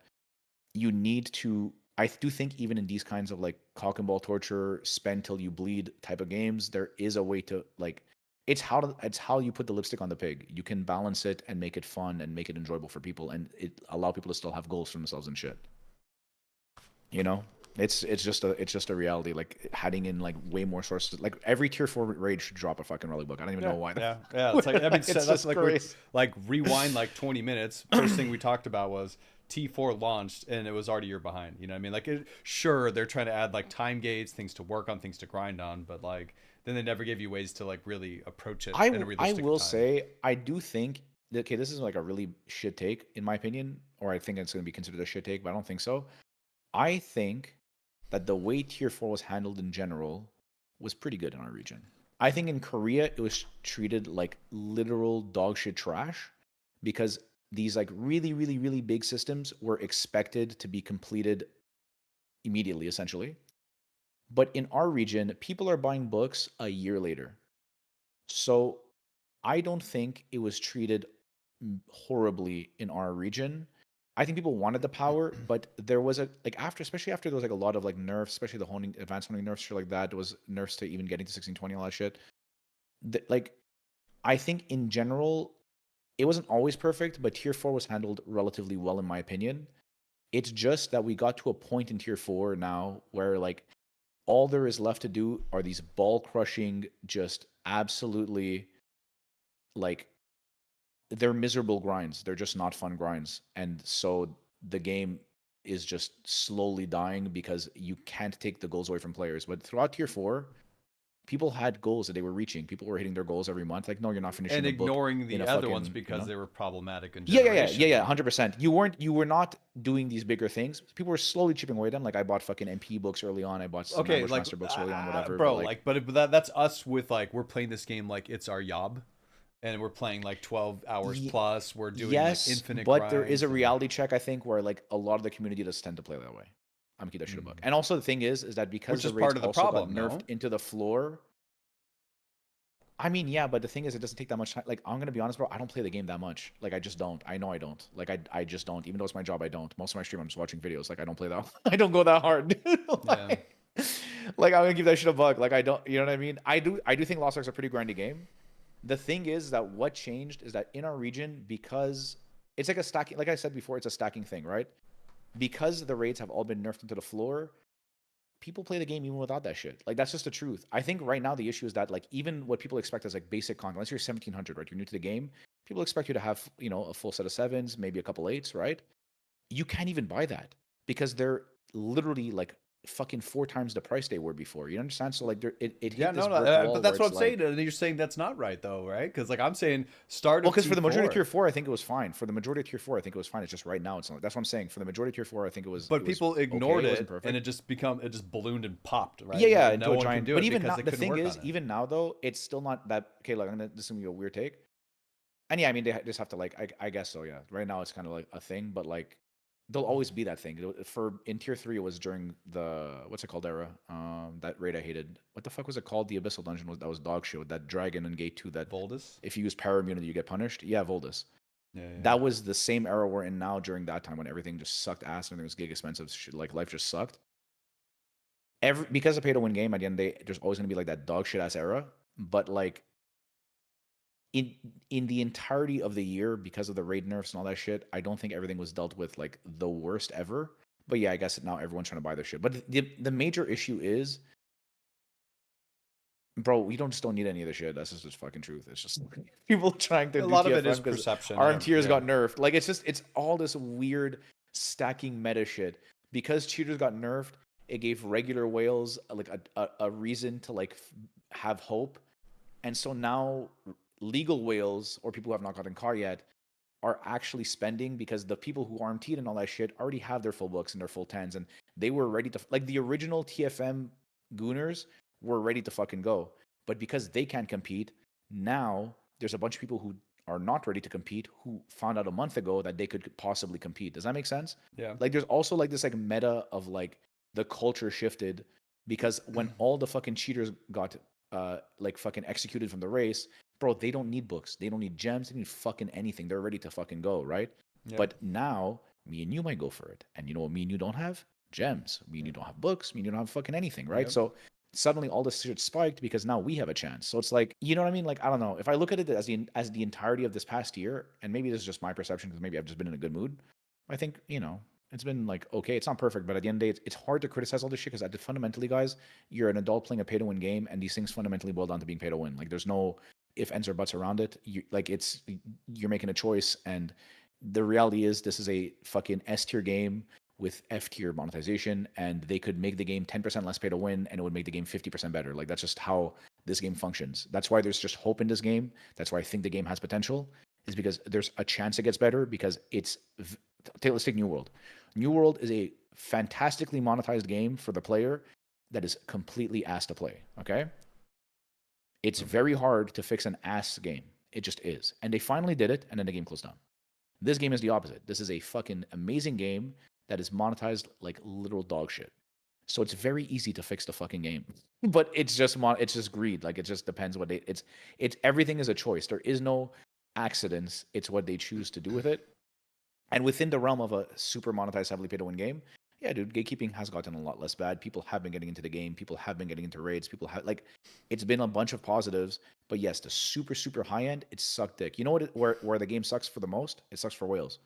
you need to, I do think even in these kinds of like cock and ball torture, spend till you bleed type of games, there is a way to like, it's how you put the lipstick on the pig. You can balance it and make it fun and make it enjoyable for people, and it allow people to still have goals for themselves and shit. It's just a reality. Like adding in like way more sources. Like every tier 4 raid should drop a fucking relic book. I don't even know why. Yeah. It's like, I mean, It's that's like crazy. like rewind like 20 minutes. First thing we talked about was T4 launched and it was already a year behind. You know what I mean? Like, sure, they're trying to add like time gates, things to work on, things to grind on, but like then they never gave you ways to like really approach it in a realistic I will time. say, I do think that, okay, this is like a really shit take in my opinion, or I think it's going to be considered a shit take, but I don't think so. I think that the way tier 4 was handled in general was pretty good in our region. I think in Korea it was treated like literal dog shit trash because these like really big systems were expected to be completed immediately, essentially. But in our region, people are buying books a year later. So I don't think it was treated horribly in our region. I think people wanted the power, but there was especially after there was like a lot of like nerfs, especially the advanced honing nerfs, shit like that. There was nerfs to even getting to 1620, all that shit. I think in general, it wasn't always perfect, but tier 4 was handled relatively well in my opinion. It's just that we got to a point in tier 4 now where like all there is left to do are these ball crushing, just absolutely like, they're miserable grinds. They're just not fun grinds. And so the game is just slowly dying because you can't take the goals away from players. But throughout tier 4, people had goals that they were reaching. People were hitting their goals every month. Like, no, you're not finishing and the book ignoring the in a other fucking, ones because they were problematic and yeah, 100%. You were not doing these bigger things. People were slowly chipping away at them. Like I bought fucking MP books early on. I bought some Ambush Master books early on, whatever. Bro, but that's us with like, we're playing this game like it's our job. And we're playing like 12 hours plus. We're doing like infinite but there grinds is a reality check, I think, where like a lot of the community does tend to play that way. I'm gonna keep that shit a buck. And also the thing is that because which the is raids part of the also problem, got nerfed into the floor. I mean, yeah, but the thing is, it doesn't take that much time. Like, I'm gonna be honest, bro. I don't play the game that much. Like, I just don't. I know I don't. Like, I just don't. Even though it's my job, I don't. Most of my stream, I'm just watching videos. Like, I don't play that. I don't go that hard. like, I'm gonna give that shit a buck. Like, I don't. You know what I mean? I do think Lost Ark's a pretty grindy game. The thing is that what changed is that in our region, because it's like a stacking, like I said before, it's a stacking thing, right? because the raids have all been nerfed into the floor, people play the game even without that shit. Like, that's just the truth. I think right now the issue is that, like, even what people expect as like basic content, unless you're 1700, right? You're new to the game. People expect you to have, you know, a full set of 7s, maybe a couple 8s, right? You can't even buy that because they're literally like fucking 4 times the price they were before. You understand? So like, it hit Yeah, this no, brick wall but that's where what I'm it's saying. like, And you're saying that's not right, though, right? Because like I'm saying, start well, of because for the majority of T4. tier 4, I think it was fine. For the majority of tier 4, I think it was fine. It's just right now it's not. That's what I'm saying. For the majority of tier 4, I think it was. But it was people ignored okay. It it, wasn't perfect. and it just ballooned and popped, right? Yeah, yeah, And into no a one can giant. do But it even because now, they the couldn't thing work is, on it. even now though, it's still not that. Okay, like this is gonna be a weird take. And yeah, I mean, they just have to like. I guess so. Yeah. Right now, it's kind of like a thing, but like, there'll always be that thing. For in tier 3, it was during the what's it called era? That raid I hated. What the fuck was it called? The Abyssal Dungeon that was dog shit. That dragon in Gate 2. That Voldus? if you use power immunity, you get punished. Yeah, Voldus. Yeah, yeah. That was the same era we're in now during that time when everything just sucked ass and everything was gig expensive. Like life just sucked. Because of pay to win game, at the end of the day, there's always gonna be like that dog shit ass era. But like in the entirety of the year, because of the raid nerfs and all that shit, I don't think everything was dealt with like the worst ever. But yeah, I guess now everyone's trying to buy their shit. But the major issue is, bro, we just don't need any of the shit. That's just the fucking truth. It's just people trying to A do lot of it TFM is 'cause perception. RM tiers yeah. got nerfed. Like it's all this weird stacking meta shit. Because cheaters got nerfed, it gave regular whales like a reason to like have hope. And so now legal whales or people who have not gotten caught yet are actually spending because the people who RMT'd and all that shit already have their full books and their full 10s, and they were ready to like the original TFM gooners were ready to fucking go. But because they can't compete, now there's a bunch of people who are not ready to compete who found out a month ago that they could possibly compete. Does that make sense? Yeah. Like there's also like this like meta of like the culture shifted because when all the fucking cheaters got like fucking executed from the race, bro, they don't need books. They don't need gems. They need fucking anything. They're ready to fucking go, right? Yeah. But now, me and you might go for it. And you know what me and you don't have? Gems. Me and you don't have books. Me and you don't have fucking anything, right? Yep. So suddenly all this shit spiked because now we have a chance. So it's like, you know what I mean? Like, I don't know. If I look at it as the entirety of this past year, and maybe this is just my perception because maybe I've just been in a good mood, I think, you know, it's been like, okay, it's not perfect, but at the end of the day, it's hard to criticize all this shit because fundamentally, guys, you're an adult playing a pay to win game, and these things fundamentally boil down to being pay to win. Like, there's no if, ends, or buts around it. You're making a choice, and the reality is this is a fucking S tier game with F tier monetization, and they could make the game 10% less pay to win, and it would make the game 50% better. Like, that's just how this game functions. That's why there's just hope in this game. That's why I think the game has potential, is because there's a chance it gets better because let's take New World. New World is a fantastically monetized game for the player that is completely ass to play, okay? It's very hard to fix an ass game. It just is. And they finally did it, and then the game closed down. This game is the opposite. This is a fucking amazing game that is monetized like literal dog shit. So it's very easy to fix the fucking game. But it's just greed. Like, it just depends what it's everything is a choice. There is no accidents. It's what they choose to do with it. And within the realm of a super monetized, heavily pay to win game, yeah, dude, gatekeeping has gotten a lot less bad. People have been getting into the game. People have been getting into raids. People have, like, it's been a bunch of positives. But yes, the super, super high end, it sucked dick. You know what? Where the game sucks for the most? It sucks for whales.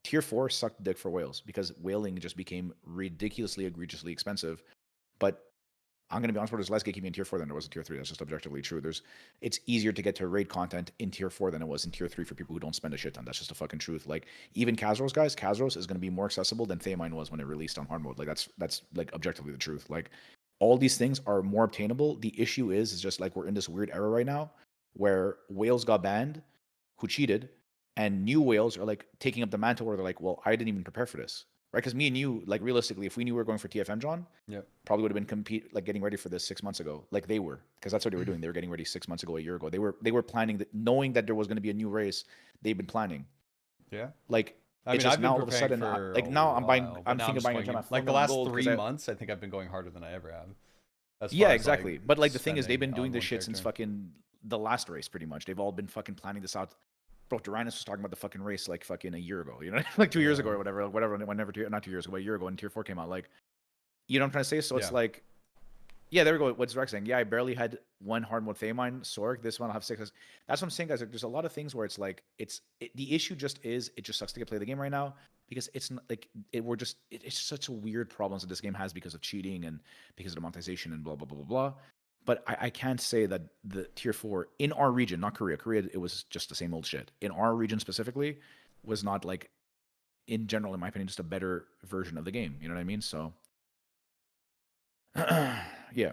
Tier 4 sucked dick for whales because whaling just became ridiculously, egregiously expensive. But I'm going to be honest, there's less gatekeeping in Tier 4 than there was in Tier 3. That's just objectively true. It's easier to get to raid content in Tier 4 than it was in Tier 3 for people who don't spend a shit ton. That's just a fucking truth. Like, even Kazeros, guys, Kazeros is going to be more accessible than Theamine was when it released on hard mode. Like, that's like objectively the truth. Like, all these things are more obtainable. The issue is just like we're in this weird era right now where whales got banned who cheated, and new whales are like taking up the mantle where they're like, well, I didn't even prepare for this. Right, because me and you, like, realistically, if we knew we were going for TFM, John, probably would have been getting ready for this 6 months ago, like they were, because that's what they were doing. They were getting ready 6 months ago, a year ago. They were planning that, knowing that there was going to be a new race. They've been planning. Yeah. Like, I mean, it's just I've been now all of a preparing sudden, for like a now I'm buying. while, but I'm now thinking of just buying a going ton in- of like the last 3 months. I think I've been going harder than I ever have. As far yeah, as, exactly. like, But like the thing is, they've been spending doing on this one shit since character. fucking the last race, pretty much. They've all been fucking planning this out. Bro, Durinus was talking about the fucking race like fucking a year ago, you know, like 2 years ago or whatever, not 2 years ago, but a year ago when Tier 4 came out. Like, you know what I'm trying to say? So it's like, yeah, there we go. What's Rex saying? Yeah, I barely had one hard mode Theamine, Sorg. This one I'll have 6. That's what I'm saying, guys. Like, there's a lot of things where it's like, the issue just is, it just sucks to get play the game right now. because it's not like it's such a weird problems that this game has because of cheating and because of the monetization and blah blah blah blah blah. But I can't say that the tier 4 in our region, not Korea. Korea, it was just the same old shit. In our region specifically, was not like, in general, in my opinion, just a better version of the game. You know what I mean? So, yeah.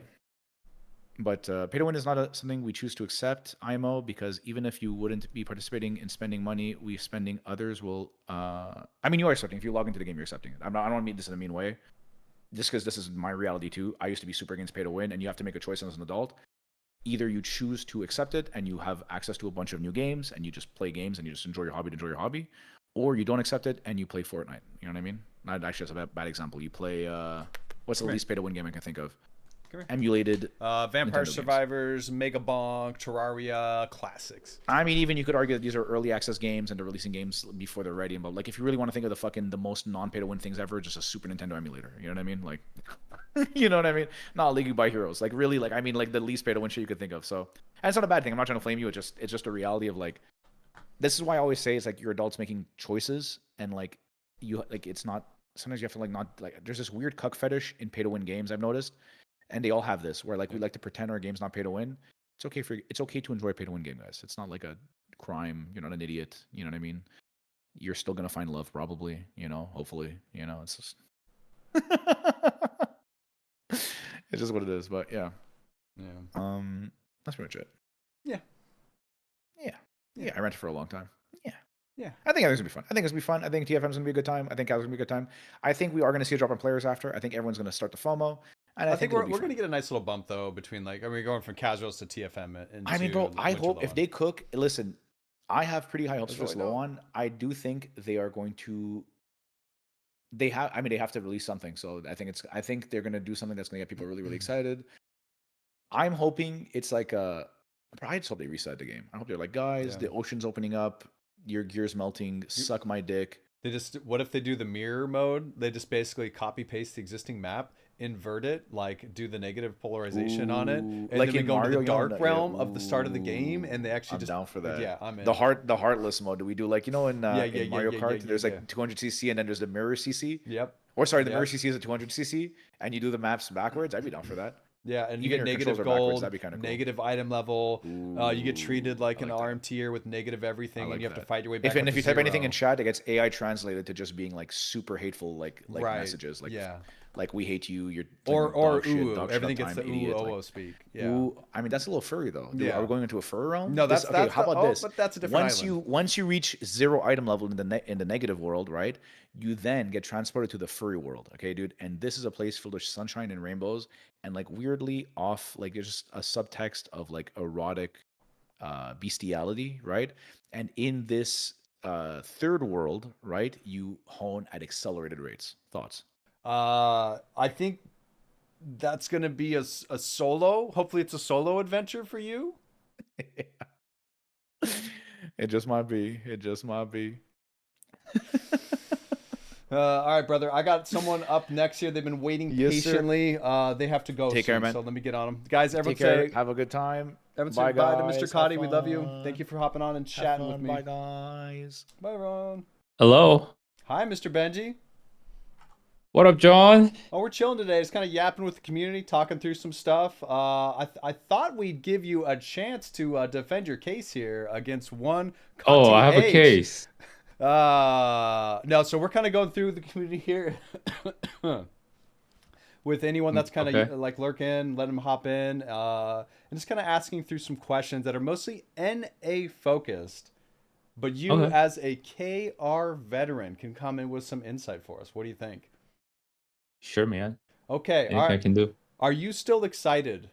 But pay to win is not something we choose to accept, IMO, because even if you wouldn't be participating in spending money, we spending, others will. I mean, you are accepting. If you log into the game, you're accepting it. I don't mean this in a mean way. Just because this is my reality too. I used to be super against pay to win, and you have to make a choice as an adult. Either you choose to accept it and you have access to a bunch of new games and you just play games and you just enjoy your hobby, or you don't accept it and you play Fortnite. You know what I mean? Not actually, that's a bad example. You play what's the least pay to win game I can think of? Emulated Vampire Nintendo Survivors, Mega Bonk, Terraria, classics. I mean, even you could argue that these are early access games and they're releasing games before they're ready. But like, if you really want to think of the most non-pay to win things ever, just a Super Nintendo emulator. You know what I mean? Like, you know what I mean? Not League by Heroes. Like, really, like, I mean, like the least pay to win shit you could think of. So, and it's not a bad thing. I'm not trying to flame you. It's just a reality of like, this is why I always say it's like you're adults making choices, and like it's not. Sometimes you have to like not like. There's this weird cuck fetish in pay to win games I've noticed. And they all have this, where like we like to pretend our game's not pay to win. It's okay to enjoy a pay to win game, guys. It's not like a crime. You're not an idiot. You know what I mean? You're still gonna find love, probably. You know, hopefully. You know, it's just it's just what it is. But yeah. That's pretty much it. Yeah. I rented for a long time. Yeah. I think it's gonna be fun. I think TFM's gonna be a good time. I think Cal's gonna be a good time. I think we are gonna see a drop in players after. I think everyone's gonna start to FOMO. And I think we're going to get a nice little bump though between like, are we going from Kazeros to TFM? I mean, bro, I hope if they cook. Listen, I have pretty high hopes for Slow On. I do think they are going to. They have to release something. So I think they're going to do something that's going to get people really, really excited. I'm hoping it's like I just hope they reset the game. I hope they're like, guys, the ocean's opening up, your gear's melting, suck my dick. What if they do the mirror mode? They just basically copy paste the existing map, invert it, like do the negative polarization on it, and like then we go Mario, into the dark realm of the start of the game, and they actually I'm down for that. Yeah, I'm in. The heartless mode. Do we do like in Mario Kart? There's like 200cc and then there's the mirror CC. Yep. Or sorry, the mirror CC is a 200cc, and you do the maps backwards. I'd be down for that. Yeah, and you Even get your negative controls are backwards, gold, that'd be kinda cool. negative item level. You get treated like an RMTer with negative everything, like and you have to that. fight your way back. If you type anything in chat, chat, it gets AI translated to just being like super hateful, like messages, like like we hate you. You're or dog shit, ooh, dog shit everything all gets the time, idiot, ooh like, speak. Yeah, ooh, I mean that's a little furry though. Dude, are we going into a furry realm? No, that's okay. How about this? But that's a different Once you reach 0 item level in the negative world, right? You then get transported to the furry world, okay, dude. And this is a place filled with sunshine and rainbows, and like weirdly off, like there's just a subtext of like erotic bestiality, right? And in this third world, right, you hone at accelerated rates. Thoughts? I think that's gonna be a solo. Hopefully, it's a solo adventure for you. It just might be. All right, brother. I got someone up next here. They've been waiting patiently. They have to go. Take care, man. So let me get on them, guys. Everyone Take care. Have a good time. Everyone Bye, say bye to guys. Mr. Cauttyh. Have We love you. fun. Thank you for hopping on and chatting with me. Bye, guys. Bye, Ron. Hello. Hi, Mr. Benji. What up, John? Oh, we're chilling today. Just kind of yapping with the community, talking through some stuff. I thought we'd give you a chance to defend your case here against one. Oh, I have a case. No, so we're kind of going through the community here with anyone that's kind of like lurking, let them hop in, and just kind of asking through some questions that are mostly NA focused. But you, as a KR veteran, can come in with some insight for us. What do you think? Sure, man. Okay, Anything I can do. Are you still excited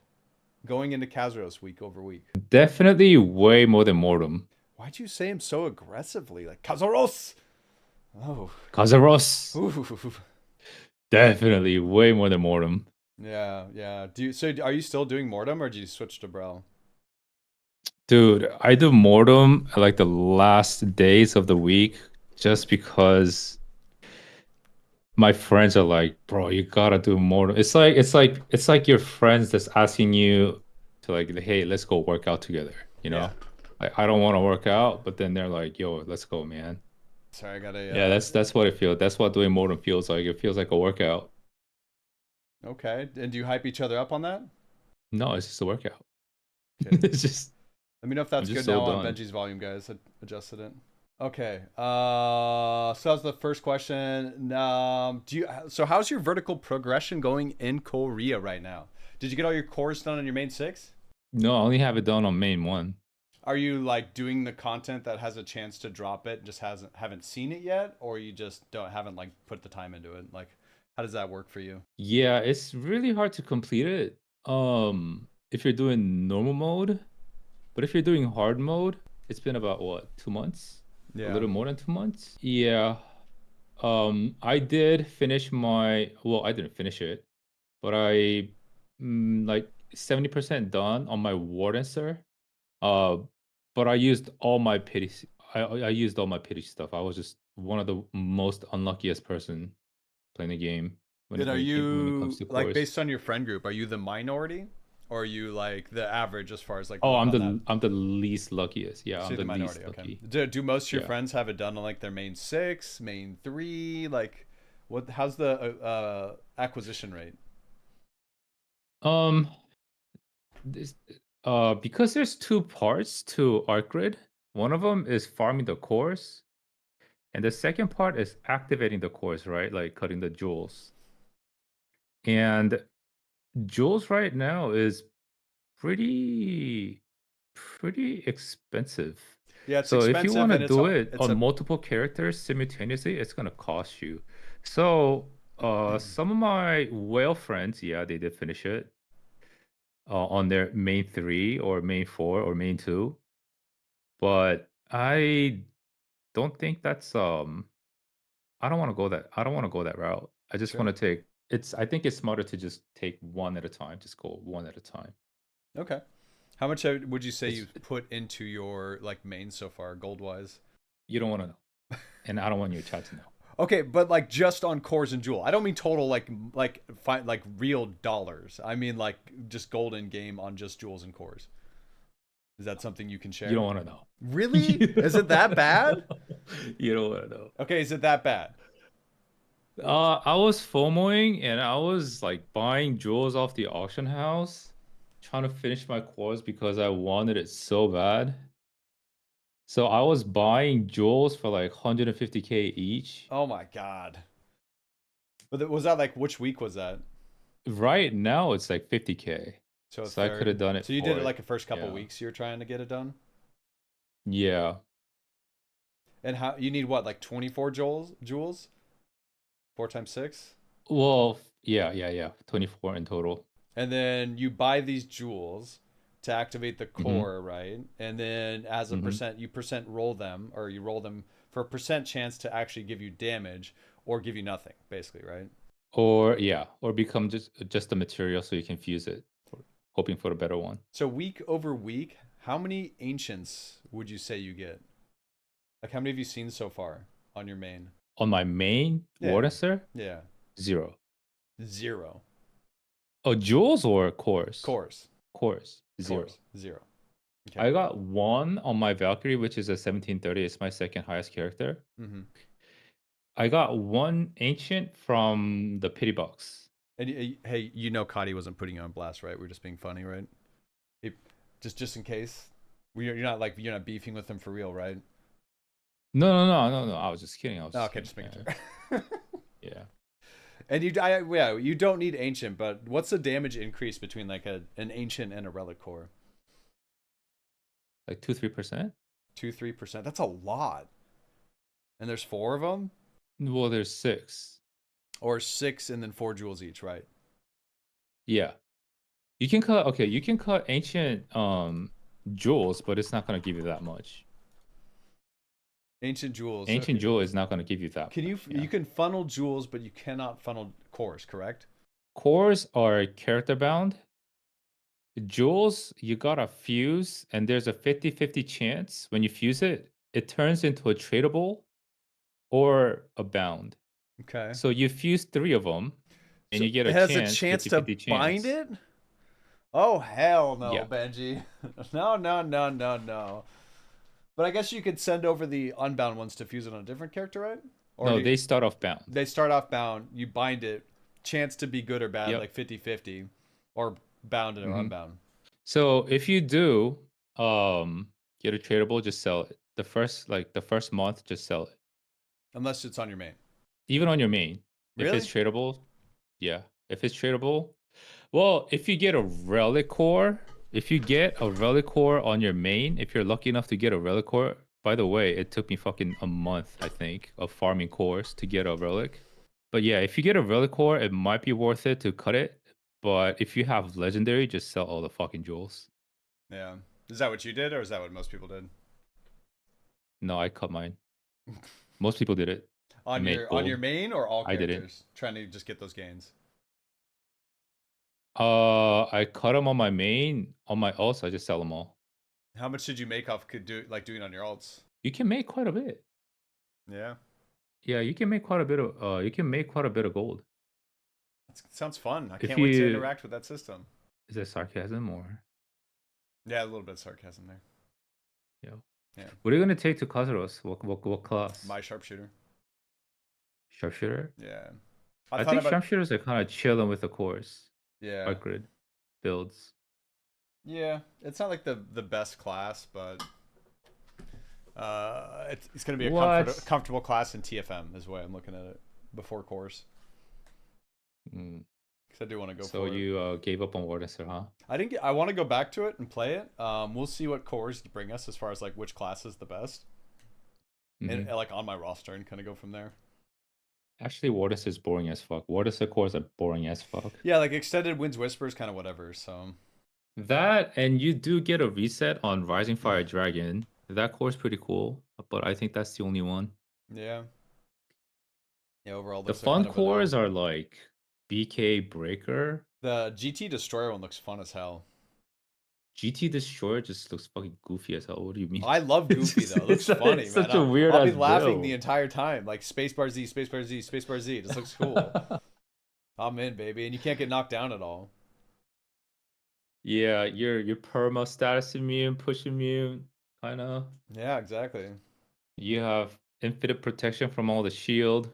going into Kazeros week over week? Definitely way more than Mortem. Why'd you say him so aggressively? Like, Kazeros! Oh. Kazeros! Ooh. Definitely way more than Mortem. Yeah. So are you still doing Mortem, or did you switch to Bro? Dude, I do Mortem at like the last days of the week just because my friends are like, bro, you gotta do Mortem. It's like your friends that's asking you to like, hey, let's go work out together, you know? Yeah. I don't want to work out, but then they're like, yo, let's go, man. Sorry, I gotta. Yeah, that's what it feels. That's what doing modem feels like. It feels like a workout. Okay, and do you hype each other up on that? No, it's just a workout. Okay. It's just. Let me know if that's I'm good just now so on done. Benji's volume, guys. I adjusted it. Okay. So that's the first question. So how's your vertical progression going in Korea right now? Did you get all your cores done on your main 6? No, I only have it done on main 1. Are you like doing the content that has a chance to drop it, just haven't seen it yet, or you just haven't like put the time into it? Like, how does that work for you? Yeah, it's really hard to complete it. If you're doing normal mode, but if you're doing hard mode, it's been about what, 2 months? Yeah. A little more than 2 months. Yeah. I did finish my. Well, I didn't finish it, but I like 70% done on my warden, sir. But I used all my pity. I used all my pity stuff. I was just one of the most unluckiest person playing the game when And it, are when it came, when it you comes to like cores. based on your friend group? Are you the minority, or are you like the average as far as like? Oh, luck I'm on the that? I'm the least luckiest. Yeah, So I'm you're the the least minority. lucky. Okay. Do most of your Yeah. friends have it done on like their main 6, main 3? Like, what? How's the acquisition rate? This because there's 2 parts to Arc Grid. One of them is farming the cores, and the second part is activating the cores, right? Like cutting the jewels. And jewels right now is pretty expensive. Yeah, it's So if you expensive want to and do it it's on a multiple characters simultaneously, it's gonna cost you. So some of my whale friends, yeah, they did finish it on their main 3 or main 4 or main 2. But I don't think that's I don't want to go that route. I just Sure. want to take I think it's smarter to just take one at a time. Just go one at a time. Okay. How much would you say It's- you've put into your like main so far, gold wise? You don't want to know, and I don't want your chat to know. Okay, but like just on cores and jewel. I don't mean total like real dollars. I mean like just gold in game on just jewels and cores. Is that something you can share? You don't want to know. Really? Is it that bad? You don't want to know. Okay, is it that bad? I was FOMOing and I was like buying jewels off the auction house, trying to finish my cores because I wanted it so bad. So I was buying jewels for like 150k each. Oh my god. But was that like which week was that? Right now it's like 50k. So I could have done it. So you did it for- like the first couple yeah. weeks you were trying to get it done? Yeah. And how you need what, like 24 jewels? 4 times 6? Well, yeah. 24 in total. And then you buy these jewels to activate the Mm-hmm. core, right? And then as a percent, you roll them, or you roll them for a percent chance to actually give you damage or give you nothing, basically, right? Or become just the material so you can fuse it, hoping for a better one. So week over week, how many ancients would you say you get? Like how many have you seen so far on your main? On my main Yeah. warden, sir, Yeah. 0. 0. Oh, jewels or cores? Cores. 0. Cores. 0. Okay. I got 1 on my Valkyrie, which is a 1730. It's my second highest character. Mm-hmm. I got 1 ancient from the pity box. And hey, you know Cauttyh wasn't putting you on blast, right? We're just being funny, right? Just in case. You're not beefing with him for real, right? No. I was just kidding. Okay, just making sure. Yeah. And you don't need ancient, but what's the damage increase between like an ancient and a relic core? Like 2-3%. 2-3%. That's a lot. And there's 4 of them, Well, there's 6. or 6, and then 4 jewels each, right? Yeah. You can cut ancient jewels, but it's not gonna give you that much. Ancient jewels. Ancient okay. jewel is not gonna give you that. Can you yeah. you can funnel jewels, but you cannot funnel cores, correct? Cores are character bound. Jewels, you gotta fuse, and there's a 50-50 chance when you fuse it, it turns into a tradable or a bound. Okay. So you fuse 3 of them, and So you get it a has chance, a chance to 50-50 bind chance. it? Oh hell no, Yeah. Benji. No. But I guess you could send over the unbound ones to fuse it on a different character, right? Or No, do they start off bound. they start off bound. You bind it, chance to be good or bad, Yep. like 50-50, or bound or Mhm. unbound. So if you do get a tradable, just sell it. The first month, just sell it. Unless it's on your main. Even on your main. Really? If it's tradable, yeah. If it's tradable, well, if you get a relic core, on your main, if you're lucky enough to get a relic core, by the way, it took me fucking a month, I think, of farming cores to get a relic. But yeah, if you get a relic core, it might be worth it to cut it. But if you have legendary, just sell all the fucking jewels. Yeah. Is that what you did, or is that what most people did? No, I cut mine. Most people did it. On made your gold. main or all I didn't. characters? Trying to just get those gains. I cut them on my main. On my ults, I just sell them all. How much did you make off doing on your alts? You can make quite a bit. Yeah. Yeah, you can make quite a bit of gold. That sounds fun. I If can't wait to you- interact with that system. Is that sarcasm or? Yeah, a little bit of sarcasm there. Yeah. What are you gonna take to Kazeros? What class? My sharpshooter. Sharpshooter. Yeah. I thought think about sharpshooters are kind of chilling with the cores. yeah. Quite good builds. Yeah, it's not like the best class, but it's going to be a What? comfortable class in TFM is the way I'm looking at it before cores. Mm. Because I do want to go So for it. you gave up on Wardenser, huh? I want to go back to it and play it. We'll see what cores bring us as far as like which class is the best, and Mhm. like on my roster and kind of go from there. Actually, Wardenser is boring as fuck. Wardenser cores are boring as fuck. Yeah, like extended winds whispers, kind of whatever. So That, and you do get a reset on Rising Fire Dragon. That core is pretty cool, but I think that's the only one. yeah. Overall, The those are fun kind of a no. cores are like BK Breaker. The GT Destroyer one looks fun as hell. GT Destroyer just looks fucking goofy as hell. What do you mean? I love Goofy though. It looks funny, it's man. such a weird I'll be ass laughing build. the entire time, like spacebar Z, spacebar Z, spacebar Z. It just looks cool. I'm in, baby, and you can't get knocked down at all. Yeah, your perma status immune, push immune, kind of. Yeah, exactly. You have infinite protection from all the shield.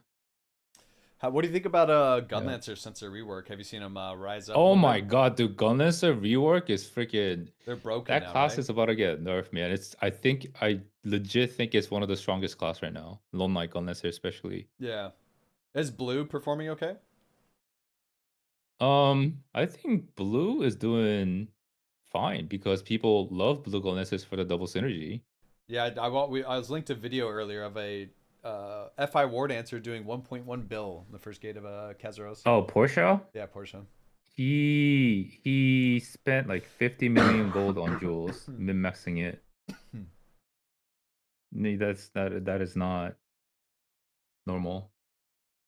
What do you think about Gunlancer sensor rework? Have you seen them rise up? a Oh little my bit? god, dude, Gunlancer rework is freaking. They're broken That now, class right? is about to get nerfed, man. I legit think it's one of the strongest class right now. Lone Knight Gunlancer especially. Yeah. Is blue performing okay? I think blue is doing fine because people love blue Gunlancers for the double synergy. Yeah, I was linked a video earlier of a FI War Dancer doing 1.1 bill in the first gate of Kazeros. Oh, Porsche? Yeah, Porsche. He spent like 50 million gold on jewels, min-maxing it. That is not normal.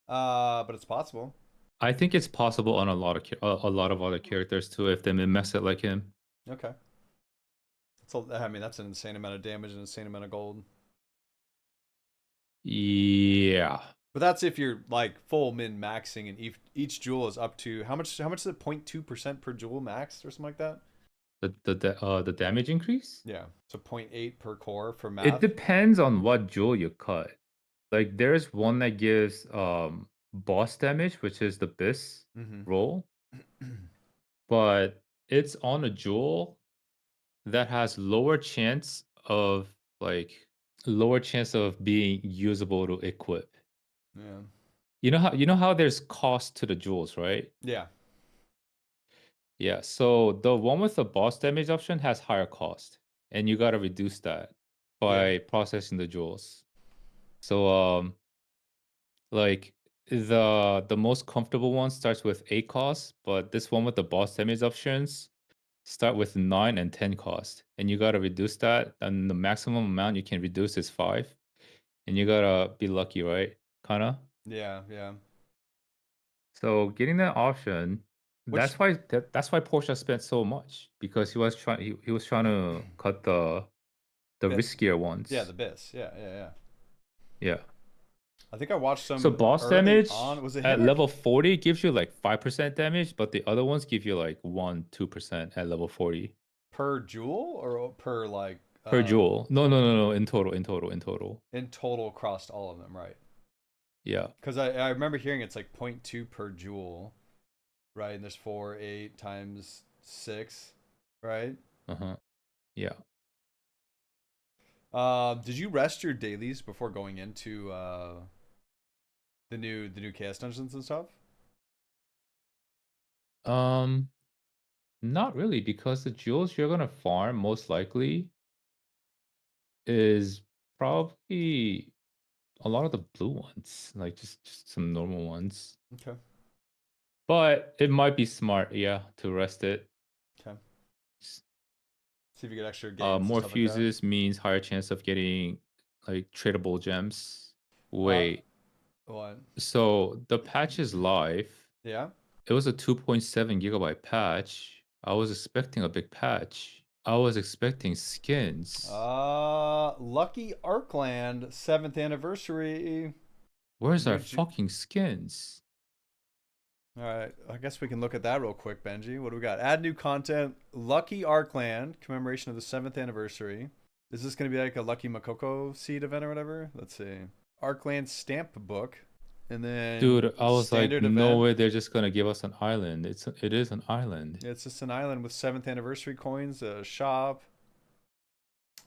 But it's possible. I think it's possible on a lot of other characters too if they min-max it like him. Okay. I mean, that's an insane amount of damage and an insane amount of gold. Yeah. But that's if you're like full min maxing, and each jewel is up to how much is it? 0.2% per jewel max or something like that. The damage increase? Yeah. So 0.8 per core for math. It depends on what jewel you cut. Like there's one that gives boss damage, which is the bis roll. But it's on a jewel that has lower chance of being usable to equip. Yeah. You know how there's cost to the jewels, right? Yeah. Yeah, so the one with the boss damage option has higher cost, and you gotta reduce that by processing the jewels. So like the most comfortable one starts with 8 cost, but this one with the boss damage options start with 9 and 10 cost, and you gotta reduce that, and the maximum amount you can reduce is 5, and you gotta be lucky, right? Kinda. Yeah. Yeah. So getting that option, that's why Porsche spent so much, because he was trying to cut the riskier ones. Yeah, the bis. Yeah. Yeah. Yeah. Yeah. I think I watched some. So boss early damage on. Was it at him or- level 40 gives you like 5% damage, but the other ones give you like 1-2% at level 40. per jewel or per like Per jewel. No. In total. In total, across all of them, right? Yeah. Because I remember hearing it's like 0.2 per jewel, right? And there's 4, 8 times 6, right? Yeah. Did you rest your dailies before going into the new chaos dungeons and stuff? Not really, because the jewels you're gonna farm most likely is probably a lot of the blue ones, like just some normal ones. Okay. But it might be smart, yeah, to rest it. Okay. See if you get extra gains. More stuff fuses means higher chance of getting like tradable gems. Wait, what? so the patch is live. Yeah. It was a 2.7 gigabyte patch. I was expecting a big patch. I was expecting skins. Lucky Arkland 7th anniversary. Where's our fucking skins? All right, I guess we can look at that real quick, Benji. What do we got? Add new content. Lucky Arkland commemoration of the 7th anniversary. Is this going to be like a Lucky Makoko seed event or whatever? Let's see. Arkland stamp book. And then Dude, I was like, standard no event. way they're just gonna give us an island. It is an island. It's just an island with 7th anniversary coins, a shop,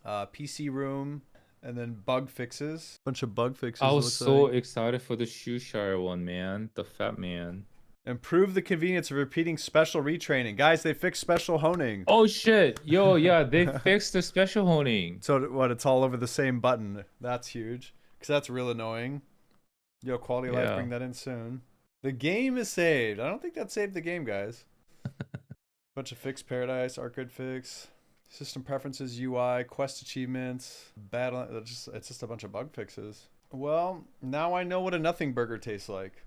PC room, and then bug fixes. Bunch of bug fixes. I was so excited for the Shoeshire one, man. The fat man. Improve the convenience of repeating special retraining. Guys, they fixed special honing. Oh shit. Yo, yeah, they fixed the special honing. So what, it's all over the same button. That's huge. Because that's real annoying. Yo, quality of life, bring that in soon. The game is saved. I don't think that saved the game, guys. Bunch of fixed paradise, arcade fix, system preferences, UI, quest achievements, battle. It's just a bunch of bug fixes. Well, now I know what a nothing burger tastes like.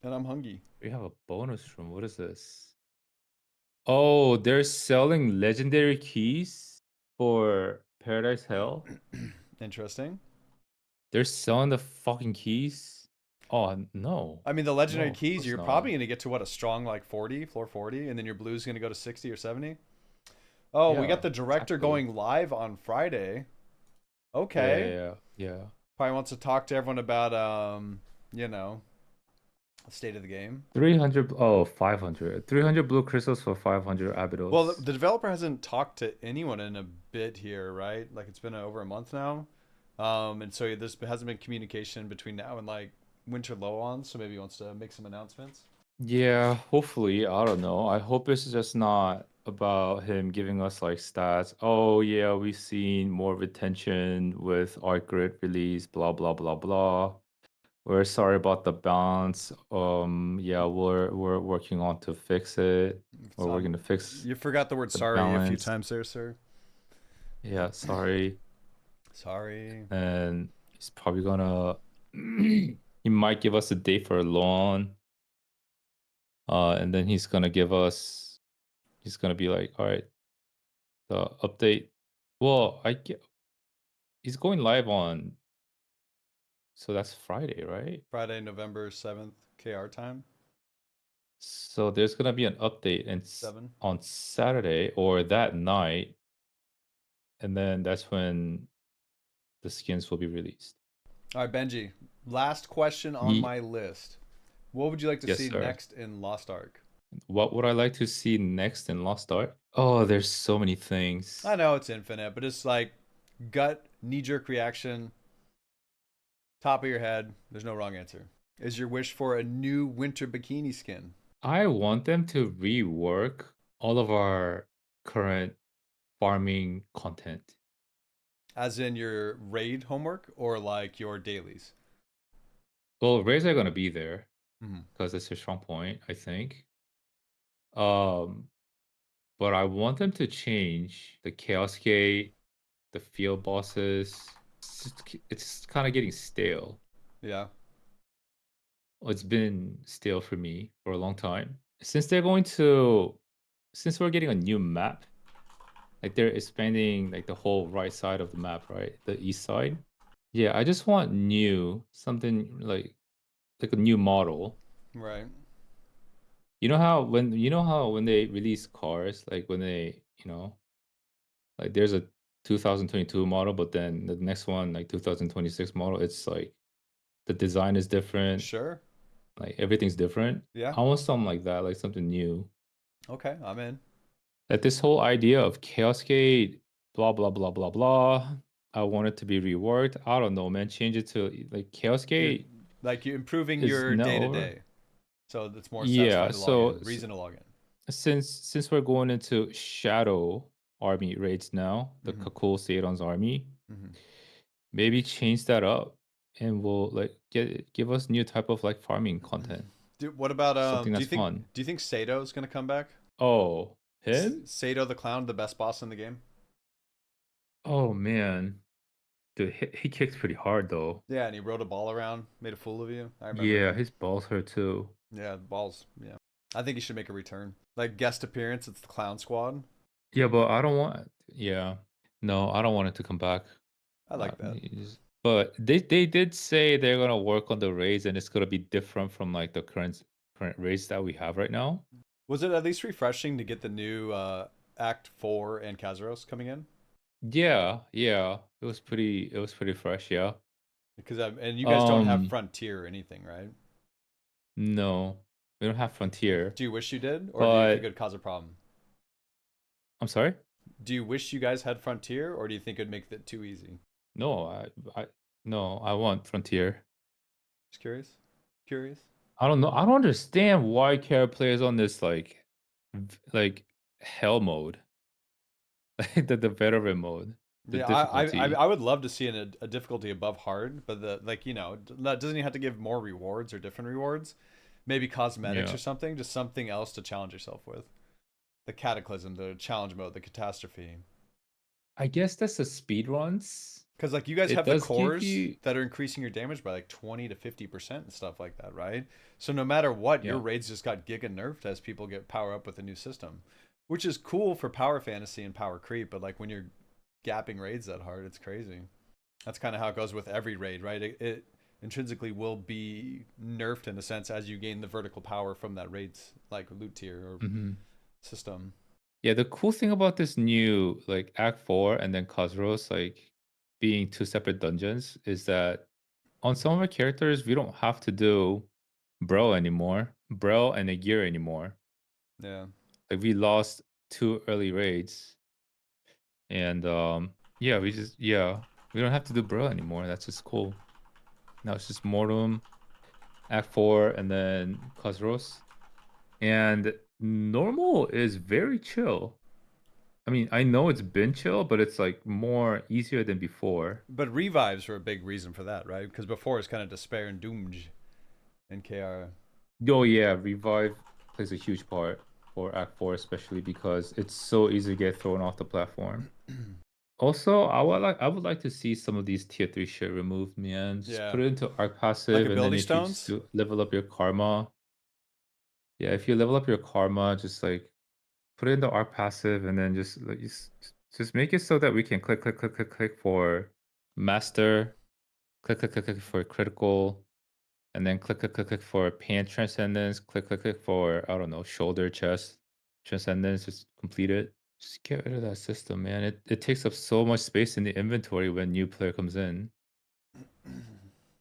And I'm hungry. We have a bonus room. What is this? Oh, they're selling legendary keys for Paradise Hell. Interesting. They're selling the fucking keys. Oh no. I mean, the legendary No, of keys, course you're not. probably going to get to what, a strong like 40, floor 40, and then your blue's going to go to 60 or 70. Oh, we Yeah, got the director exactly. going live on Friday. Okay. Yeah. Probably wants to talk to everyone about you know, the state of the game. 300. Oh, 500. 300 blue crystals for 500 abydos. Well, the developer hasn't talked to anyone in a bit here, right? Like it's been over a month now. And so there hasn't been communication between now and like winter low on, so maybe he wants to make some announcements. Yeah, hopefully. I don't know. I hope it's just not about him giving us like stats. Oh yeah, we've seen more retention with Arc Grid release, blah blah blah blah. We're sorry about the balance. Yeah, we're working on to fix it. Or we're gonna fix. You forgot the word the sorry a few balance. times there, sir. Yeah, sorry. Sorry. And he's probably gonna. He might give us a date for a loan. And then he's gonna give us. He's gonna be like, all right, the update. Well, he's going live on. So that's Friday, right? Friday, November 7th, KR time. So there's gonna be an update and 7. on Saturday or that night, and then that's when the skins will be released. All right, Benji. Last question on my list. What would you like to Yes, see sir. next in Lost Ark? What would I like to see next in Lost Ark? Oh, there's so many things. I know it's infinite, but it's like gut, knee-jerk reaction, top of your head. There's no wrong answer. Is your wish for a new winter bikini skin? I want them to rework all of our current farming content. As in your raid homework or like your dailies? Well, raids are gonna be there Mhm. because it's a strong point, I think. But I want them to change the Chaos Gate, the field bosses. It's kind of getting stale. Yeah. It's been stale for me for a long time. Since we're getting a new map, like they're expanding like the whole right side of the map, right? The east side. Yeah, I just want something like a new model. Right. You know how when they release cars, like when they, like there's a 2022 model, but then the next one, like 2026 model, it's like the design is different, Sure. like everything's different. Yeah. I want something like that, like something new. Okay, I'm in. Like this whole idea of Chaos Gate, blah blah blah blah blah. I want it to be reworked. I don't know, man. Change it to like Chaos Gate. Like you're improving is your now day to over. day, so it's more Yeah, satisfying to log so in. Reason to log in. since we're going into Shadow army raids now, the Mhm. Kakul-Saydon's army, Mhm. maybe change that up, and we'll like give us new type of like farming content, Dude, what about something do that's you think fun. do you think Sato is gonna come back? Oh, him? Sato the clown, the best boss in the game. Oh man, dude, he kicks pretty hard though. Yeah, and he rode a ball around, made a fool of you. I remember. Yeah, him. his balls hurt too. Yeah, balls. Yeah, I think he should make a return, like guest appearance. It's the clown squad. Yeah, but I don't want. Yeah, no, I don't want it to come back. I like that. But they did say they're gonna work on the raids, and it's gonna be different from like the current raids that we have right now. Was it at least refreshing to get the new Act 4 and Kazeros coming in? Yeah, it was pretty fresh. Yeah. Because and you guys don't have Um, Frontier or anything, right? No, we don't have Frontier. Do you wish you did, or do you think But it'd cause a problem? I'm sorry. Do you wish you guys had Frontier, or do you think it'd make it too easy? No, I want Frontier. Just curious. Curious. I don't know. I don't understand why Kara plays on this like hell mode, like the veteran mode, the Yeah, difficulty. I would love to see a difficulty above hard, but doesn't he have to give more rewards or different rewards? Maybe cosmetics Yeah. or something, just something else to challenge yourself with. The Cataclysm, the challenge mode, the Catastrophe. I guess that's the speed runs. Because like you guys It have the does give cores you- that are increasing your damage by like 20 to 50% and stuff like that, right? So no matter what, your Yeah. raids just got giga nerfed as people get power up with a new system, which is cool for power fantasy and power creep. But like when you're gapping raids that hard, it's crazy. That's kind of how it goes with every raid, right? It intrinsically will be nerfed in a sense as you gain the vertical power from that raid's like loot tier or Mhm. system. Yeah, the cool thing about this new like Act 4 and then Kazeros like being two separate dungeons is that on some of our characters we don't have to do Bro and a gear anymore. Yeah. Like we lost 2 early raids, and yeah, we don't have to do Bro anymore. That's just cool. Now it's just Mortem, Act 4, and then Kazeros. And normal is very chill. I mean, I know it's been chill, but it's like more easier than before. But revives were a big reason for that, right? Because before it's kind of despair and doomage in KR. Oh yeah, revive plays a huge part for Act 4, especially because it's so easy to get thrown off the platform. Also, I would like to see some of these tier 3 shit removed, man. Just Yeah. put it into Arc passive, and then ability if you just stones? level up your karma. Yeah, if you level up your karma, just like put it into Arc passive, and then just like just make it so that we can click for master, click for critical, and then click for pant transcendence, click for I don't know, shoulder chest transcendence. Just complete it. Just get rid of that system, man. It takes up so much space in the inventory when new player comes in.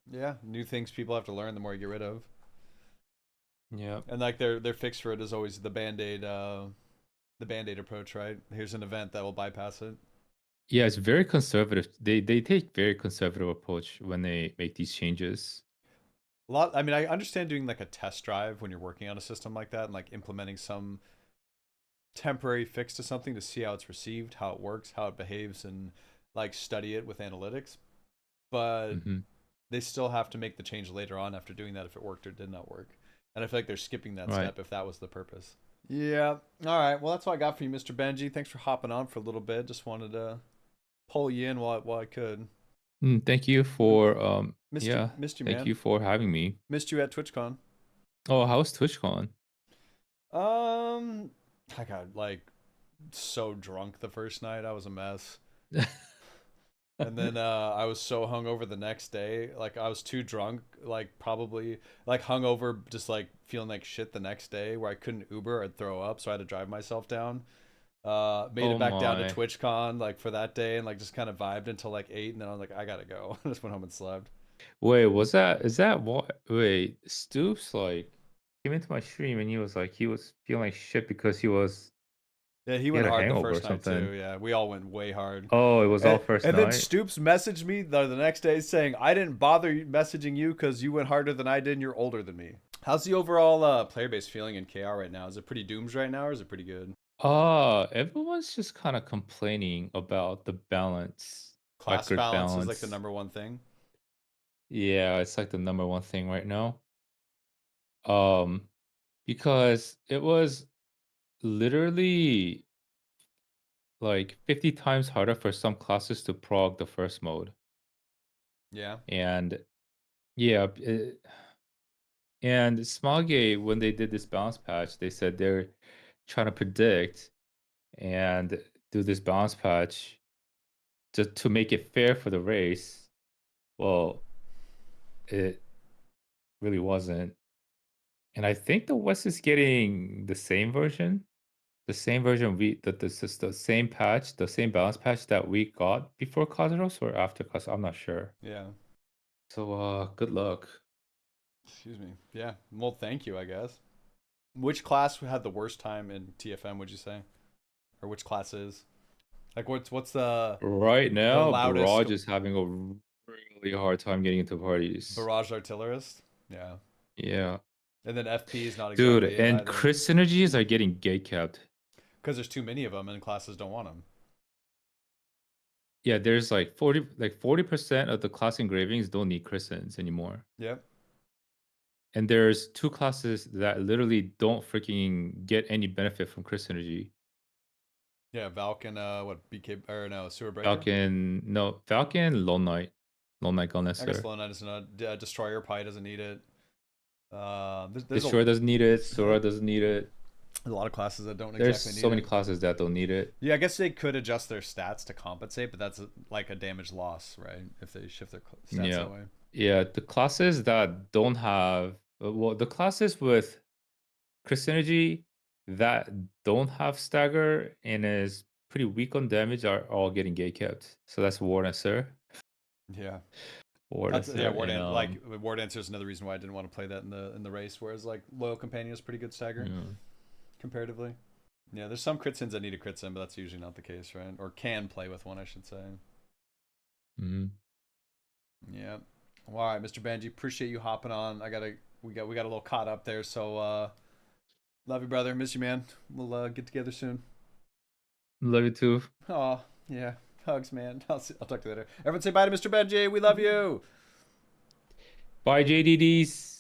Yeah, new things people have to learn the more you get rid of. Yeah. And like their fix for it is always the band-aid approach, right? Here's an event that will bypass it. Yeah, it's very conservative. They take very conservative approach when they make these changes. I mean, I understand doing like a test drive when you're working on a system like that and like implementing some temporary fix to something to see how it's received, how it works, how it behaves, and like study it with analytics. But Mhm. they still have to make the change later on after doing that if it worked or did not work. And I feel like they're skipping that Right. step if that was the purpose. Yeah. All right. Well, that's what I got for you, Mr. Benji. Thanks for hopping on for a little bit. Just wanted to pull you in while I could. Thank you for Missed yeah. you, missed you, Thank man. you for having me. Missed you at TwitchCon. Oh, how's TwitchCon? I got like so drunk the first night. I was a mess. And then I was so hungover the next day. Like I was too drunk, like probably like hungover, just like feeling like shit the next day where I couldn't Uber or I'd throw up. So I had to drive myself down. Made Oh it back down to my. TwitchCon like for that day and like just kind of vibed until like 8, and then I was like, I gotta go. I just went home and slept. Wait, is that what? Wait, Stoopzz like came into my stream and he was feeling like shit because Yeah, he he went had a hard the hangover or first night something. too. Yeah, we all went way hard. Oh, it was all first And then night. Stoopzz messaged me the next day saying, I didn't bother messaging you because you went harder than I did and you're older than me. How's the overall player base feeling in KR right now? Is it pretty dooms right now or is it pretty good? Everyone's just kind of complaining about the balance, Class record balance is balance. like the #1 thing. Yeah, it's like the #1 thing right now. Because it was literally like 50 times harder for some classes to prog the first mode. Yeah. And yeah, and Smoggy, when they did this balance patch, they said they're trying to predict and do this balance patch to make it fair for the race. Well, it really wasn't. And I think the West is getting the same version. The same version the same patch, the same balance patch that we got before Kazeros or after Kazeros. I'm not sure. Yeah. So good luck. Excuse me. Yeah. Well, thank you, I guess. Which class had the worst time in TFM, would you say? Or which class is? Like what's the Right now, loudest- Barrage is having a really hard time getting into parties. Barrage Artillerist? Yeah. Yeah. And then FP is not Dude, exactly it and either. Chris synergies are getting gatekept. Because there's too many of them and classes don't want them. Yeah, there's like 40% of the class engravings don't need Christens anymore. Yep. And there's 2 classes that literally don't freaking get any benefit from Chris synergy. Yeah, Valk and what BK or no Sewer Breaker. Falcon, Lone Knight Gun I guess Nester. Lone Knight is not. Destroyer probably doesn't need it. There's Destroyer doesn't need it. Sora doesn't need it. a lot of classes that don't There's exactly need so many it. classes that don't need it. Yeah, I guess they could adjust their stats to compensate, but that's like a damage loss, right? If they shift their stats Yeah. that way. Yeah, the classes that don't have the classes with Chris synergy that don't have stagger and is pretty weak on damage are all getting gate kept. So that's War Dancer. Yeah. War That's, Dancer. yeah, War and, like War Dancer is another reason why I didn't want to play that in the race. Whereas like Loyal Companion is pretty good stagger yeah. comparatively. Yeah, there's some crit sins that need a crit sin, but that's usually not the case, right? Or can play with one, I should say. Mhm. Yeah. Well, all right, Mr. Benji, appreciate you hopping on. We got a little caught up there, so love you, brother. Miss you, man. We'll get together soon. Love you too. Oh, yeah. Hugs, man. I'll talk to you later. Everyone say bye to Mr. Benji. We love you. Bye, JDDs.